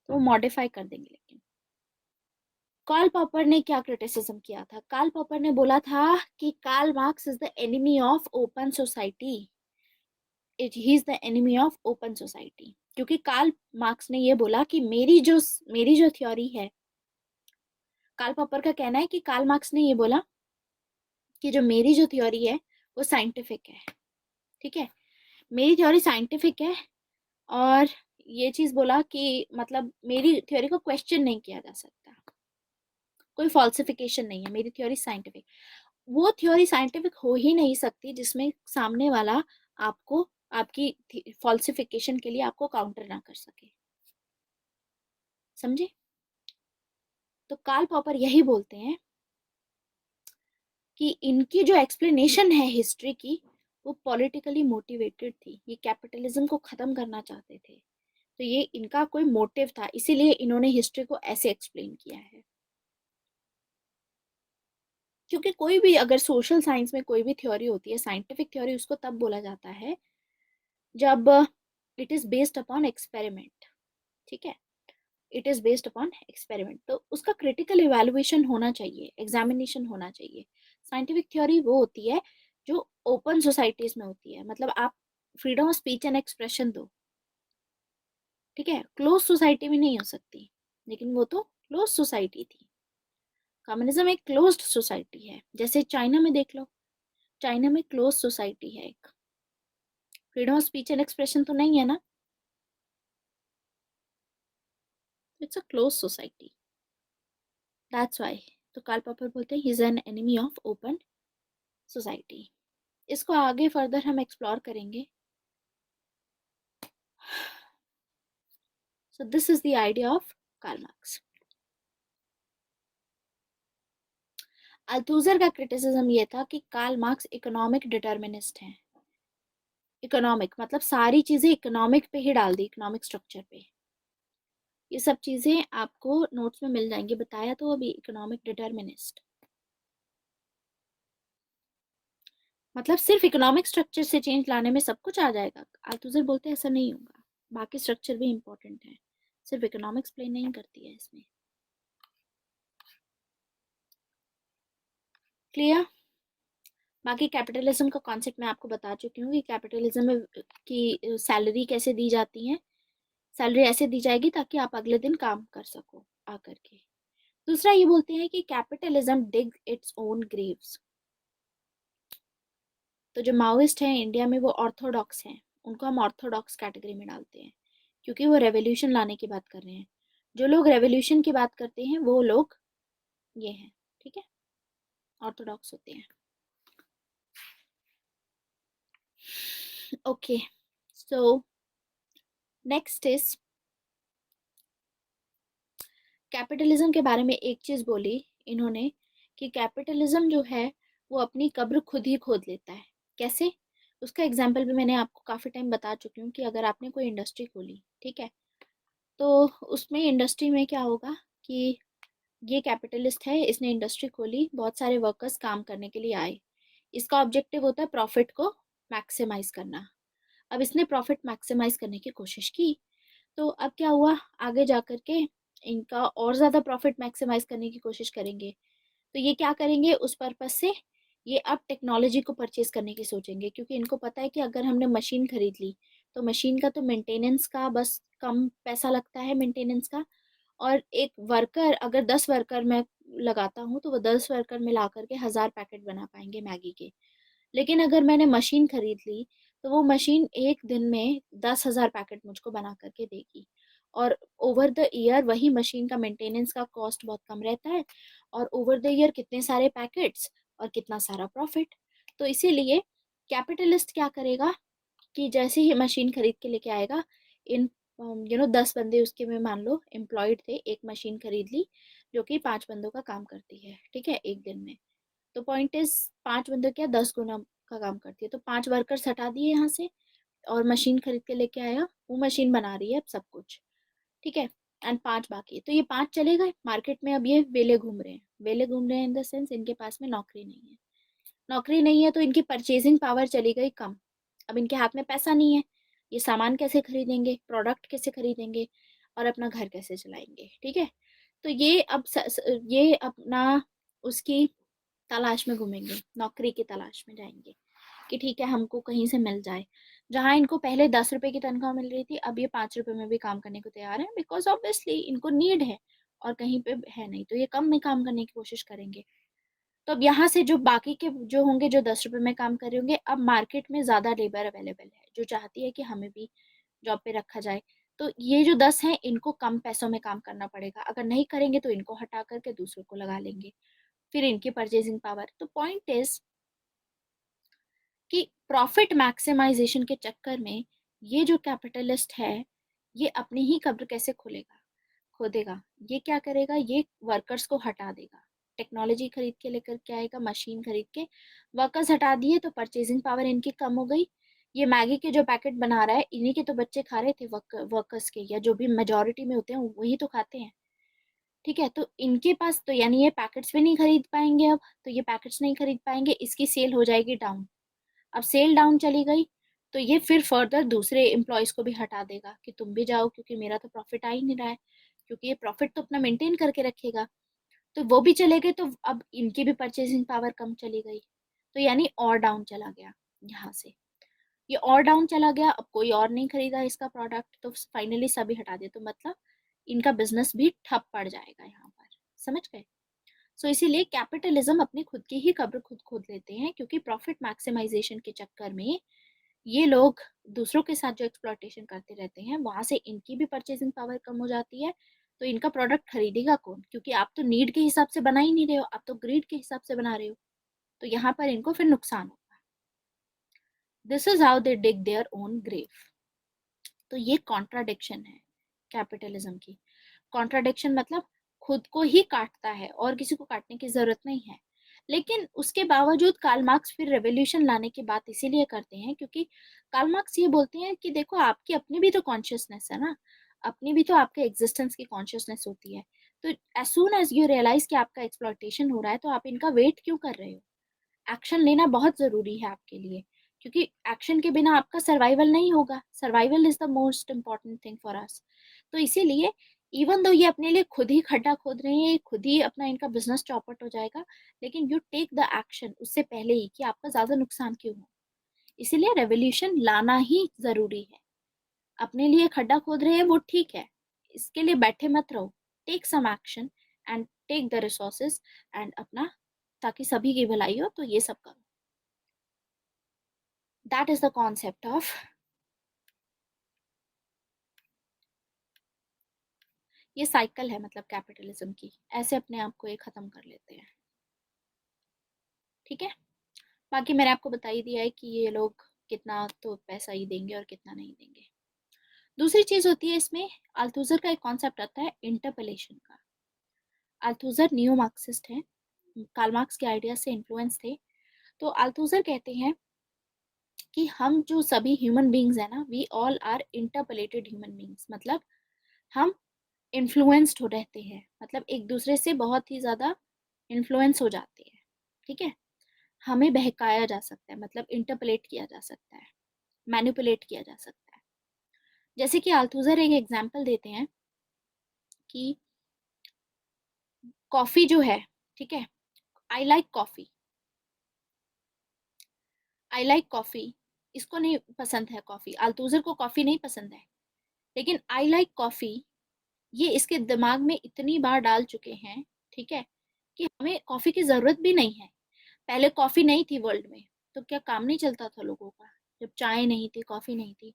तो वो मॉडिफाई कर देंगे। लेकिन कार्ल पॉपर ने क्या क्रिटिसिज्म किया था? कार्ल पॉपर ने बोला था कि Karl Marx is the enemy of open society, he is the enemy of open society. क्योंकि कार्ल मार्क्स ने ये बोला कि मेरी जो थ्योरी है, कार्ल पॉपर का कहना है कि कार्ल मार्क्स ने ये बोला कि जो मेरी जो थ्योरी है वो साइंटिफिक है। ठीक है, मेरी थ्योरी साइंटिफिक है, और ये चीज बोला कि मतलब मेरी थ्योरी को क्वेश्चन नहीं किया जा सकता, कोई फॉल्सिफिकेशन नहीं है, मेरी थ्योरी साइंटिफिक। वो थ्योरी साइंटिफिक हो ही नहीं सकती जिसमें सामने वाला आपको आपकी फॉल्सिफिकेशन के लिए आपको काउंटर ना कर सके। समझे? तो कार्ल पॉपर यही बोलते हैं कि इनकी जो एक्सप्लेनेशन है हिस्ट्री की, वो पॉलिटिकली मोटिवेटेड थी। ये कैपिटलिज्म को खत्म करना चाहते थे, तो ये इनका कोई मोटिव था, इसीलिए इन्होंने हिस्ट्री को ऐसे एक्सप्लेन किया है। क्योंकि कोई भी अगर सोशल साइंस में कोई भी थ्योरी होती है, साइंटिफिक थ्योरी उसको तब बोला जाता है जब it is based upon experiment. ठीक है, it is based upon experiment, तो उसका क्रिटिकल इवेल्युएशन होना चाहिए, एग्जामिनेशन होना चाहिए। साइंटिफिक थ्योरी वो होती है जो ओपन सोसाइटीज में होती है, मतलब आप freedom of speech and expression दो। ठीक है, क्लोज सोसाइटी में नहीं हो सकती, लेकिन वो तो क्लोज सोसाइटी थी। कम्युनिज्म एक क्लोज्ड सोसाइटी है, जैसे चाइना में देख लो, चाइना में क्लोज सोसाइटी है एक, freedom of speech and expression तो नहीं है ना, it's a close society, that's why. तो कार्ल पॉपर बोलते हैं he is an enemy of open society. इसको आगे फर्दर हम एक्सप्लोर करेंगे। So this is the idea of Karl Marx. Althusser का क्रिटिसिज्म ये था कि कार्ल मार्क्स इकोनॉमिक डिटर्मिनिस्ट हैं। इकोनॉमिक मतलब सारी चीजें इकोनॉमिक पे ही डाल दी, इकोनॉमिक स्ट्रक्चर पे। ये सब चीजें आपको नोट्स में मिल जाएंगी, बताया तो अभी, इकोनॉमिक डिटर्मिनिस्ट मतलब सिर्फ इकोनॉमिक स्ट्रक्चर से चेंज लाने में सब कुछ आ जाएगा। अल्थुजर बोलते हैं ऐसा नहीं होगा, बाकी स्ट्रक्चर भी इंपॉर्टेंट है, सिर्फ इकोनॉमिक्स प्ले नहीं करती है इसमें। क्लियर? बाकी कैपिटलिज्म का कॉन्सेप्ट मैं आपको बता चुकी हूँ कि कैपिटलिज्म में की सैलरी कैसे दी जाती है। सैलरी ऐसे दी जाएगी ताकि आप अगले दिन काम कर सको आकर के। दूसरा ये बोलते हैं कि कैपिटलिज्म डिग इट्स ओन ग्रेव्स। तो जो माओइस्ट हैं इंडिया में वो ऑर्थोडॉक्स हैं, उनको हम ऑर्थोडॉक्स कैटेगरी में डालते हैं, क्योंकि वो रेवोल्यूशन लाने की बात कर रहे हैं। जो लोग रेवोल्यूशन की बात करते हैं वो लोग ये हैं, ठीक है, ऑर्थोडॉक्स होते हैं। Okay, so next is capitalism के बारे में एक चीज बोली इन्होंने कि कैपिटलिज्म जो है वो अपनी कब्र खुद ही खोद लेता है। कैसे? उसका एग्जाम्पल भी मैंने आपको काफी टाइम बता चुकी हूँ कि अगर आपने कोई इंडस्ट्री खोली, ठीक है, तो उसमें इंडस्ट्री में क्या होगा कि ये कैपिटलिस्ट है, इसने इंडस्ट्री खोली, बहुत सारे वर्कर्स काम करने के लिए आए, इसका ऑब्जेक्टिव होता है प्रॉफिट को मैक्सिमाइज करना। अब इसने प्रॉफिट मैक्सिमाइज करने की कोशिश की, तो अब क्या हुआ, आगे जा कर के इनका और ज़्यादा प्रॉफिट मैक्सिमाइज करने की कोशिश करेंगे। तो ये क्या करेंगे, उस पर्पज से ये अब टेक्नोलॉजी को परचेज करने की सोचेंगे, क्योंकि इनको पता है कि अगर हमने मशीन खरीद ली तो मशीन का तो मेंटेनेंस का बस कम पैसा लगता है मेंटेनेंस का, और एक वर्कर अगर 10 वर्कर मैं लगाता हूँ तो वो 10 वर्कर मिला करके 1000 पैकेट बना पाएंगे मैगी के। लेकिन अगर मैंने मशीन खरीद ली तो वो मशीन एक दिन में 10,000 पैकेट मुझको बना करके देगी, और ओवर द ईयर वही मशीन का मेंटेनेंस का कॉस्ट बहुत कम रहता है, और ओवर द ईयर कितने सारे पैकेट्स और कितना सारा प्रॉफिट। तो इसीलिए कैपिटलिस्ट क्या करेगा कि जैसे ही मशीन खरीद के लेके आएगा, इन 10 बंदे उसके में मान लो एम्प्लॉयड थे, एक मशीन खरीद ली जो कि 5 बंदों का काम करती है, ठीक है, एक दिन में। तो पॉइंट इज 5 बंदों क्या 10 गुना का काम करती है, तो 5 वर्कर्स हटा दिए यहाँ से, और मशीन खरीद के लेके आया, वो मशीन बना रही है अब सब कुछ, ठीक है, एंड 5 बाकी है। तो ये 5 चले गए मार्केट में, अब ये वेले घूम रहे हैं, वेले घूम रहे हैं इन द सेंस इनके पास में नौकरी नहीं है। नौकरी नहीं है तो इनकी परचेजिंग पावर चली गई कम, अब इनके हाथ में पैसा नहीं है, ये सामान कैसे खरीदेंगे, प्रोडक्ट कैसे खरीदेंगे, और अपना घर कैसे चलाएंगे, ठीक है। तो ये अब ये अपना उसकी तलाश में घूमेंगे, नौकरी की तलाश में जाएंगे कि ठीक है हमको कहीं से मिल जाए। जहां इनको पहले 10 रुपए की तनख्वाह मिल रही थी, अब ये 5 रुपए में भी काम करने को तैयार है, बिकॉज ऑब्वियसली इनको नीड है और कहीं पे है नहीं, तो ये कम में काम करने की कोशिश करेंगे। तो अब यहाँ से जो बाकी के जो होंगे, जो 10 रुपए में काम कर रहे होंगे, अब मार्केट में ज्यादा लेबर अवेलेबल है जो चाहती है कि हमें भी जॉब पे रखा जाए, तो ये जो 10 हैं इनको कम पैसों में काम करना पड़ेगा, अगर नहीं करेंगे तो इनको हटा करके दूसरों को लगा लेंगे, फिर इनकी परचेजिंग पावर। तो पॉइंट इज कि प्रॉफिट मैक्सिमाइजेशन के चक्कर में ये जो कैपिटलिस्ट है ये अपनी ही कब्र कैसे खोदेगा। ये क्या करेगा, ये वर्कर्स को हटा देगा, टेक्नोलॉजी खरीद के लेकर के आएगा, मशीन खरीद के। वर्कर्स हटा दिए तो परचेजिंग पावर इनकी कम हो गई। ये मैगी के जो पैकेट बना रहा है इन्हीं के तो बच्चे खा रहे थे, वर्कर्स के, या जो भी मेजोरिटी में होते हैं वही तो खाते हैं। ठीक है, तो इनके पास तो यानी ये पैकेट्स भी नहीं खरीद पाएंगे। अब तो ये पैकेट्स नहीं खरीद पाएंगे, इसकी सेल हो जाएगी डाउन। अब सेल डाउन चली गई तो ये फिर फर्दर दूसरे एम्प्लॉयज को भी हटा देगा कि तुम भी जाओ, क्योंकि मेरा तो प्रॉफिट आ ही नहीं रहा है, क्योंकि ये प्रॉफिट तो अपना मेंटेन करके रखेगा। तो वो भी चले गए तो अब इनकी भी परचेसिंग पावर कम चली गई, तो यानी और डाउन चला गया। यहाँ से ये और डाउन चला गया, अब कोई और नहीं खरीदा इसका प्रोडक्ट, तो फाइनली सभी हटा दिए, तो मतलब इनका बिजनेस भी ठप पड़ जाएगा यहाँ पर। समझ गए। सो इसीलिए कैपिटलिज्म अपनी खुद की ही कब्र खुद खोद लेते हैं, क्योंकि प्रॉफिट मैक्सिमाइजेशन के चक्कर में ये लोग दूसरों के साथ जो एक्सप्लॉयटेशन करते रहते हैं वहां से इनकी भी परचेसिंग पावर कम हो जाती है। तो इनका प्रोडक्ट खरीदेगा कौन, क्योंकि आप तो नीड के हिसाब से बना ही नहीं रहे हो, आप तो ग्रीड के हिसाब से बना रहे हो। तो यहाँ पर इनको फिर नुकसान होगा। This is how they dig their own grave. तो ये कॉन्ट्राडिक्शन है कैपिटलिज्म की। कॉन्ट्राडिक्शन मतलब खुद को ही काटता है और किसी को काटने की जरूरत नहीं है। लेकिन उसके बावजूद कार्ल मार्क्स फिर रेवोल्यूशन लाने की बात इसीलिए करते हैं क्योंकि कार्ल मार्क्स ये बोलते हैं कि देखो आपकी अपनी भी तो कॉन्शियसनेस है ना, अपनी भी तो आपके एग्जिस्टेंस की कॉन्शियसनेस होती है। तो as soon as you realise कि आपका एक्सप्लॉयटेशन हो रहा है तो आप इनका वेट क्यों कर रहे हो। एक्शन लेना बहुत जरूरी है आपके लिए, क्योंकि एक्शन के बिना आपका सर्वाइवल नहीं होगा। Survival is the most important thing for us. तो इसीलिए इवन दो ये अपने लिए खुद ही खड्डा खोद रहे हैं, खुद ही अपना इनका बिजनेस चौपट हो जाएगा, लेकिन यू टेक द एक्शन उससे पहले ही कि आपका ज्यादा नुकसान क्यों हो। इसीलिए रेवोल्यूशन लाना ही जरूरी है। अपने लिए खड्डा खोद रहे हैं वो ठीक है, इसके लिए बैठे मत रहो। Take some action and take the resources and अपना, ताकि सभी की भलाई हो, तो ये सब करो। That is the concept of, ये साइकिल है मतलब कैपिटलिज्म की। ऐसे अपने आप को ये खत्म कर लेते हैं। ठीक है, बाकी मैंने आपको बता ही दिया है कि ये लोग कितना तो पैसा ही देंगे और कितना नहीं देंगे। दूसरी चीज होती है इसमें, अल्थुजर का एक कॉन्सेप्ट आता है इंटरपलेशन का। अल्थुजर न्यू मार्क्सिस्ट है, कार्ल मार्क्स के आइडियाज से इन्फ्लुएंस थे। तो अल्थुजर कहते हैं कि हम जो सभी ह्यूमन बींग्स है ना, we all are interpellated human beings, मतलब हम इन्फ्लुएंस्ड हो रहते हैं, मतलब एक दूसरे से बहुत ही ज्यादा इन्फ्लुएंस हो जाते हैं। ठीक है, हमें बहकाया जा सकता है, मतलब इंटरपलेट किया जा सकता है, मैनिपुलेट किया जा सकता है। जैसे कि अल्थुजर एक एग्जांपल देते हैं कि कॉफी जो है, ठीक है, I like coffee, I like coffee, इसको नहीं पसंद है कॉफी, अल्थुजर को कॉफी नहीं पसंद है, लेकिन आई लाइक कॉफी ये इसके दिमाग में इतनी बार डाल चुके हैं, ठीक है, कि हमें कॉफी की जरूरत भी नहीं है। पहले कॉफी नहीं थी वर्ल्ड में तो क्या काम नहीं चलता था लोगों का, जब चाय नहीं थी कॉफी नहीं थी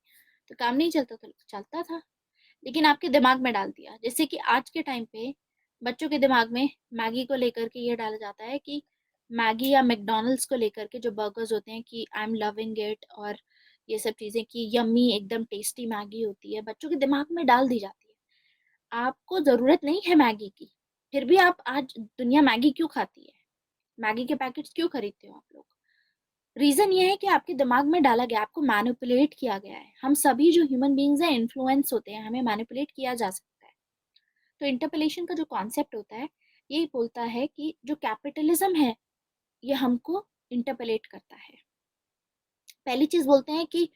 तो काम नहीं चलता था, चलता था। लेकिन आपके दिमाग में डाल दिया, जैसे कि आज के टाइम पे बच्चों के दिमाग में मैगी को लेकर के ये डाला जाता है कि मैगी या मैकडोनल्ड्स को लेकर के जो बर्गर्स होते हैं कि आई एम लविंग इट, और ये सब चीजें कि यम्मी एकदम टेस्टी मैगी होती है, बच्चों के दिमाग में डाल दी जाती है। आपको जरूरत नहीं है मैगी की, फिर भी आप, आज दुनिया मैगी क्यों खाती है, मैगी के पैकेट्स क्यों खरीदते हो आप लोग। रीजन ये है कि आपके दिमाग में डाला गया, आपको मैनिपुलेट किया गया है। हम सभी जो ह्यूमन बींग्स हैं इन्फ्लुएंस होते हैं, हमें मैनिपुलेट किया जा सकता है। तो इंटरपलेशन का जो कॉन्सेप्ट होता है ये बोलता है कि जो कैपिटलिज्म है ये हमको इंटरपलेट करता है। पहली चीज बोलते हैं कि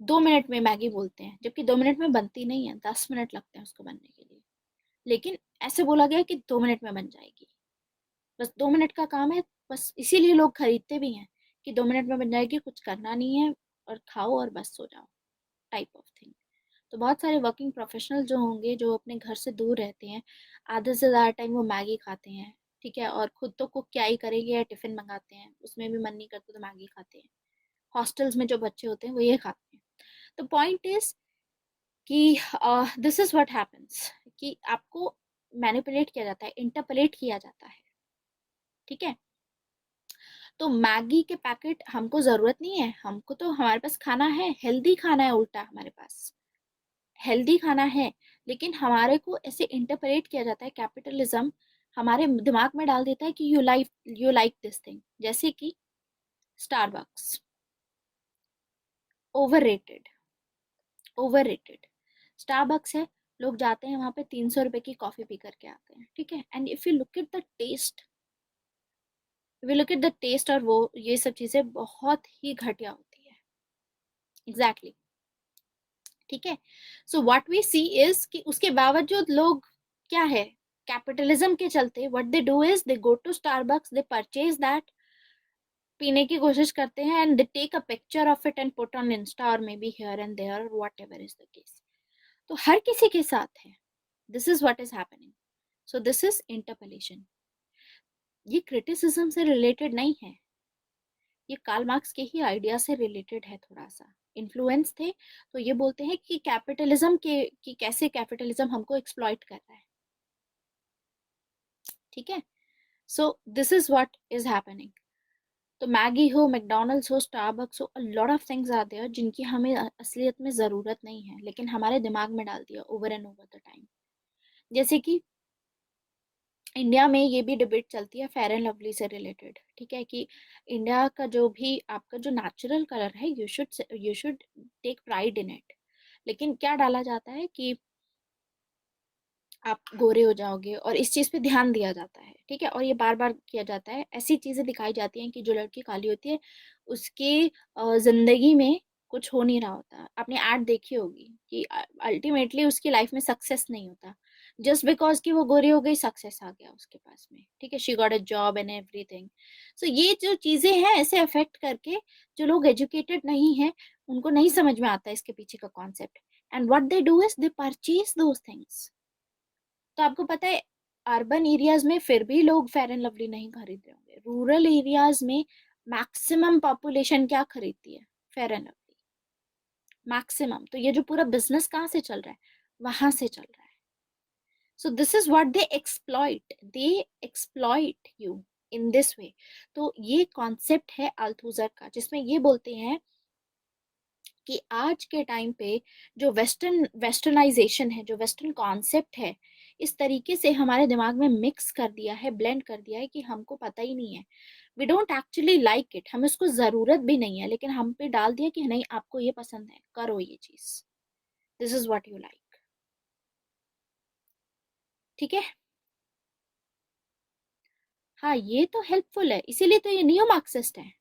2 मिनट में मैगी बोलते हैं, जबकि 2 मिनट में बनती नहीं है, 10 मिनट लगते हैं उसको बनने के लिए। लेकिन ऐसे बोला गया कि 2 मिनट में बन जाएगी, बस 2 मिनट का काम है, बस इसीलिए लोग खरीदते भी हैं कि 2 मिनट में बन जाएगी, कुछ करना नहीं है, और खाओ और बस सो जाओ, टाइप ऑफ थिंग। तो बहुत सारे वर्किंग प्रोफेशनल जो होंगे जो अपने घर से दूर रहते हैं, आधे से ज़्यादा टाइम वो मैगी खाते हैं, ठीक है, और खुद तो कुक क्या ही करेंगे, या टिफिन मंगाते हैं, उसमें भी मन नहीं करता तो मैगी खाते हैं। हॉस्टल्स में जो बच्चे होते हैं वो ये खाते हैं। तो पॉइंट इज कि दिस इज व्हाट हैपेंस, कि आपको मैनिपुलेट किया जाता है, इंटरपलेट किया जाता है। ठीक है, तो मैगी के पैकेट हमको जरूरत नहीं है, हमको तो हमारे पास खाना है, हेल्दी खाना है, उल्टा हमारे पास हेल्दी खाना है। लेकिन हमारे को ऐसे इंटरप्रेट किया जाता है, कैपिटलिज्म हमारे दिमाग में डाल देता है कि यू लाइक दिस थिंग, जैसे कि स्टारबक्स, ओवररेटेड, ओवररेटेड। स्टारबक्स है, लोग जाते हैं वहां पे 300 रुपए की कॉफी पी करके आते हैं, ठीक है। And if you look at the test, we look at the test, और वो ये सब चीजें बहुत ही घटिया होती है। Exactly exactly. ठीक है। So what we see is कि उसके बावजूद लोग क्या है, कैपिटलिज्म के चलते what they do is they go to Starbucks, they purchase that, पीने की कोशिश करते हैं, and they take a picture of it and put on insta और maybe here and there, whatever is the case. तो हर किसी के साथ है, this is what is happening. So this is interpellation. ये क्रिटिसिज्म से related नहीं है, ये कार्ल मार्क्स के ही आइडिया से रिलेटेड है, थोड़ा सा इन्फ्लुएंस थे। तो ये बोलते हैं कि कैपिटलिज्म के कि कैसे कैपिटलिज्म हमको एक्सप्लॉइट कर रहा है, ठीक है। So this is what is happening. तो मैगी हो, मैकडोनल्ड्स हो, स्टारबक्स हो, a lot of things are there जिनकी हमें असलियत में ज़रूरत नहीं है, लेकिन हमारे दिमाग में डाल दिया over and over the time. जैसे कि इंडिया में ये भी डिबेट चलती है फेयर एंड लवली से रिलेटेड, ठीक है, कि इंडिया का जो भी आपका जो नेचुरल कलर है, you should take pride in it. लेकिन क्या डाला जाता है कि आप गोरे हो जाओगे, और इस चीज पे ध्यान दिया जाता है, ठीक है, और ये बार बार किया जाता है। ऐसी चीजें दिखाई जाती हैं कि जो लड़की काली होती है उसकी जिंदगी में कुछ हो नहीं रहा होता। आपने ऐड देखी होगी कि अल्टीमेटली उसकी लाइफ में सक्सेस नहीं होता, जस्ट बिकॉज कि वो गोरी हो गई सक्सेस आ गया उसके पास में, ठीक है, she got a job and everything. So ये जो चीजें हैं ऐसे अफेक्ट करके, जो लोग एजुकेटेड नहीं है उनको नहीं समझ में आता इसके पीछे का concept, and what they do is they purchase those things. तो आपको पता है अर्बन एरियाज में फिर भी लोग फेयर एंड लवली नहीं खरीद रहे होंगे, रूरल एरियाज में मैक्सिमम पॉपुलेशन क्या खरीदती है, फेयर एंड लवली, मैक्सिमम। तो ये जो पूरा बिजनेस कहाँ से चल रहा है, वहां से चल रहा है। So this is what they exploit you in this way. तो ये कॉन्सेप्ट है अल्थुजर का, जिसमें ये बोलते हैं कि आज के टाइम पे जो वेस्टर्नाइजेशन है, जो वेस्टर्न कॉन्सेप्ट है, इस तरीके से हमारे दिमाग में मिक्स कर दिया है, ब्लेंड कर दिया है कि हमको पता ही नहीं है, we don't actually like it, हमें उसको जरूरत भी नहीं है, लेकिन हम पे डाल दिया कि नहीं आपको ये पसंद है, करो ये चीज, this is what you like, ठीक है। हाँ ये तो हेल्पफुल है, इसीलिए तो ये नियो मार्क्सिस्ट है,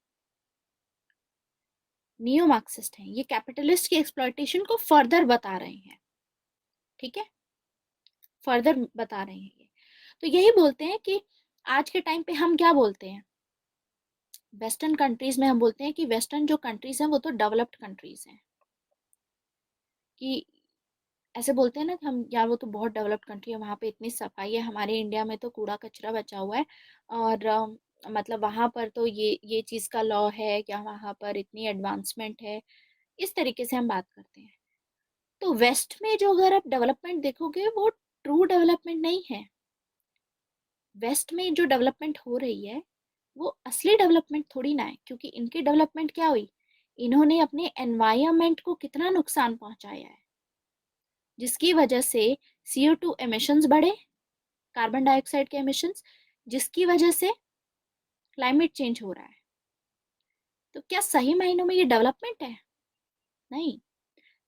नियो मार्क्सिस्ट है, ये कैपिटलिस्ट की एक्सप्लॉइटेशन को फर्दर बता रहे हैं, ठीक है, फर्दर बता रहे हैं ये। तो यही बोलते हैं कि आज के टाइम पे हम क्या बोलते हैं, वेस्टर्न कंट्रीज में हम बोलते हैं कि वेस्टर्न जो कंट्रीज हैं वो तो डेवलप्ड कंट्रीज हैं, कि ऐसे बोलते हैं ना कि हम यार वो तो बहुत डेवलप्ड कंट्री है, वहाँ पे इतनी सफाई है, हमारे इंडिया में तो कूड़ा कचरा बचा हुआ है, और मतलब वहाँ पर तो ये चीज़ का लॉ है, क्या वहाँ पर इतनी एडवांसमेंट है, इस तरीके से हम बात करते हैं। तो वेस्ट में जो अगर आप डेवलपमेंट देखोगे वो ट्रू डेवलपमेंट नहीं है। वेस्ट में जो डेवलपमेंट हो रही है वो असली डेवलपमेंट थोड़ी ना है, क्योंकि इनकी डेवलपमेंट क्या हुई, इन्होंने अपने एनवायरमेंट को कितना नुकसान पहुंचाया है, जिसकी वजह से CO2 एमिशंस बढ़े, कार्बन डाइऑक्साइड के एमिशंस, जिसकी वजह से क्लाइमेट चेंज हो रहा है। तो क्या सही मायनों में ये डेवलपमेंट है? नहीं,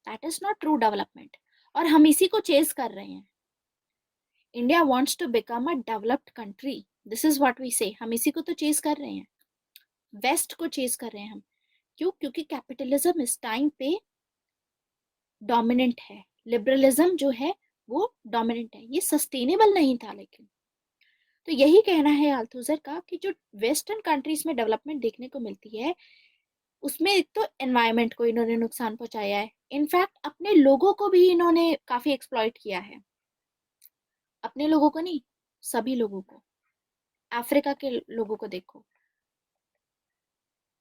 that is not true development, और हम इसी को चेज कर रहे हैं। India wants to become a developed country, this is what we say, हम इसी को तो चेज कर रहे हैं, वेस्ट को चेज कर रहे हैं हम। क्यों? क्योंकि कैपिटलिज्म इस टाइम पे डोमिनेंट है, लिबरलिज्म जो है वो डोमिनेंट है, ये सस्टेनेबल नहीं था। लेकिन तो यही कहना है अल्थुजर का कि जो वेस्टर्न कंट्रीज में डेवलपमेंट देखने को मिलती है उसमें एक तो एनवायरनमेंट को इन्होंने नुकसान पहुंचाया है, इनफैक्ट अपने लोगों को भी इन्होंने काफी एक्सप्लॉइट किया है, अपने लोगों को नहीं, सभी लोगों को। अफ्रीका के लोगों को देखो,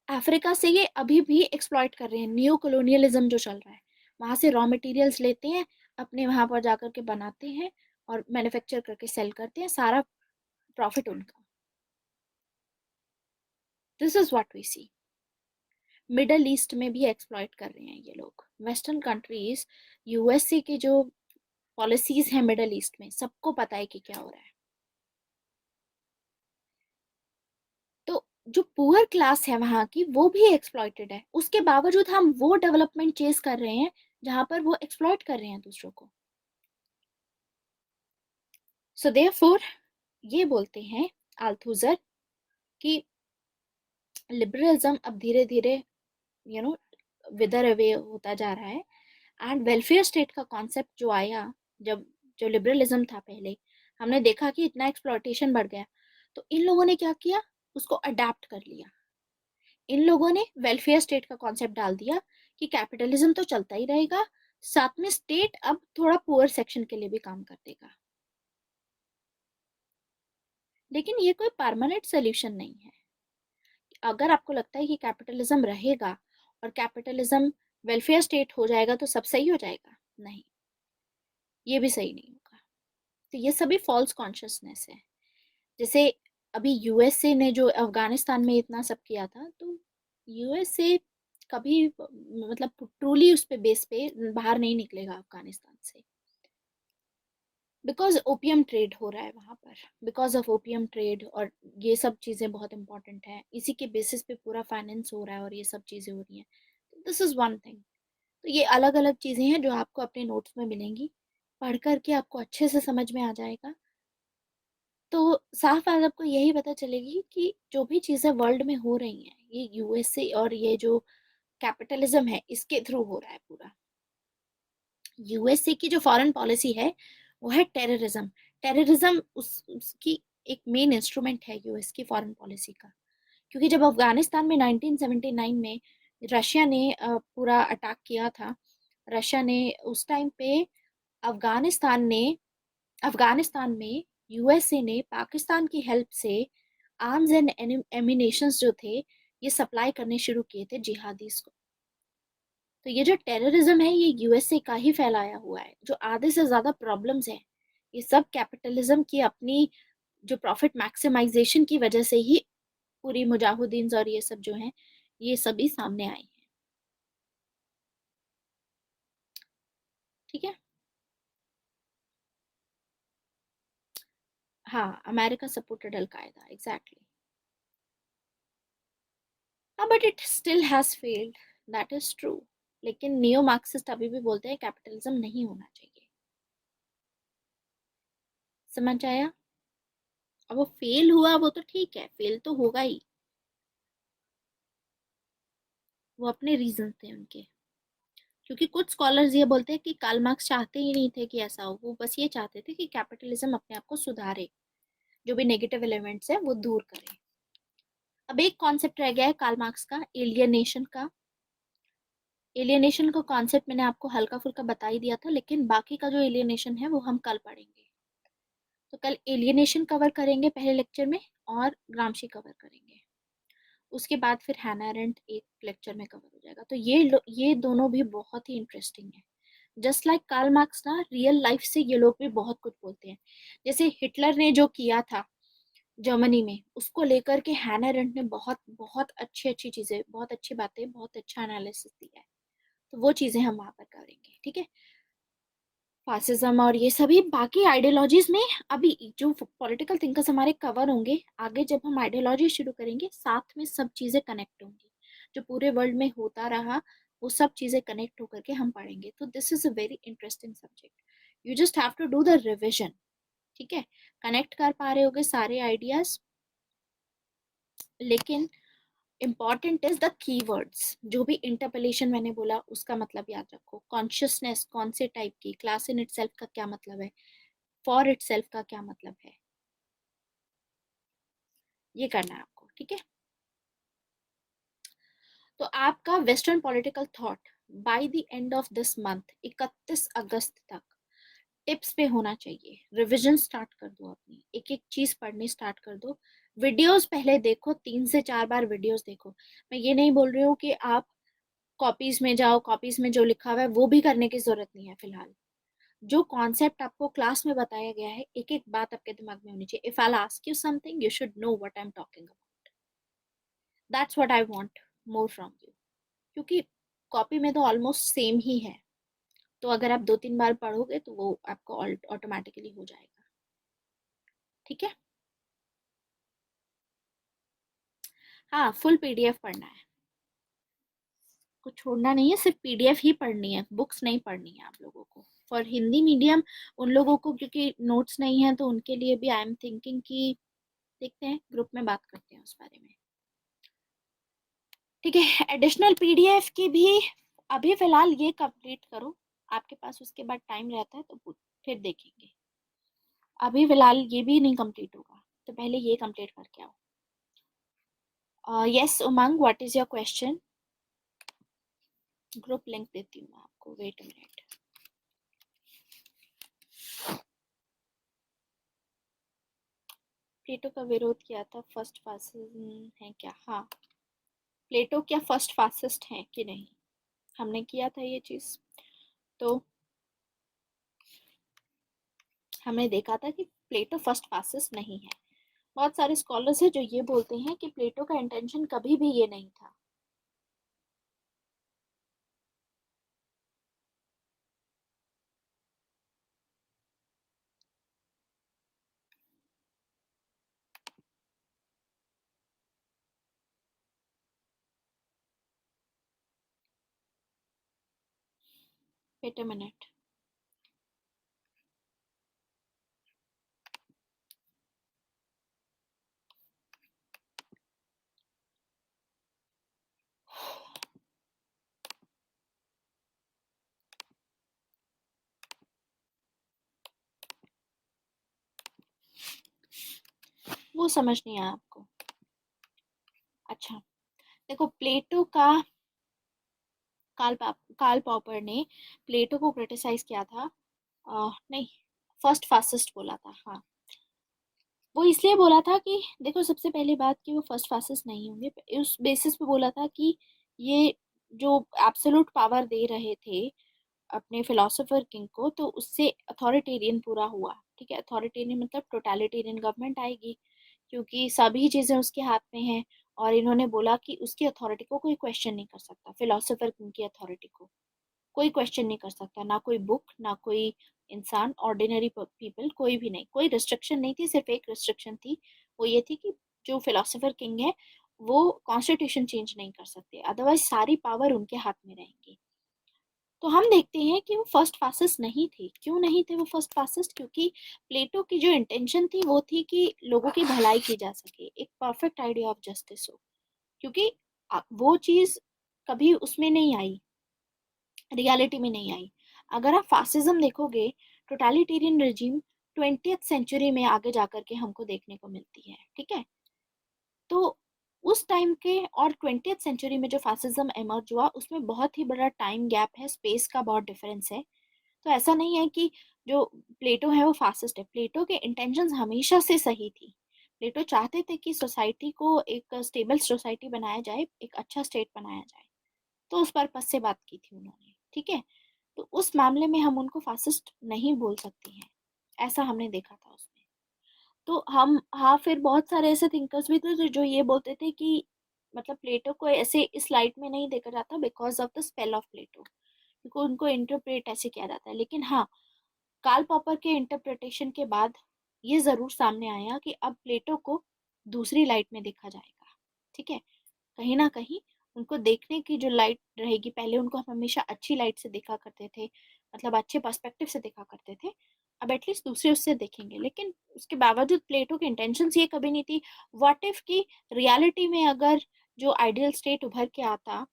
अफ्रीका से ये अभी भी एक्सप्लॉइट कर रहे हैं, न्यू कॉलोनियलिज्म जो चल रहा है, वहां से रॉ मटेरियल्स लेते हैं, अपने वहां पर जाकर के बनाते हैं और मैन्युफैक्चर करके सेल करते हैं, सारा प्रॉफिट उनका। This is what we see. Middle East में भी एक्सप्लॉइट कर रहे हैं ये लोग, वेस्टर्न कंट्रीज, यूएसए के जो पॉलिसीज हैं मिडल ईस्ट में, सबको पता है कि क्या हो रहा है। तो जो पुअर क्लास है वहां की, वो भी एक्सप्लॉइटेड है, उसके बावजूद हम वो डेवलपमेंट चेस कर रहे हैं जहां पर वो एक्सप्लॉइट कर रहे हैं दूसरों को। सो देयरफॉर ये बोलते हैं आल्थुजर कि लिबरलिज्म अब धीरे धीरे यू नो विदर अवे होता जा रहा है, एंड वेलफेयर स्टेट का कॉन्सेप्ट जो आया, जब जो लिबरलिज्म था पहले, हमने देखा कि इतना एक्सप्लॉयटेशन बढ़ गया, तो इन लोगों ने क्या किया, उसको अडेप्ट कर लिया। इन लोगों ने वेलफेयर स्टेट का कॉन्सेप्ट डाल दिया कि कैपिटलिज्म तो चलता ही रहेगा, साथ में स्टेट अब थोड़ा पुअर सेक्शन के लिए भी काम कर देगा। लेकिन ये कोई परमानेंट सोल्यूशन नहीं है। अगर आपको लगता है कि कैपिटलिज्म रहेगा और कैपिटलिज्म वेलफेयर स्टेट हो जाएगा तो सब सही हो जाएगा, नहीं, ये भी सही नहीं होगा। तो ये सभी फॉल्स कॉन्शियसनेस है। जैसे अभी यूएसए ने जो अफगानिस्तान में इतना सब किया था, तो यूएसए कभी मतलब ट्रूली उस पे बेस पे बाहर नहीं निकलेगा अफगानिस्तान से, बिकॉज ओपियम ट्रेड हो रहा है वहां पर, बिकॉज ऑफ ओपियम ट्रेड, और ये सब चीजें बहुत इंपॉर्टेंट है, इसी के बेसिस पे पूरा फाइनेंस हो रहा है और ये सब चीजें हो रही हैं। This is one thing. तो ये अलग अलग चीजें हैं जो आपको अपने नोट्स में मिलेंगी, पढ़ करके आपको अच्छे से समझ में आ जाएगा। तो साफ बात आपको यही पता चलेगी कि जो भी चीजें वर्ल्ड में हो रही हैं, ये यूएसए और ये जो कैपिटलिज्म है इसके थ्रू हो रहा है पूरा। यूएसए की जो फॉरेन पॉलिसी है वो है टेररिज्म। टेररिज्म उसकी एक मेन इंस्ट्रूमेंट है यूएस की फॉरेन पॉलिसी का। क्योंकि जब अफगानिस्तान में 1979 में रशिया ने पूरा अटैक किया था, रशिया ने उस टाइम पे अफगानिस्तान ने अफगानिस्तान में यूएसए ने पाकिस्तान की हेल्प से आर्म्स एंड एमिनेशंस जो थे ये सप्लाई करने शुरू किए थे जिहादीज को। तो ये जो टेररिज्म है ये यूएसए का ही फैलाया हुआ है। जो आधे से ज्यादा प्रॉब्लम्स हैं ये सब कैपिटलिज्म की अपनी जो प्रॉफिट मैक्सिमाइजेशन की वजह से ही पूरी मुजाहिदीन और ये सब जो हैं ये सभी सामने आई हैं। ठीक है। हाँ, अमेरिका सपोर्टेड अल कायदा, एग्जैक्टली। हाँ, but it still has failed, that is true. लेकिन नियो मार्क्सिस्ट अभी भी बोलते हैं कैपिटलिज्म नहीं होना चाहिए। समझ आया? अब वो फेल हुआ वो तो ठीक है, फेल तो होगा ही, वो अपने रीजन थे उनके। क्योंकि कुछ स्कॉलर्स ये बोलते हैं कि कार्ल मार्क्स चाहते ही नहीं थे कि ऐसा हो, वो बस ये चाहते थे कि कैपिटलिज्म अपने आप को सुधारे, जो भी नेगेटिव एलिमेंट्स है वो दूर करे। अब एक कॉन्सेप्ट रह गया है कार्ल मार्क्स का, एलियनेशन का। एलियनेशन का कॉन्सेप्ट मैंने आपको हल्का फुल्का बता ही दिया था, लेकिन बाकी का जो एलियनेशन है वो हम कल पढ़ेंगे। तो कल एलियनेशन कवर करेंगे पहले लेक्चर में, और ग्रामशी कवर करेंगे। उसके बाद फिर हैना अरेंट एक लेक्चर में कवर हो जाएगा। तो ये दोनों भी बहुत ही इंटरेस्टिंग है। जस्ट लाइक कार्ल मार्क्स ना, रियल लाइफ से ये लोग भी बहुत कुछ बोलते हैं। जैसे हिटलर ने जो किया था जर्मनी में, उसको लेकर के हैना अरेंट ने बहुत बहुत अच्छी अच्छी चीजें, बहुत अच्छी बातें, बहुत अच्छा एनालिसिस दिया है। तो वो चीजें हम वहां पर करेंगे, ठीक है। फासिज्म और ये सभी बाकी आइडियोलॉजीज में अभी जो पॉलिटिकल थिंकर्स हमारे कवर होंगे, आगे जब हम आइडियोलॉजी शुरू करेंगे साथ में सब चीजें कनेक्ट होंगी, जो पूरे वर्ल्ड में होता रहा वो सब चीजें कनेक्ट होकर के हम पढ़ेंगे। तो this is a very interesting subject, you just have to do the revision. ठीक है, कनेक्ट कर पा रहे होगे सारे आइडियाज, लेकिन इम्पॉर्टेंट इज द कीवर्ड्स। जो भी इंटरपलेशन मैंने बोला उसका मतलब याद रखो। कॉन्शियसनेस कौन से टाइप की, क्लास इन इटसेल्फ का क्या मतलब है, फॉर इटसेल्फ का क्या मतलब है, ये करना है आपको, ठीक है। तो आपका western political thought by the end of this month 31 अगस्त तक टिप्स पे होना चाहिए। रिवीजन स्टार्ट कर दो, अपनी एक एक चीज पढ़नी स्टार्ट कर दो। वीडियोस पहले देखो, 3 से 4 बार वीडियोस देखो। मैं ये नहीं बोल रही हूँ कि आप कॉपीज में जाओ, कॉपीज में जो लिखा हुआ है वो भी करने की जरूरत नहीं है फिलहाल। जो कॉन्सेप्ट आपको क्लास में बताया गया है, एक एक बात आपके दिमाग में होनी चाहिए। If I ask you something you should know what I am talking about. That's what I want more from you, क्योंकि कॉपी में तो ऑलमोस्ट सेम ही है, तो अगर आप 2-3 बार पढ़ोगे तो वो आपको ऑटोमेटिकली हो जाएगा। ठीक है। हाँ, फुल पीडीएफ पढ़ना है, कुछ छोड़ना नहीं है, सिर्फ पीडीएफ ही पढ़नी है, बुक्स नहीं पढ़नी है आप लोगों को। फॉर हिंदी मीडियम उन लोगों को, क्योंकि नोट्स नहीं है, तो उनके लिए भी आई एम थिंकिंग कि देखते हैं, ग्रुप में बात करते हैं उस बारे में। ठीक है, एडिशनल पीडीएफ की भी अभी फिलहाल ये कंप्लीट करो, आपके पास उसके बाद टाइम रहता है तो फिर देखेंगे। अभी फिलहाल ये भी नहीं कंप्लीट होगा, तो पहले ये कंप्लीट करके आओ। Yes Umang, what is your question? Group link देती हूँ मैं आपको, वेट अ मिनट। प्लेटो का विरोध किया था, फर्स्ट फासिज्म है क्या? हाँ, प्लेटो क्या फर्स्ट फासिस्ट है कि नहीं, हमने किया था ये चीज। तो हमने देखा था कि प्लेटो फर्स्ट फासिस्ट नहीं है। बहुत सारे स्कॉलर्स हैं जो ये बोलते हैं कि प्लेटो का इंटेंशन कभी भी ये नहीं था। Wait a minute. वो समझ नहीं आया आपको? अच्छा, देखो प्लेटो का, कार्ल पॉपर ने प्लेटो को क्रिटिसाइज किया था। नहीं, फर्स्ट फासिस्ट बोला था, हाँ। वो इसलिए बोला था कि देखो, सबसे पहली बात कि वो फर्स्ट फासिस्ट नहीं होंगे, उस बेसिस पे बोला था कि ये जो एब्सोल्यूट पावर दे रहे थे अपने फिलोसोफर किंग को, तो उससे अथॉरिटेरियन पूरा हुआ। ठीक है, अथॉरिटेरियन मतलब टोटलिटेरियन गवर्नमेंट आएगी, क्योंकि सभी चीजें उसके हाथ में हैं। और इन्होंने बोला कि उसकी अथॉरिटी को कोई क्वेश्चन नहीं कर सकता, फिलोसोफर किंग की अथॉरिटी को कोई क्वेश्चन नहीं कर सकता, ना कोई बुक, ना कोई इंसान, ऑर्डिनरी पीपल, कोई भी नहीं। कोई रिस्ट्रिक्शन नहीं थी, सिर्फ एक रिस्ट्रिक्शन थी, वो ये थी कि जो फिलोसोफर किंग है वो कॉन्स्टिट्यूशन चेंज नहीं कर सकते, अदरवाइज सारी पावर उनके हाथ में रहेंगी। तो हम देखते हैं कि वो फर्स्ट फासिस्ट नहीं थे। क्यों नहीं थे वो फर्स्ट फासिस्ट? क्योंकि प्लेटो की जो इंटेंशन थी वो थी कि लोगों की भलाई की जा सके, एक परफेक्ट आइडिया ऑफ जस्टिस हो। क्योंकि वो चीज कभी उसमें नहीं आई, रियलिटी में नहीं आई। अगर आप फासिज्म देखोगे, टोटलिटेरियन रेजिम 20th सेंचुरी में आगे जाकर के हमको देखने को मिलती है। ठीक है, तो उस टाइम के और 20th सेंचुरी में जो फासिज्म एमर्ज हुआ, उसमें बहुत ही बड़ा टाइम गैप है, स्पेस का बहुत डिफरेंस है। तो ऐसा नहीं है कि जो प्लेटो है वो फासिस्ट है, प्लेटो के इंटेंशंस हमेशा से सही थी। प्लेटो चाहते थे कि सोसाइटी को एक स्टेबल सोसाइटी बनाया जाए, एक अच्छा स्टेट बनाया जाए, तो उस पर्पस से बात की थी उन्होंने। ठीक है, तो उस मामले में हम उनको फासिस्ट नहीं बोल सकते हैं, ऐसा हमने देखा था उसमें। तो हम, हाँ, फिर बहुत सारे ऐसे थिंकर्स भी थे जो ये बोलते थे कि मतलब प्लेटो को ऐसे इस लाइट में नहीं देखा जाता because of the spell of Plato, क्योंकि उनको इंटरप्रेट ऐसे किया जाता है। लेकिन हाँ, कार्ल पॉपर के इंटरप्रिटेशन के बाद ये जरूर सामने आया कि अब प्लेटो को दूसरी लाइट में देखा जाएगा। ठीक है, कहीं ना कहीं उनको देखने की जो लाइट रहेगी, पहले उनको हम हमेशा अच्छी लाइट से देखा करते थे, मतलब अच्छे पर्सपेक्टिव से देखा करते थे, अब एटलीस्ट दूसरे उससे देखेंगे। लेकिन उसके बावजूद प्लेटो की इंटेंशंस ये कभी नहीं थी। व्हाट इफ की रियलिटी में अगर जो आइडियल स्टेट उभर के आता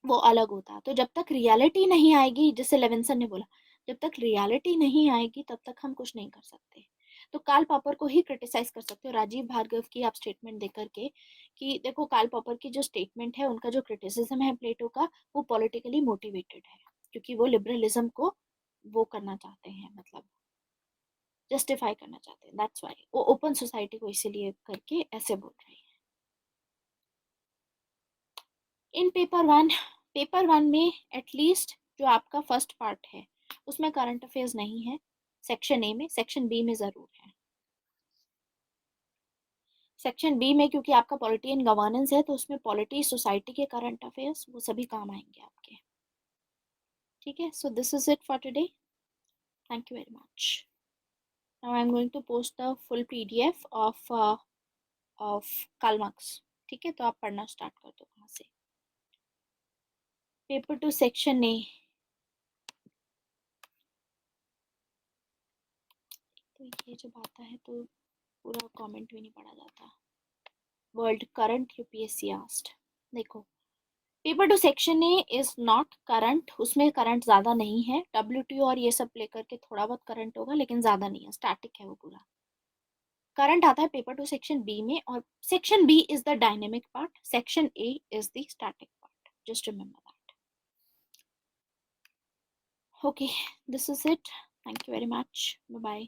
वो अलग होता, तो जब तक रियलिटी नहीं आएगी, जैसे लेविंसन ने बोला, जब तक रियलिटी नहीं आएगी तब तक हम कुछ नहीं कर सकते। तो कार्ल पॉपर को ही क्रिटिसाइज कर सकते हो, राजीव भार्गव की आप स्टेटमेंट देकर के, कि देखो कार्ल पॉपर की जो स्टेटमेंट है, उनका जो क्रिटिसिज्म है प्लेटो का, वो पॉलिटिकली मोटिवेटेड है, क्योंकि वो लिबरलिज्म को वो करना चाहते हैं, मतलब जस्टिफाई करना चाहते हैं। दैट्स वाई वो ओपन सोसाइटी को इसीलिए करके ऐसे बोल रहे हैं। इन पेपर वन में एटलीस्ट जो आपका फर्स्ट पार्ट है उसमें करंट अफेयर्स नहीं है, सेक्शन ए में, सेक्शन बी में जरूर है। सेक्शन बी में क्योंकि आपका पॉलिटी एंड गवर्नेंस है, तो उसमें पॉलिटी, सोसाइटी के करंट अफेयर्स, वो सभी काम आएंगे आपके। ठीक है, so this is it for today. Thank you very much. Now I am going to post the full PDF of Karl Marx. ठीक है, तो आप पढ़ना स्टार्ट कर दो वहाँ से। पेपर टू सेक्शन ए, तो ये जब आता है तो पूरा कमेंट भी नहीं पढ़ा जाता। वर्ल्ड करंट यूपीएससी आस्ट, देखो paper two section A is not current, उसमें करंट ज़्यादा नहीं है। डब्ल्यूटीओ और ये सब लेकर के थोड़ा बहुत करंट होगा, लेकिन ज़्यादा नहीं है, स्टैटिक है वो पूरा। करंट आता है पेपर टू सेक्शन बी में, और section B is the dynamic part, section A is the static part, just remember that. Okay, this is it, thank you very much, bye bye.